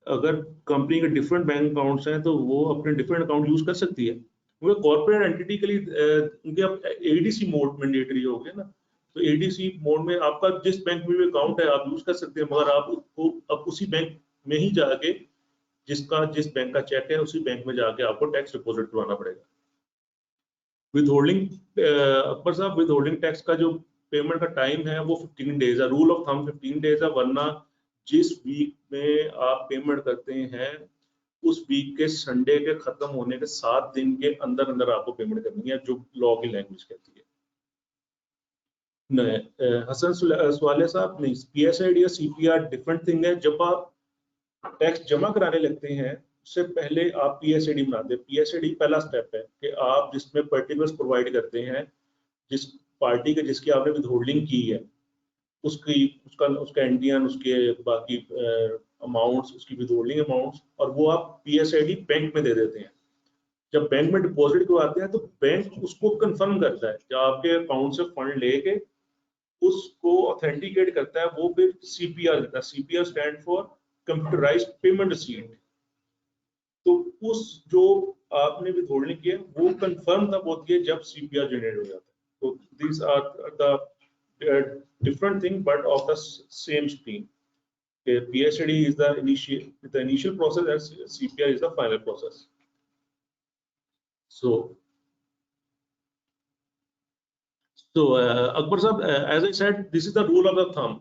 अगर कंपनी के डिफरेंट बैंक अकाउंट्स हैं तो वो अपने डिफरेंट अकाउंट यूज कर सकती है, क्योंकि कॉर्पोरेट एंटिटी के लिए उनके अब ADC मोड मैंडेटरी हो गया ना, तो ADC मोड में आपका जिस बैंक में भी अकाउंट है आप यूज कर सकते हैं, मगर आप उसको अब उसी बैंक में ही जाके जिस बैंक का चेक है उसी बैंक में जाके आपको टैक्स डिपॉजिट करवाना पड़ेगा। विथहोल्डिंग अकबर साहब, विथहोल्डिंग टैक्स का जो पेमेंट का टाइम है वो 15 डेज है, रूल ऑफ थंब 15 डेज है, वरना जिस वीक में आप पेमेंट करते हैं उस वीक के संडे के खत्म होने के 7 दिन के अंदर अंदर आपको पेमेंट करनी है, जो लॉ की लैंग्वेज कहती है। नहीं हसन सवाले साहब, नहीं, PSID या CPR डिफरेंट थिंग है। जब आप टैक्स जमा कराने लगते हैं उससे पहले आप PSID बनाते हैं। PSID पहला स्टेप है कि आप जिसमें पर्टिकुलर्स प्रोवाइड करते हैं जिस पार्टी के जिसकी आपने विथहोल्डिंग की है, उसका एंडियन, उसके बाकी अमाउंट्स, उसकी विदहोल्डिंग अमाउंट्स, और वो आप PSID बैंक में दे देते हैं। जब बैंक में डिपॉजिट करवाते हैं तो बैंक उसको कंफर्म करता है, जब आपके अकाउंट से फंड लेके उसको ऑथेंटिकेट करता है, वो फिर CPR देता है। CPR stand for computerised payment receipt. तो उस जो आपने विथहोल्डिंग किया वो कंफर्म तब होती है जब CPR जनरेट हो जाता है। तो these are the different thing but of the same stream. PSID is the initial process and CPR is the final process. So Akbar sahab, as I said, this is the rule of the thumb.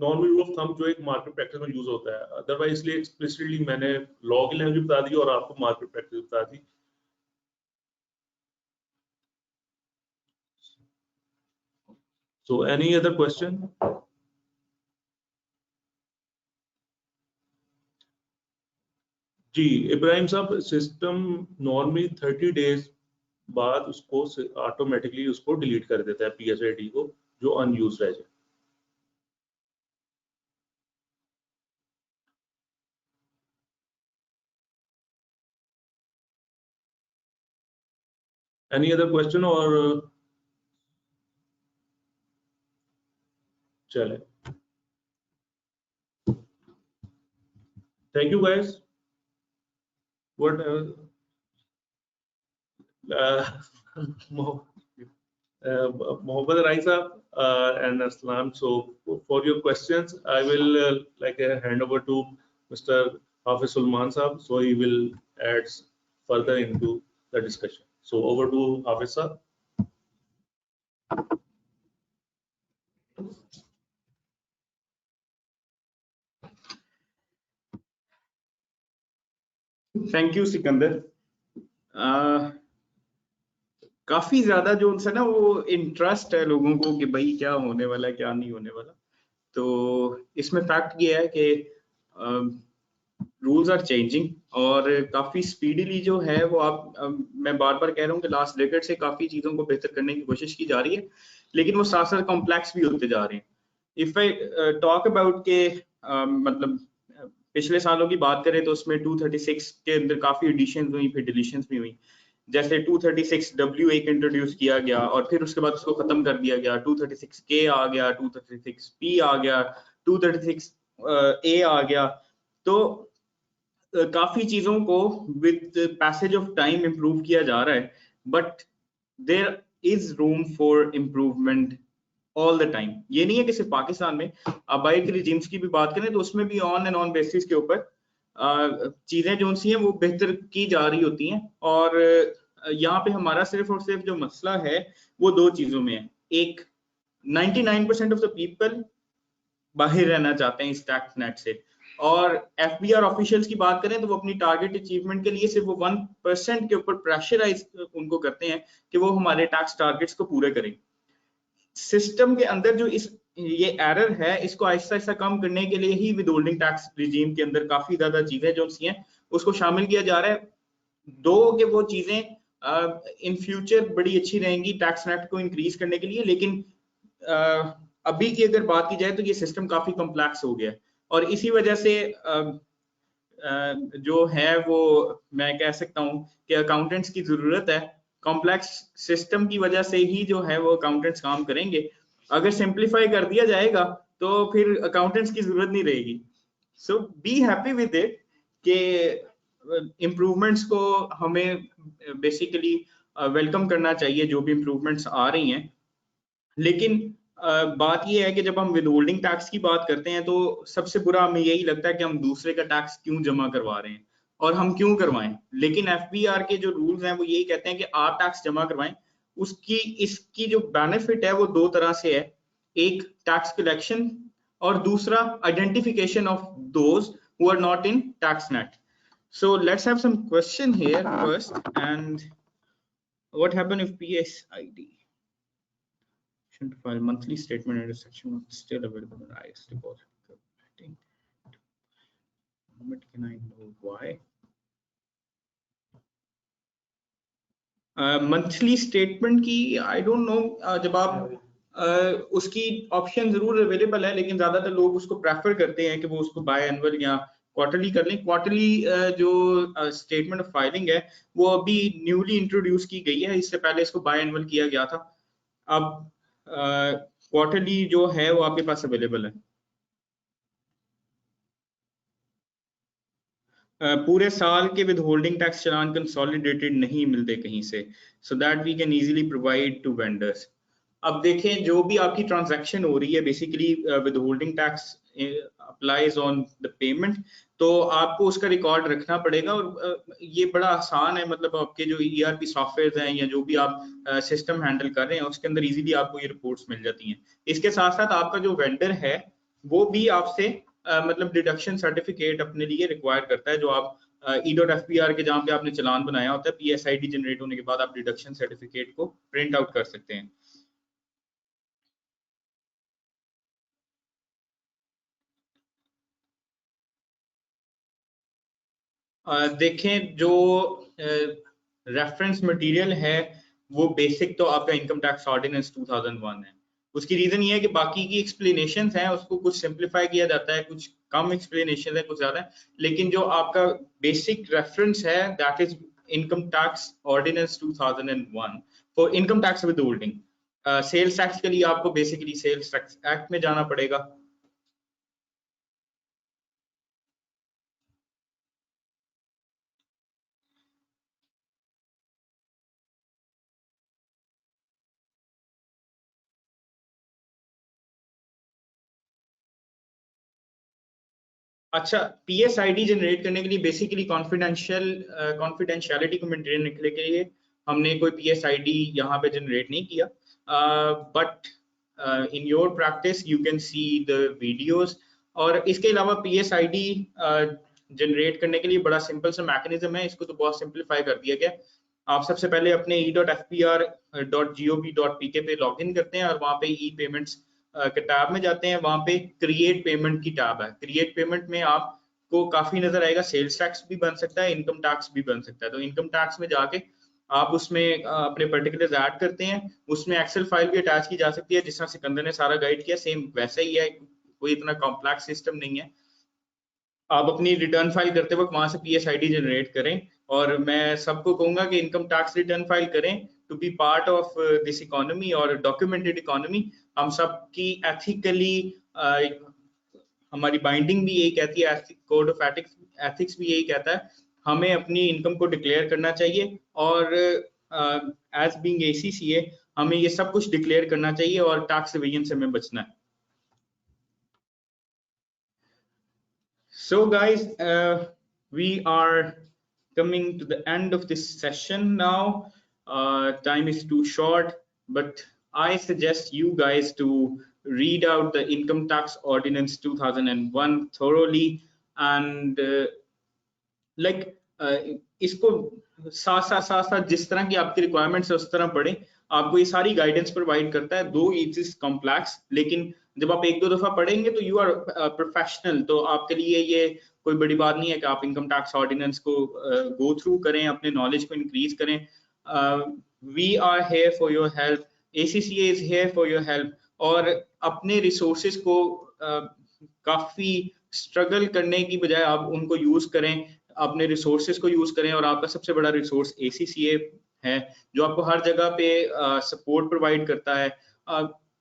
Normal rule of thumb जो एक market practice में use होता है। Otherwise इसलिए explicitly मैंने law की language बता दी और आपको मार्केट प्रैक्टिस बता दी। So any other question? जी इब्राहिम साहब, सिस्टम नॉर्मली 30 डेज बाद उसको ऑटोमेटिकली उसको डिलीट कर देता है PSID को जो अनयूज रह जाए। Any other question or चले? Thank you guys. What Mohammad Rai sahab and Aslam. So for your questions, I will hand over to Mr. Hafiz Sulman sahab. So he will add further into the discussion. So over to Hafiz sahab. Thank you Sikandar. काफी ज्यादा जो उनसे ना वो interest है लोगों को कि भाई क्या होने वाला है क्या नहीं होने वाला। तो इसमें फैक्ट ये है कि रूल्स आर चेंजिंग और काफी स्पीडीली जो है वो मैं बार बार कह रहा हूँ कि लास्ट डेकेड से काफी चीजों को बेहतर करने की कोशिश की जा रही है, लेकिन वो साथ साथ कॉम्प्लेक्स भी होते जा रहे हैं। इफ आई टॉक अबाउट के मतलब पिछले सालों की बात करें तो उसमें 236 के अंदर काफी एडिशंस हुई, फिर डिलीशंस भी हुई। जैसे 236W एक इंट्रोड्यूस किया गया और फिर उसके बाद उसको खत्म कर दिया गया, 236K आ गया, 236P आ गया, 236A आ गया। तो काफी चीजों को with passage of time improve किया जा रहा है, but there is room for improvement all the time. ये नहीं है कि सिर्फ पाकिस्तान में, आबाई के रिजीम्स की भी बात करें तो उसमें भी ऑन एंड ऑन बेसिस के ऊपर चीजें जो सी हैं वो बेहतर की जा रही होती हैं। और यहाँ पे हमारा सिर्फ और सिर्फ जो मसला है वो दो चीजों में है। एक, 99% ऑफ द पीपल बाहर रहना चाहते हैं इस टैक्स नेट से, और FBR ऑफिशियल्स की बात करें तो वो अपनी टारगेट अचीवमेंट के लिए सिर्फ वो 1% के ऊपर प्रेशराइज उनको करते हैं कि वो हमारे टैक्स टारगेट्स को पूरे करें। सिस्टम के अंदर जो ये एरर है इसको आहिस्ता आहिस्ता कम करने के लिए ही विदहोल्डिंग टैक्स रिजीम के अंदर काफी ज्यादा चीजें जो सी हैं उसको शामिल किया जा रहा है। दो कि वो चीजें इन फ्यूचर बड़ी अच्छी रहेंगी टैक्स नेट को इंक्रीज करने के लिए, लेकिन अभी की अगर बात की जाए तो ये सिस्टम काफी कॉम्प्लेक्स हो गया है और इसी वजह से जो है वो मैं कह सकता हूँ कि अकाउंटेंट्स की जरूरत है। कॉम्प्लेक्स सिस्टम की वजह से ही जो है वो अकाउंटेंट्स काम करेंगे। अगर सिंप्लीफाई कर दिया जाएगा तो फिर अकाउंटेंट्स की जरूरत नहीं रहेगी। सो बी हैप्पी विद इट कि इम्प्रूवमेंट्स को हमें बेसिकली वेलकम करना चाहिए जो भी इम्प्रूवमेंट्स आ रही हैं। लेकिन बात ये है कि जब हम विदहोल्डिंग टैक्स की बात करते हैं तो सबसे बुरा हमें यही लगता है कि हम दूसरे का टैक्स क्यों जमा करवा रहे हैं और हम क्यों करवाएं। लेकिन FBR के जो रूल्स हैं वो यही कहते हैं कि आप टैक्स जमा करवाएं। इसकी जो बेनिफिट है वो दो तरह से है, एक टैक्स कलेक्शन और दूसरा identification of those who are not in tax net. So let's have some question here first. And what happen if PSID to file monthly statement under section 1 still available in IS deposit? Moment, can I know why? Monthly statement की I don't know. जब आप उसकी option जरूर available है, लेकिन ज्यादातर लोग उसको प्रेफर करते हैं कि वो उसको बाय एनुअल या क्वार्टरली कर लें। क्वार्टरली जो स्टेटमेंट ऑफ फाइलिंग है वो अभी न्यूली इंट्रोड्यूस की गई है, इससे पहले इसको बाय एनुअल किया गया था। अब क्वार्टरली जो है वो आपके पास अवेलेबल है। पूरे साल के withholding tax challan consolidated नहीं मिलते कहीं से, so that we can easily provide to vendors. अब देखें, जो भी आपकी ट्रांजैक्शन हो रही है basically withholding tax applies on the payment, तो आपको उसका रिकॉर्ड रखना पड़ेगा। और ये बड़ा आसान है, मतलब आपके जो ERP सॉफ्टवेयर हैं या जो भी आप सिस्टम हैंडल कर रहे हैं उसके अंदर इजीली आपको ये रिपोर्ट्स मिल जाती हैं। इसके साथ साथ आपका जो वेंडर है वो भी आपसे मतलब डिडक्शन सर्टिफिकेट अपने लिए रिक्वायर करता है, जो आप E.FPR के जहाँ पे आपने चालान बनाया होता है, PSID जनरेट होने के बाद आप डिडक्शन सर्टिफिकेट को प्रिंट आउट कर सकते हैं। देखें, जो रेफरेंस मटेरियल है वो बेसिक तो आपका इनकम टैक्स ऑर्डिनेंस 2001 है। उसकी रीजन ये है कि बाकी की एक्सप्लेनेशंस हैं उसको कुछ सिंप्लीफाई किया जाता है, कुछ कम एक्सप्लेनेशन है, कुछ ज्यादा है, लेकिन जो आपका बेसिक रेफरेंस है that is income tax ordinance 2001 for income tax with होल्डिंग। सेल्स टैक्स के लिए आपको बेसिकली सेल्स टैक्स एक्ट में जाना पड़ेगा। अच्छा, PSID जनरेट करने के लिए बेसिकली कॉन्फिडेंशियलिटी को मेंटेन रखने के लिए हमने कोई PSID यहाँ पे जनरेट नहीं किया, but in your practice you can see the videos. और इसके अलावा PSID जनरेट करने के लिए बड़ा सिंपल सा मैकेनिज्म है, इसको तो बहुत सिंप्लीफाई कर दिया गया। आप सबसे पहले अपने e.fpr.gov.pk पे लॉगिन करते हैं और वहाँ पे ई पेमेंट्स के टैब में जाते हैं। वहाँ पे क्रिएट पेमेंट की टैब है। क्रिएट पेमेंट में आपको काफी नजर आएगा, सेल्स टैक्स भी बन सकता है, इनकम टैक्स भी बन सकता है। तो इनकम टैक्स में जाके आप उसमें अपने पर्टिकुलर्स ऐड करते हैं। उसमें एक्सेल फाइल भी अटैच की जा सकती है, जिस तरह सिकंदर ने सारा गाइड किया, सेम वैसा ही है, कोई इतना कॉम्प्लेक्स सिस्टम नहीं है। आप अपनी रिटर्न फाइल करते वक्त वहां से PSID जनरेट करें, और मैं सबको कहूंगा कि इनकम टैक्स रिटर्न फाइल करें to be part of this economy और डॉक्यूमेंटेड इकोनॉमी। हम सब की एथिकली हमारी बाइंडिंग भी यही कहती है, कोड ऑफ एथिक्स भी यही कहता है, हमें अपनी इनकम को डिक्लेयर करना चाहिए। और एज बीइंग ACCA हमें ये सब कुछ डिक्लेयर करना चाहिए और टैक्स एवेजन से हमें बचना है। So guys, we are coming to the end of this session now. Time is too short, but I suggest you guys to read out the Income Tax Ordinance 2001 thoroughly and इसको साथ जिस तरह की आपकी रिक्वायरमेंट्स है उस तरह पढ़ें। आपको ये सारी गाइडेंस प्रोवाइड करता है, दो इट इज कॉम्प्लेक्स, लेकिन जब आप एक दो दफा पढ़ेंगे तो यू आर प्रोफेशनल। तो आपके लिए ये कोई बड़ी बात नहीं है कि आप इनकम टैक्स ऑर्डिनेंस को गो थ्रू करें, अपने नॉलेज को इंक्रीज करें। We are here for your help, ACCA is here for your help. और अपने रिसोर्सेज को काफी स्ट्रगल करने की बजाय आप उनको यूज करें, अपने रिसोर्सेज को यूज करें। और आपका सबसे बड़ा रिसोर्स ACCA है, जो आपको हर जगह पे सपोर्ट प्रोवाइड करता है।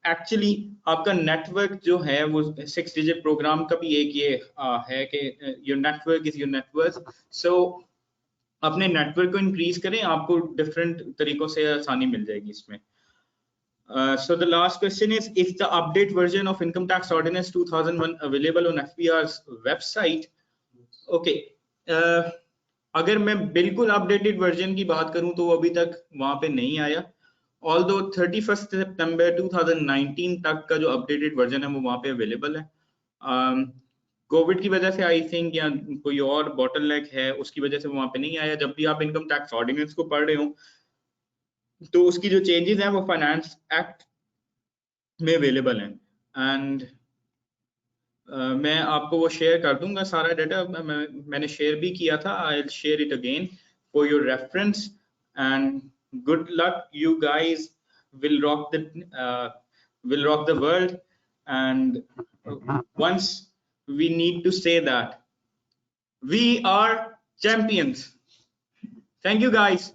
एक्चुअली आपका नेटवर्क जो है वो 6 डिजिट प्रोग्राम का भी एक ये है कि your network is your network. So अपने नेटवर्क को इंक्रीज करें, आपको डिफरेंट तरीकों से आसानी मिल जाएगी इसमें। So the last question is the update version of Income Tax Ordinance 2001 available on FPR's website? Okay, अगर मैं बिल्कुल अपडेटेड वर्जन की बात करूं तो वो अभी तक वहां पे नहीं आया। ऑल्दो 31 सितंबर 2019 तक का जो अपडेटेड वर्जन है वो वहां पे अवेलेबल है। कोविड की वजह से आई थिंक या कोई और बॉटलनेक है, उसकी वजह से वहां पे नहीं आया। जब भी आप इनकम टैक्स ऑर्डिनेंस को पढ़ रहे हो तो उसकी जो चेंजेस हैं वो फाइनेंस एक्ट में अवेलेबल हैं। एंड मैं आपको वो शेयर कर दूंगा सारा डाटा, मैंने शेयर भी किया था। I will share it again for your reference and good luck, you guys will rock the will rock the world. And once we need to say that we are champions. Thank you guys.